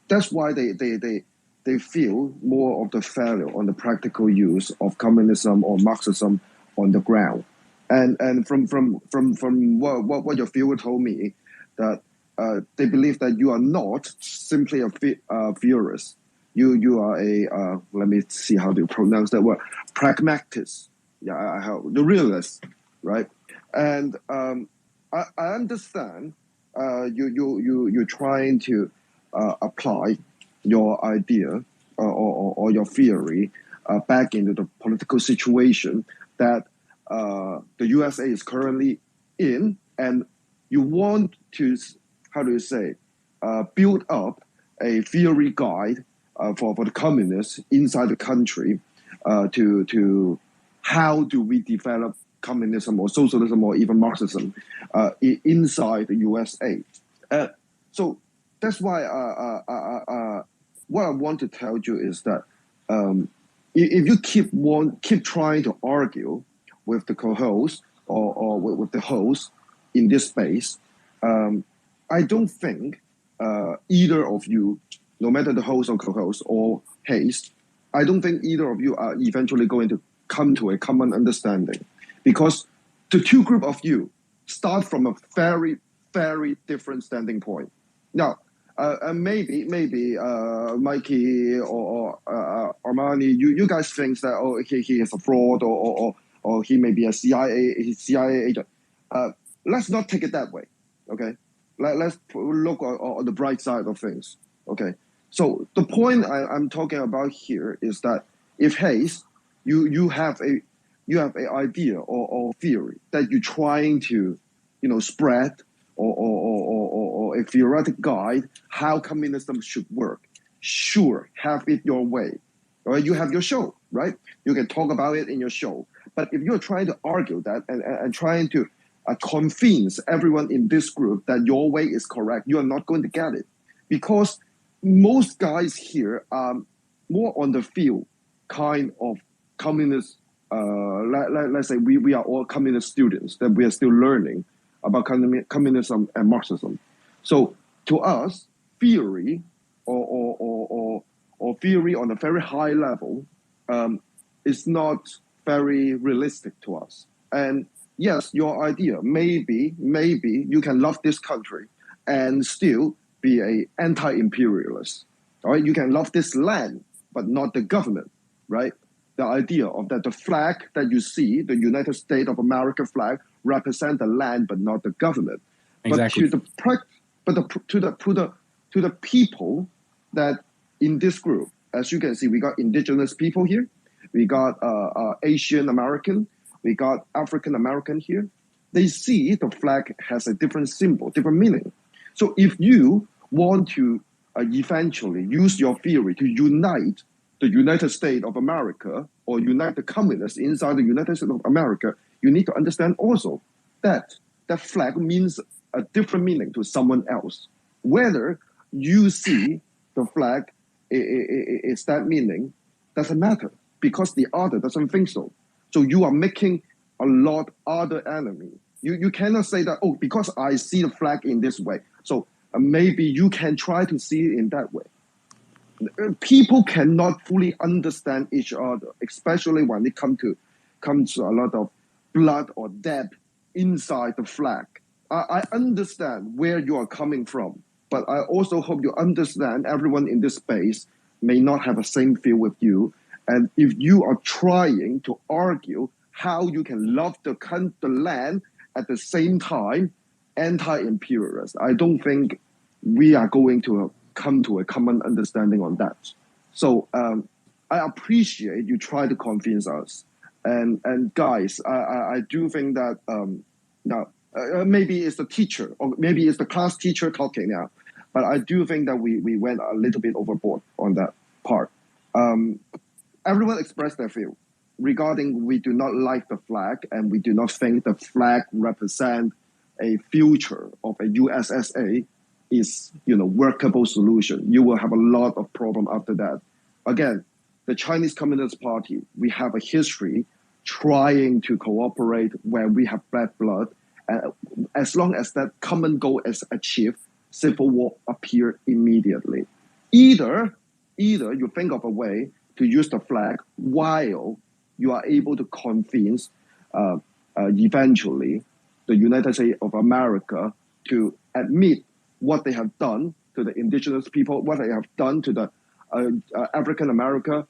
that's why they feel more of the failure on the practical use of communism or Marxism on the ground. And from what your viewer told me, that they believe that you are not simply a theorist. You are a let me see how to pronounce that word, pragmatist. Yeah, I have the realist, right? And I understand you're trying to apply your idea or your theory back into the political situation that the USA is currently in, and you want to, how do you say, build up a theory guide for the communists inside the country to how do we develop communism or socialism or even Marxism inside the USA. So that's why what I want to tell you is that if you keep trying to argue with the co-host or with the host in this space, I don't think either of you, no matter the host or co-host or Hayes, I don't think either of you are eventually going to come to a common understanding, because the two group of you start from a very, very different standing point. Now, maybe Mikey or Armani, you guys think that he is a fraud or he may be a CIA agent. Let's not take it that way. Okay, let's look on the bright side of things. Okay, so the point I'm talking about here is that if Hayes, you have a idea or theory that you're trying to spread or a theoretic guide how communism should work, sure, have it your way. Right? You have your show, right? You can talk about it in your show. But if you're trying to argue that and trying to convince everyone in this group that your way is correct, you are not going to get it, because most guys here are more on the field kind of communist. Let's say we are all communist students, that we are still learning about communism and Marxism. So to us, theory or theory on a very high level is not very realistic to us. And yes, your idea, maybe you can love this country and still be an anti-imperialist. All right, you can love this land, but not the government, right? The idea of that the flag that you see, the United States of America flag, represent the land but not the government. Exactly. But to the people that in this group, as you can see, we got indigenous people here, we got Asian American, we got African American here. They see the flag has a different symbol, different meaning. So if you want to eventually use your theory to unite the United States of America or unite the communists inside the United States of America, you need to understand also that that flag means a different meaning to someone else. Whether you see the flag is that meaning doesn't matter, because the other doesn't think so. So you are making a lot other enemy. You cannot say that, oh, because I see the flag in this way, so maybe you can try to see it in that way. People cannot fully understand each other, especially when it comes to a lot of blood or death inside the flag. I understand where you are coming from, but I also hope you understand everyone in this space may not have the same feel with you. And if you are trying to argue how you can love the land at the same time, anti-imperialist, I don't think we are going to come to a common understanding on that. So I appreciate you try to convince us. And guys, I do think that now maybe it's the teacher or maybe it's the class teacher talking now, but I do think that we went a little bit overboard on that part. Everyone expressed their view regarding we do not like the flag and we do not think the flag represents a future of a USSA is workable solution. You will have a lot of problem after that. Again, the Chinese Communist Party, we have a history trying to cooperate where we have bad blood. As long as that common goal is achieved, civil war appear immediately. Either you think of a way to use the flag while you are able to convince eventually the United States of America to admit what they have done to the indigenous people, what they have done to the African American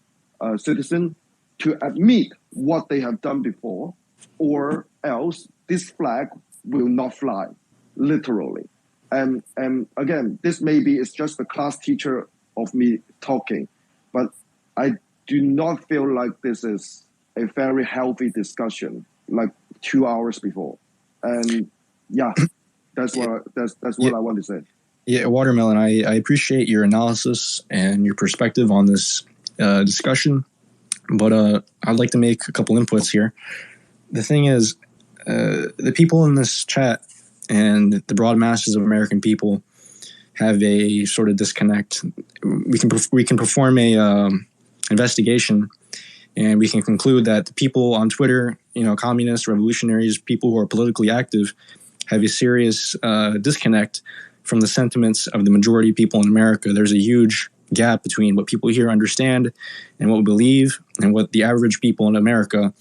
citizen, to admit what they have done before, or else this flag will not fly, literally. And again, this maybe is just the class teacher of me talking, but I do not feel like this is a very healthy discussion, like 2 hours before. And yeah, that's what I want to say. Yeah, Watermelon, I appreciate your analysis and your perspective on this discussion, but I'd like to make a couple inputs here. The thing is, the people in this chat and the broad masses of American people have a sort of disconnect. We can perform a investigation, and we can conclude that the people on Twitter, communists, revolutionaries, people who are politically active, have a serious disconnect from the sentiments of the majority of people in America. There's a huge gap between what people here understand and what we believe, and what the average people in America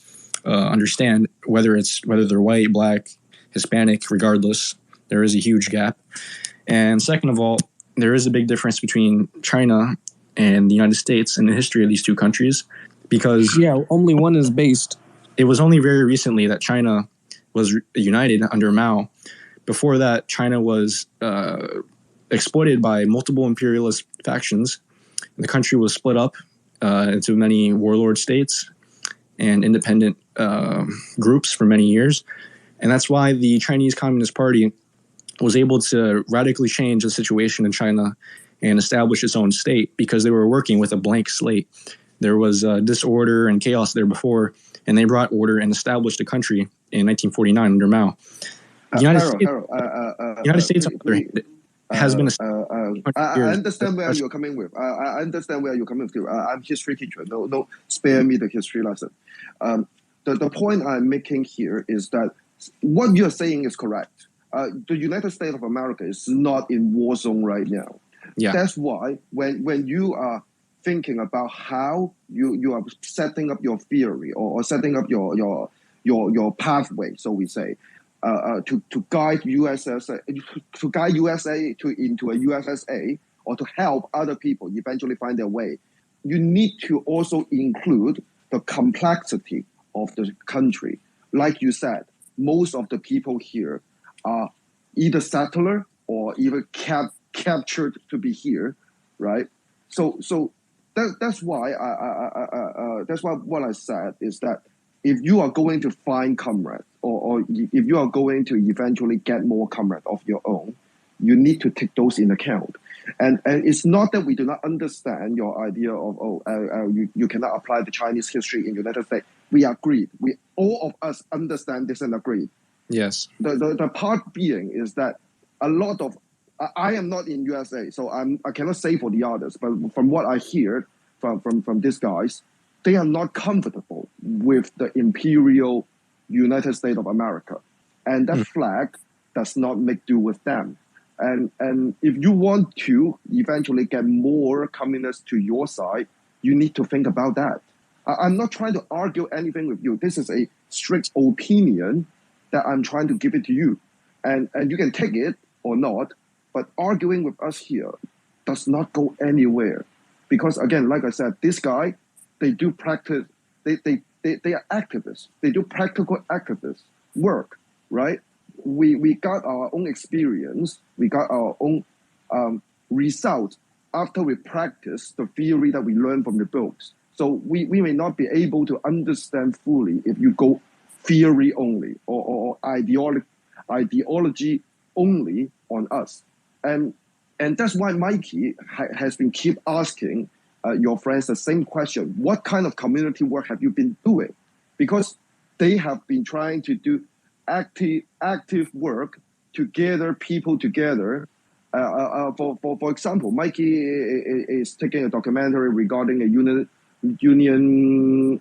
understand, whether they're white, black, Hispanic, regardless. There is a huge gap. And second of all, there is a big difference between China and the United States in the history of these two countries, because only one is based. It was only very recently that China was united under Mao. Before that, China was exploited by multiple imperialist factions. The country was split up into many warlord states and independent groups for many years. And that's why the Chinese Communist Party was able to radically change the situation in China and establish its own state, because they were working with a blank slate. There was disorder and chaos there before, and they brought order and established a country in 1949 under Mao. The United States, on the other hand, has been I understand where you're coming with. I understand where you're coming with. I'm history teacher. No, spare me the history lesson. The point I'm making here is that what you're saying is correct. The United States of America is not in war zone right now. Yeah. That's why when you are thinking about how you are setting up your theory or setting up your pathway, so we say, to guide USA into a USSA, or to help other people eventually find their way, you need to also include the complexity of the country. Like you said, most of the people here are either settler or even captured to be here, right? So that's why what I said is that if you are going to find comrades, or if you are going to eventually get more comrades of your own, you need to take those in account. And it's not that we do not understand your idea of you cannot apply the Chinese history in the United States. We agreed. All of us understand this and agreed. Yes. The part being is that a lot of I am not in USA, so I cannot say for the others. But from what I hear from these guys, they are not comfortable with the imperial United States of America, and that flag does not make do with them. And if you want to eventually get more communists to your side, you need to think about that. I'm not trying to argue anything with you. This is a strict opinion that I'm trying to give it to you. And you can take it or not, but arguing with us here does not go anywhere. Because again, like I said, this guy, they do practice, they are activists. They do practical activist work, right? We got our own experience, we got our own results after we practice the theory that we learned from the books. So we may not be able to understand fully if you go theory only or ideology only on us. And that's why Mikey has been keep asking your friends the same question. What kind of community work have you been doing? Because they have been trying to do active work together, people together. For example, Mikey is taking a documentary regarding a union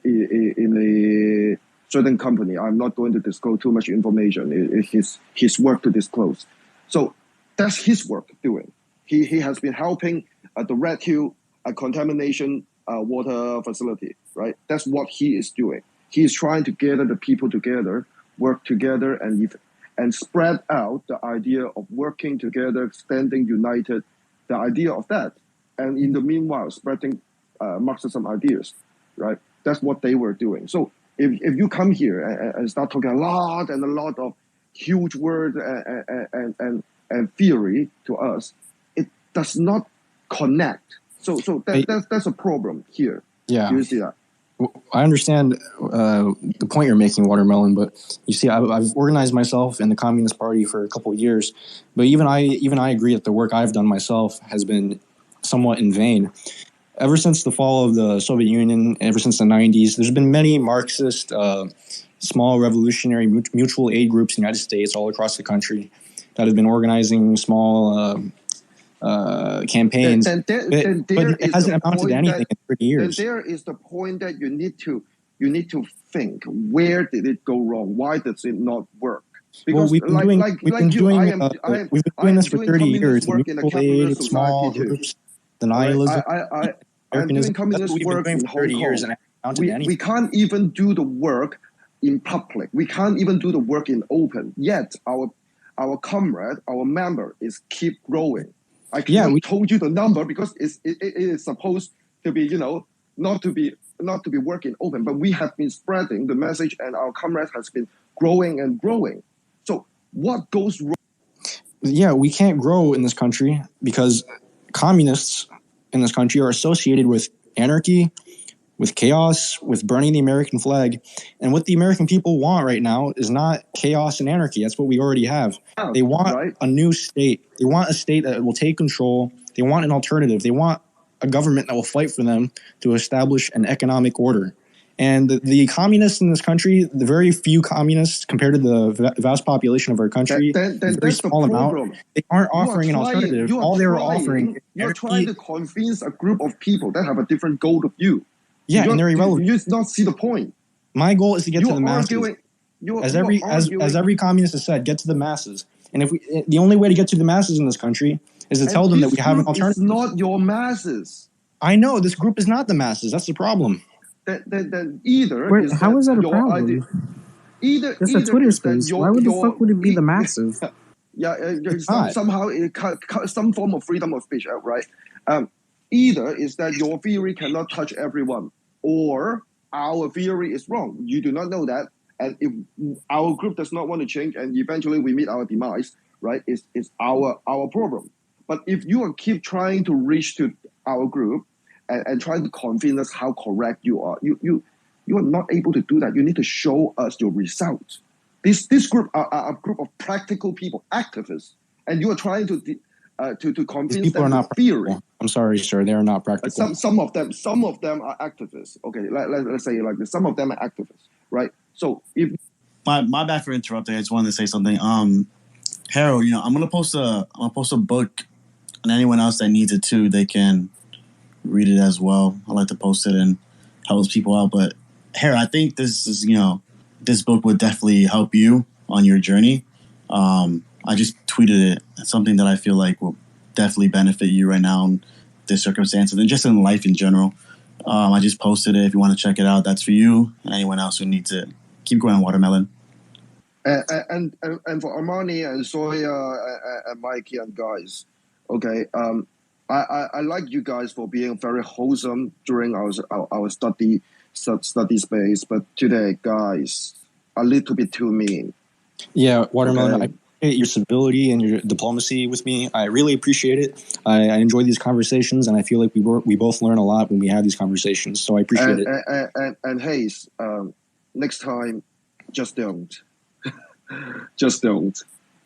in a certain company. I'm not going to disclose too much information. It's his work to disclose. So that's his work doing. He has been helping the Red Hill contamination water facility, right? That's what he is doing. He is trying to gather the people together, work together, and spread out the idea of working together, standing united, the idea of that. And in the meanwhile, spreading Marxism ideas, right? That's what they were doing. So if you come here and start talking a lot of huge words and theory to us, it does not connect. So that's a problem here. Yeah. Do you see that? I understand the point you're making, Watermelon, but you see, I've organized myself in the Communist Party for a couple of years, but even I agree that the work I've done myself has been somewhat in vain. Ever since the fall of the Soviet Union, ever since the 90s, there's been many Marxist, small revolutionary mutual aid groups in the United States all across the country that have been organizing small campaigns, but it hasn't amounted to anything in 30 years. Then there is the point that you need to think, where did it go wrong? Why does it not work? Because we've been doing this for 30 years. Mutual aid, small groups, the nihilism. I'm doing communist work in Hong Kong. We can't even do the work in public. We can't even do the work in open. Yet our comrade, our member is keep growing. I can't told you the number because it is supposed to be, not to be working open, but we have been spreading the message and our comrades has been growing and growing. So what goes wrong? Yeah, we can't grow in this country because communists in this country are associated with anarchy, with chaos, with burning the American flag. And what the American people want right now is not chaos and anarchy. That's what we already have. They want a new state. They want a state that will take control. They want an alternative. They want a government that will fight for them to establish an economic order. And the communists in this country, the very few communists compared to the vast population of our country, very small amount, they aren't offering an alternative. All they're offering is you're trying to convince a group of people that have a different goal of you. Yeah, and they're irrelevant. You not see the point. My goal is to get to the masses. As every communist has said, get to the masses. And the only way to get to the masses in this country is to tell them that we have an alternative. It's not your masses. I know this group is not the masses. That's the problem. Then either how is that a problem? It's a Twitter space. Why would the fuck would it be the masses? Somehow some form of freedom of speech, right? Either is that your theory cannot touch everyone, or our theory is wrong. You do not know that, and if our group does not want to change, and eventually we meet our demise, right? It's our problem. But if you keep trying to reach to our group and trying to convince us how correct you are, you are not able to do that. You need to show us your results. This group are a group of practical people, activists, and you are trying to convince people them are not with theory. I'm sorry, sir. They are not practical. Some of them are activists. Okay, let's say it like this. Some of them are activists, right? So if my bad for interrupting, I just wanted to say something. Harold, I'm gonna post a book, and anyone else that needs it too, they can read it as well. I like to post it and help people out. But Harold, I think this is this book would definitely help you on your journey. I just tweeted it. It's something that I feel like will definitely benefit you right now in this circumstances and just in life in general. I just posted it. If you want to check it out, that's for you and anyone else who needs it. Keep going, Watermelon. And for Armani and Soya and Mikey and guys, okay. I like you guys for being very wholesome during our study space, but today, guys, a little bit too mean. Yeah, Watermelon. Okay. I appreciate your civility and your diplomacy with me. I really appreciate it. I enjoy these conversations, and I feel like we both learn a lot when we have these conversations. So I appreciate it. And Hayes, next time, just don't. Just don't.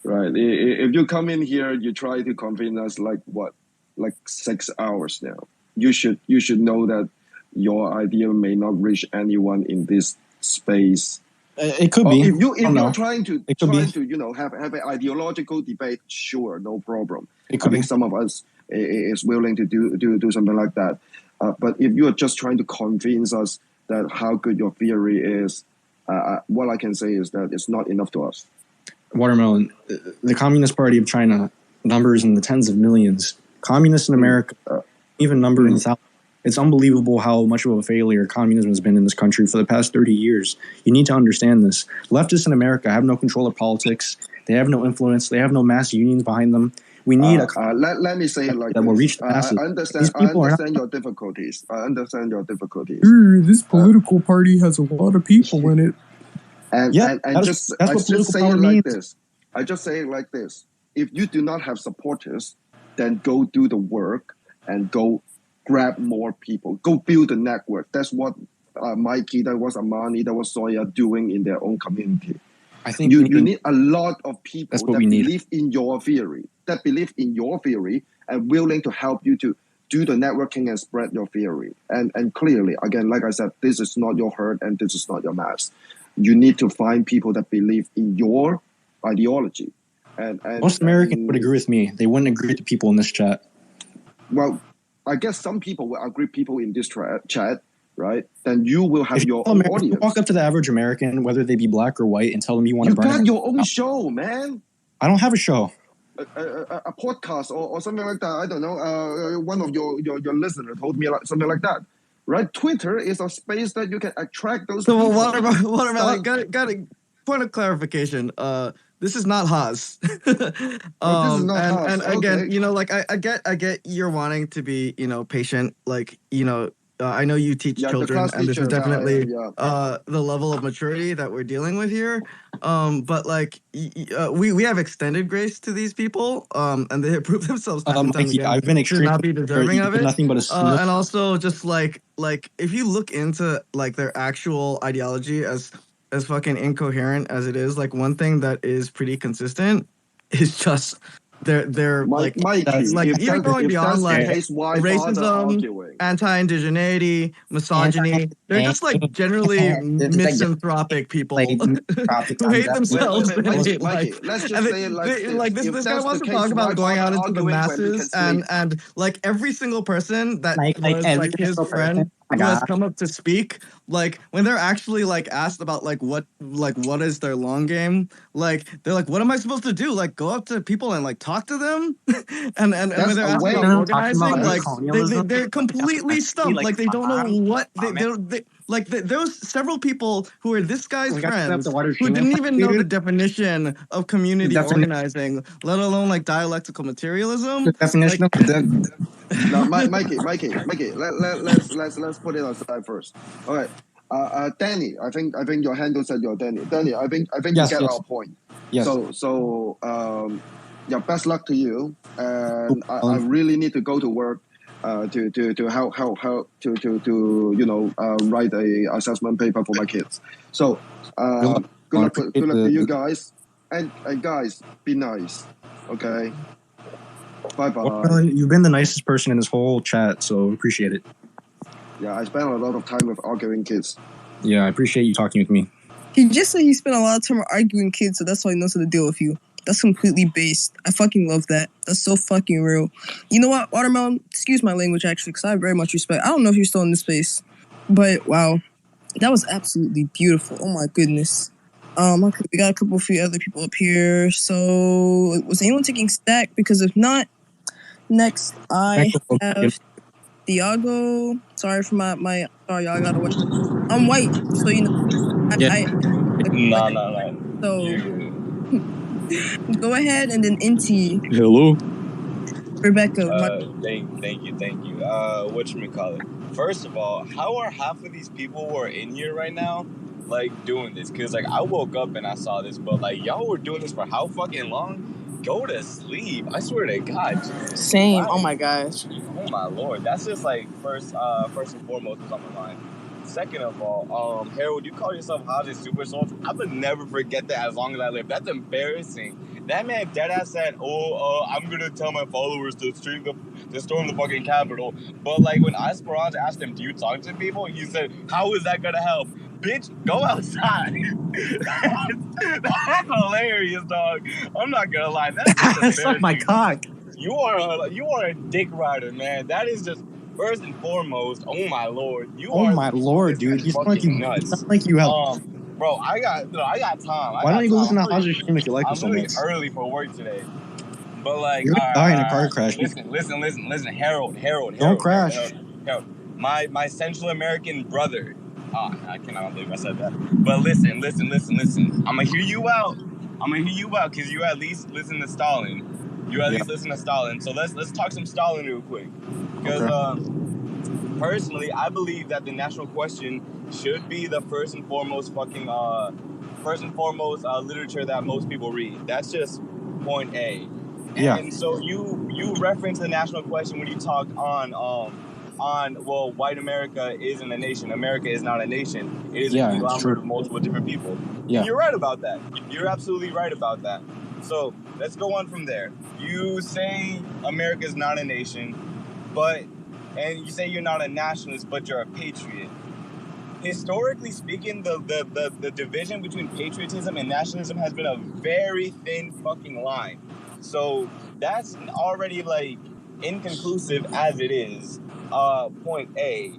Right? If you come in here, you try to convince us like 6 hours now. You should know that your idea may not reach anyone in this space. It could be. If you're trying to have an ideological debate, sure, no problem. I think some of us is willing to do something like that. But if you are just trying to convince us that how good your theory is, what I can say is that it's not enough to us. Watermelon, the Communist Party of China numbers in the tens of millions. Communists in America even number in thousands. It's unbelievable how much of a failure communism has been in this country for the past 30 years. You need to understand this. Leftists in America have no control of politics. They have no influence. They have no mass unions behind them. We need let me say it like that will reach the masses. I understand your difficulties. I understand your difficulties. This political party has a lot of people in it. And that's what political say power it like means. this. I just say it like this. If you do not have supporters, then go do the work and go grab more people. Go build a network. That's what Mikey, that was Amani, that was Soya doing in their own community. I think you need a lot of people that need. believe in your theory, and willing to help you to do the networking and spread your theory. And clearly, again, like I said, this is not your herd and this is not your mass. You need to find people that believe in your ideology. And most Americans would agree with me. They wouldn't agree with the people in this chat. Well, I guess some people will agree people in this chat, right? Then you will have your own audience. Walk up to the average American, whether they be black or white, and tell them you want to burn. You got your own show, man. I don't have a show. A podcast or something like that. I don't know. One of your listeners told me something like that. Right? Twitter is a space that you can attract those people. So watermelon, got a point of clarification. This is not Haas. This is not Haas. And again, you know, like I get you're wanting to be, you know, patient. Like, you know, I know you teach children, and this is definitely the level of maturity that we're dealing with here. But like, we have extended grace to these people, and they have proved themselves time and time again. I've been extremely not be deserving of it. Nothing but a and also just like if you look into like their actual ideology as fucking incoherent as it is, like one thing that is pretty consistent is just they're like you're going beyond like racism, anti-indigeneity, misogyny. They're just like generally misanthropic people who hate themselves. Let's just say it like this. This guy wants to talk about going out into the masses and like every single person that was like his friend who has come up to speak, like when they're actually like asked about like what is their long game, like they're like, what am I supposed to do? Like go up to people and like talk to them, and when they're asked about organizing, like they're completely stumped. Like they don't know what there was several people who were this guy's friends who didn't even know the definition of community organizing, let alone like dialectical materialism. The definition of no, Mikey, let's put it aside first. All right, Danny, I think your handle said you're Danny. Danny, I think you get our point. Yes. So yeah, best luck to you. And I really need to go to work. To help to you know write a assessment paper for my kids. So good luck to you guys, and guys, be nice, okay? Bye. Well, you've been the nicest person in this whole chat, so appreciate it. Yeah, I spent a lot of time with arguing kids. Yeah, I appreciate you talking with me. He just said he spent a lot of time arguing kids, so that's why he knows how to deal with you. That's completely based. I fucking love that. That's so fucking real. You know what, Watermelon? Excuse my language, actually, because I have very much respect. I don't know if you're still in this space, but wow. That was absolutely beautiful. Oh my goodness. Okay, we got a few other people up here. So, was anyone taking stack? Because if not, next I have Thiago. Sorry for my sorry, y'all gotta watch. I'm white, so you know. No. So. Go ahead, and then Inti. Hello. Rebecca. Thank you. Whatchamacallit? First of all, how are half of these people who are in here right now, like, doing this? Because, like, I woke up and I saw this, but, like, y'all were doing this for how fucking long? Go to sleep. I swear to God. Same. Wow. Oh, my gosh. Oh, my Lord. That's just, like, first and foremost what's on my mind. Second of all, Harold, you call yourself Haas Super Soldier. I would never forget that as long as I live. That's embarrassing. That man deadass said, I'm going to tell my followers to storm the fucking Capitol. But, like, when Esperanza asked him, do you talk to people? He said, how is that going to help? Bitch, go outside. That's hilarious, dog. I'm not going to lie. That's suck my cock. You are a dick rider, man. That is just... First and foremost, oh my Lord, dude, he's fucking nuts. It's not like you have. Bro, I got time. Why don't you go listen to How's Stream if you like it so much? I'm really early for work today, but like, you're gonna die in a car crash. Listen, Harold. Don't crash. Harold. My Central American brother. I cannot believe I said that. But listen. I'm gonna hear you out because you at least listen to Stalin. You at least listen to Stalin. So let's talk some Stalin real quick. Because personally, I believe that the national question should be the first and foremost literature that most people read. That's just point A. Yeah. And so you reference the national question when you talk on well, white America isn't a nation. America is not a nation. It is a conglomerate of multiple different people. Yeah. And you're right about that. You're absolutely right about that. So let's go on from there. You say America is not a nation, and you say you're not a nationalist, but you're a patriot. Historically speaking, the division between patriotism and nationalism has been a very thin fucking line. So that's already like inconclusive as it is. Point A.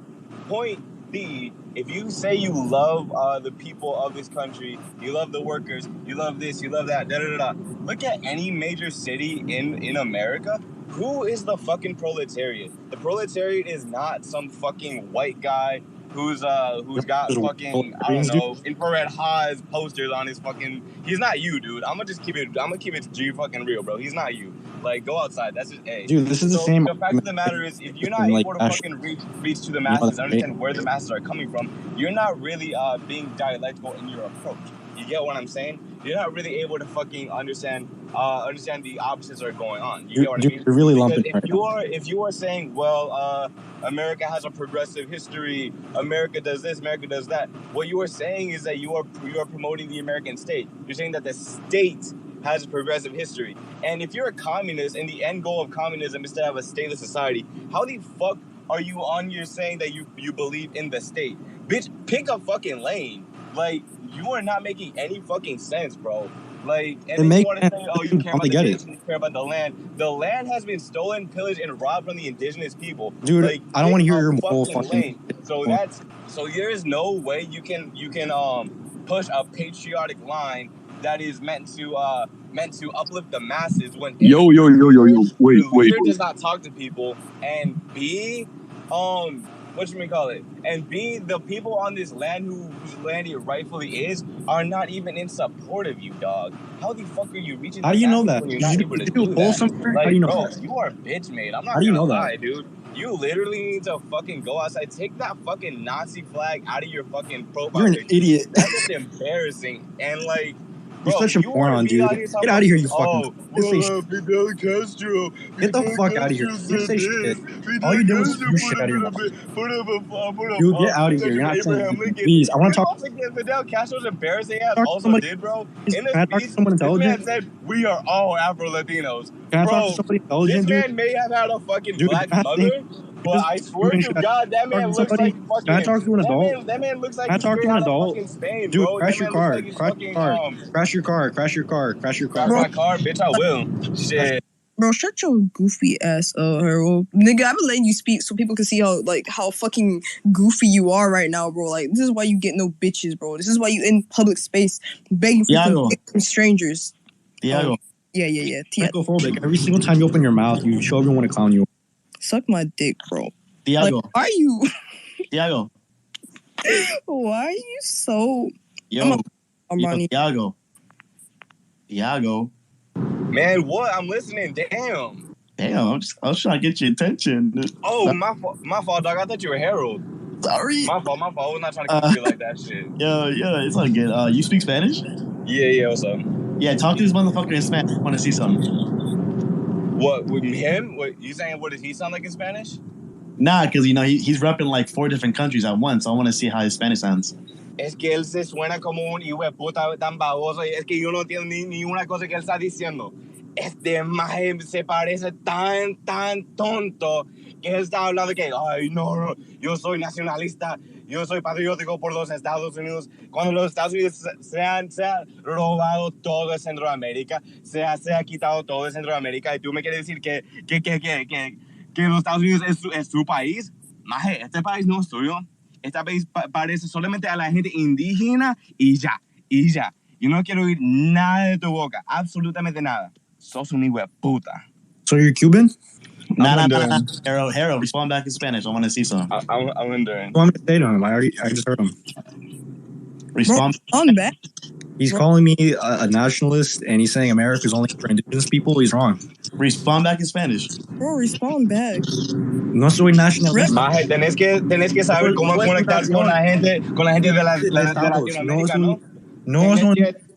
Point B, if you say you love the people of this country, you love the workers, you love this, you love that, look at any major city in America. Who is the fucking proletariat? The proletariat is not some fucking white guy who's got fucking, I don't know, infrared Haas posters on his fucking. He's not you, dude. I'm gonna keep it G fucking real, bro. He's not you. Like, go outside. That's just A. Dude, this is the same. The fact of the matter is, if you're not able to fucking reach to the masses, understand where the masses are coming from, you're not really being dialectical in your approach. You get what I'm saying? You're not really able to fucking understand the opposites are going on. You get what I mean? You're really lumping if you are saying, well, America has a progressive history, America does this, America does that, what you are saying is that you are promoting the American state. You're saying that the state has a progressive history. And if you're a communist and the end goal of communism is to have a stateless society, how the fuck are you on your saying that you believe in the state? Bitch, pick a fucking lane. Like, you are not making any fucking sense, bro. Like, and then you want to say, oh, you care about the nation, you care about the land. The land has been stolen, pillaged, and robbed from the indigenous people. Dude, like, I don't want to hear your whole fucking lane. So there is no way you can push a patriotic line that is meant to uplift the masses when wait does not talk to people, and B, and B, the people on this land whose land it rightfully is are not even in support of you, dog. How the fuck are you reaching? How do you know that? You're not able to do that. Like, how do you know bro, that? you are bitch made. I'm not How do you gonna know lie, that? dude. You literally need to fucking go outside. Take that fucking Nazi flag out of your fucking profile. You're an picture. idiot. That's just embarrassing. And like, You're bro, such a moron, dude. Get out of here, you fucking. Fidel Castro. Get the fuck out of here. You say shit. All you do is do shit out of your mouth. Dude, get out of here. You're not saying anything. Please, I want to talk. Fidel Castro's embarrassing ass Talk to also somebody- did, bro. Can I talk to someone This man intelligent? said we are all Afro-Latinos. Can I Bro, talk to somebody intelligent, this dude? man may have had a fucking Dude, black I mother, think- but I swear to God, that man looks like fucking. Can I talk to an adult? That man looks like Can I talk to an adult? fucking Spain, Dude, bro. crash That your man looks car. like he's Crash fucking, your car. Crash your car. Crash your car. Crash your car. Crash my car, bitch. I will. Shit. Bro, shut your goofy ass up, Harold. Nigga, I've been letting you speak so people can see how fucking goofy you are right now, bro. Like, this is why you get no bitches, bro. This is why you in public space begging for from strangers. Tiago. Yeah. Psychophobic. Every single time you open your mouth, you show everyone to clown you. Suck my dick, bro. Tiago. Like, why are you? Tiago. Why are you so? Yo, Tiago. Man, what? I'm listening. Damn, I was trying to get your attention. Oh, my fault, dog. I thought you were Harold. Sorry. My fault. I was not trying to keep you like that shit. Yeah, it's all good. You speak Spanish? Yeah, what's up? Yeah, talk to this motherfucker in Spanish. I want to see something. What, with him? What, you saying what does he sound like in Spanish? Nah, because, he's repping like 4 different countries at once. So I want to see how his Spanish sounds. Es que él se suena como un hijo de puta tan baboso. Y es que yo no entiendo ni una cosa que él está diciendo. Este maje se parece tan tonto que él está hablando que, ay, no, yo soy nacionalista, yo soy patriótico por los Estados Unidos. Cuando los Estados Unidos se han robado todo de Centroamérica, se ha quitado todo de Centroamérica, y tú me quieres decir que los Estados Unidos es su país. Maje, este país no es tuyo. Este país parece solamente a la gente indígena y ya. Yo no quiero oír nada de tu boca, absolutamente nada. Sos un hijo de puta. So you're Cuban? Nah. Harold, respond back in Spanish. I want to see some. I'm wondering. Well, I'm going to say to him. I just heard him. Respond. On back. He's calling me a nationalist, and he's saying America is only for indigenous people. He's wrong. Respond back in Spanish. Bro, respond back. No soy nacionalista. Maje, tenés que saber cómo conectar con la gente de Latinoamérica, ¿no?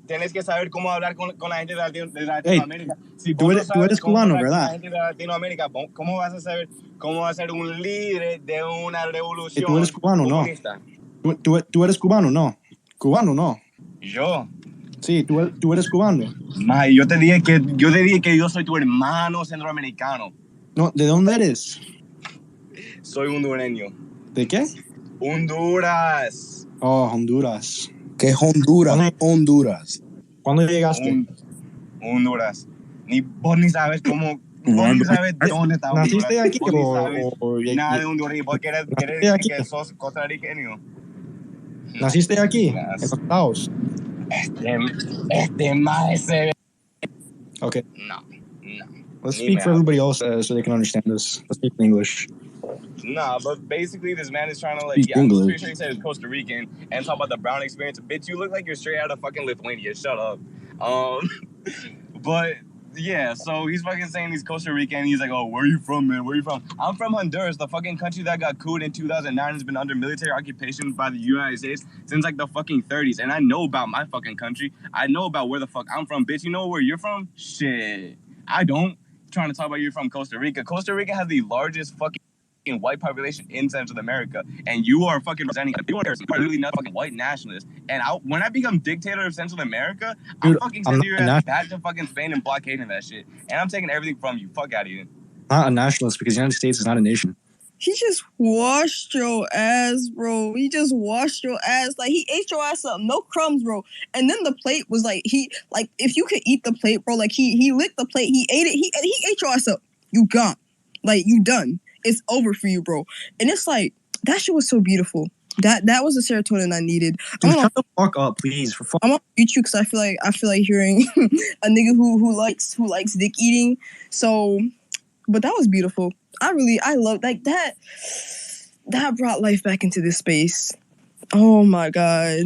Tienes que saber cómo hablar con la gente de Latinoamérica. Si tú eres cubano, hablar ¿verdad? con la gente de Latinoamérica, ¿cómo vas a saber cómo va a ser un líder de una revolución tú eres cubano, comunista? No. Tú eres cubano, no. Cubano, no. ¿Yo? Sí, tú eres cubano. Maje, yo te dije que yo soy tu hermano centroamericano. No, ¿de dónde eres? Soy hondureño. ¿De qué? Honduras. Oh, Honduras. ¿Qué es Honduras? Honduras. ¿Cuándo llegaste? Honduras. Vos ni sabes cómo. Vos ni sabes dónde está Honduras. ¿Naciste aquí o nada de Honduras? ¿Vos querés decir que sos costarricenio? ¿Naciste aquí? En los Estados. Este más se. Okay. No. Let's speak for everybody else so they can understand this. Let's speak in English. Nah, but basically this man is trying to Speak I'm English. pretty sure he said it's Costa Rican and talk about the brown experience. Bitch, you look like you're straight out of fucking Lithuania. Shut up. But yeah, so he's fucking saying he's Costa Rican. He's like, oh, where are you from, man? Where are you from? I'm from Honduras, the fucking country that got couped in 2009 has been under military occupation by the United States since like the fucking 30s. And I know about my fucking country. I know about where the fuck I'm from. Bitch, you know where you're from? Shit. I don't. Trying to talk about you're from Costa Rica. Costa Rica has the largest fucking white population in Central America, and you are fucking representing. You are literally not fucking white nationalist. And when I become dictator of Central America, I'm fucking sending your ass back to fucking Spain and blockading that shit. And I'm taking everything from you. Fuck out of here. Not a nationalist because the United States is not a nation. He just washed your ass, bro. He just washed your ass. Like, he ate your ass up. No crumbs, bro. And then the plate was like, if you could eat the plate, bro, like, he licked the plate. He ate it. He ate your ass up. You gone. Like, you done. It's over for you, bro. And it's like, that shit was so beautiful. That was the serotonin I needed. Dude, shut the fuck up, please. I'm on YouTube because I feel like hearing a nigga who likes dick eating. So, but that was beautiful. I love like that. That brought life back into this space. Oh my god.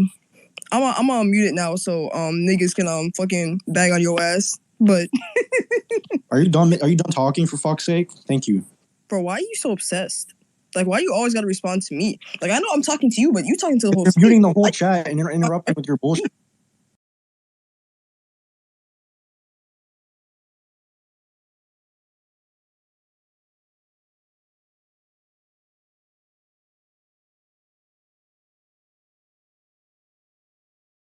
I'm gonna mute it now so niggas can fucking bag on your ass. But Are you done talking, for fuck's sake? Thank you. Bro, why are you so obsessed? Like, why you always gotta respond to me? Like, I know I'm talking to you, but you talking to the whole. You're muting the whole chat and you're interrupting with your bullshit.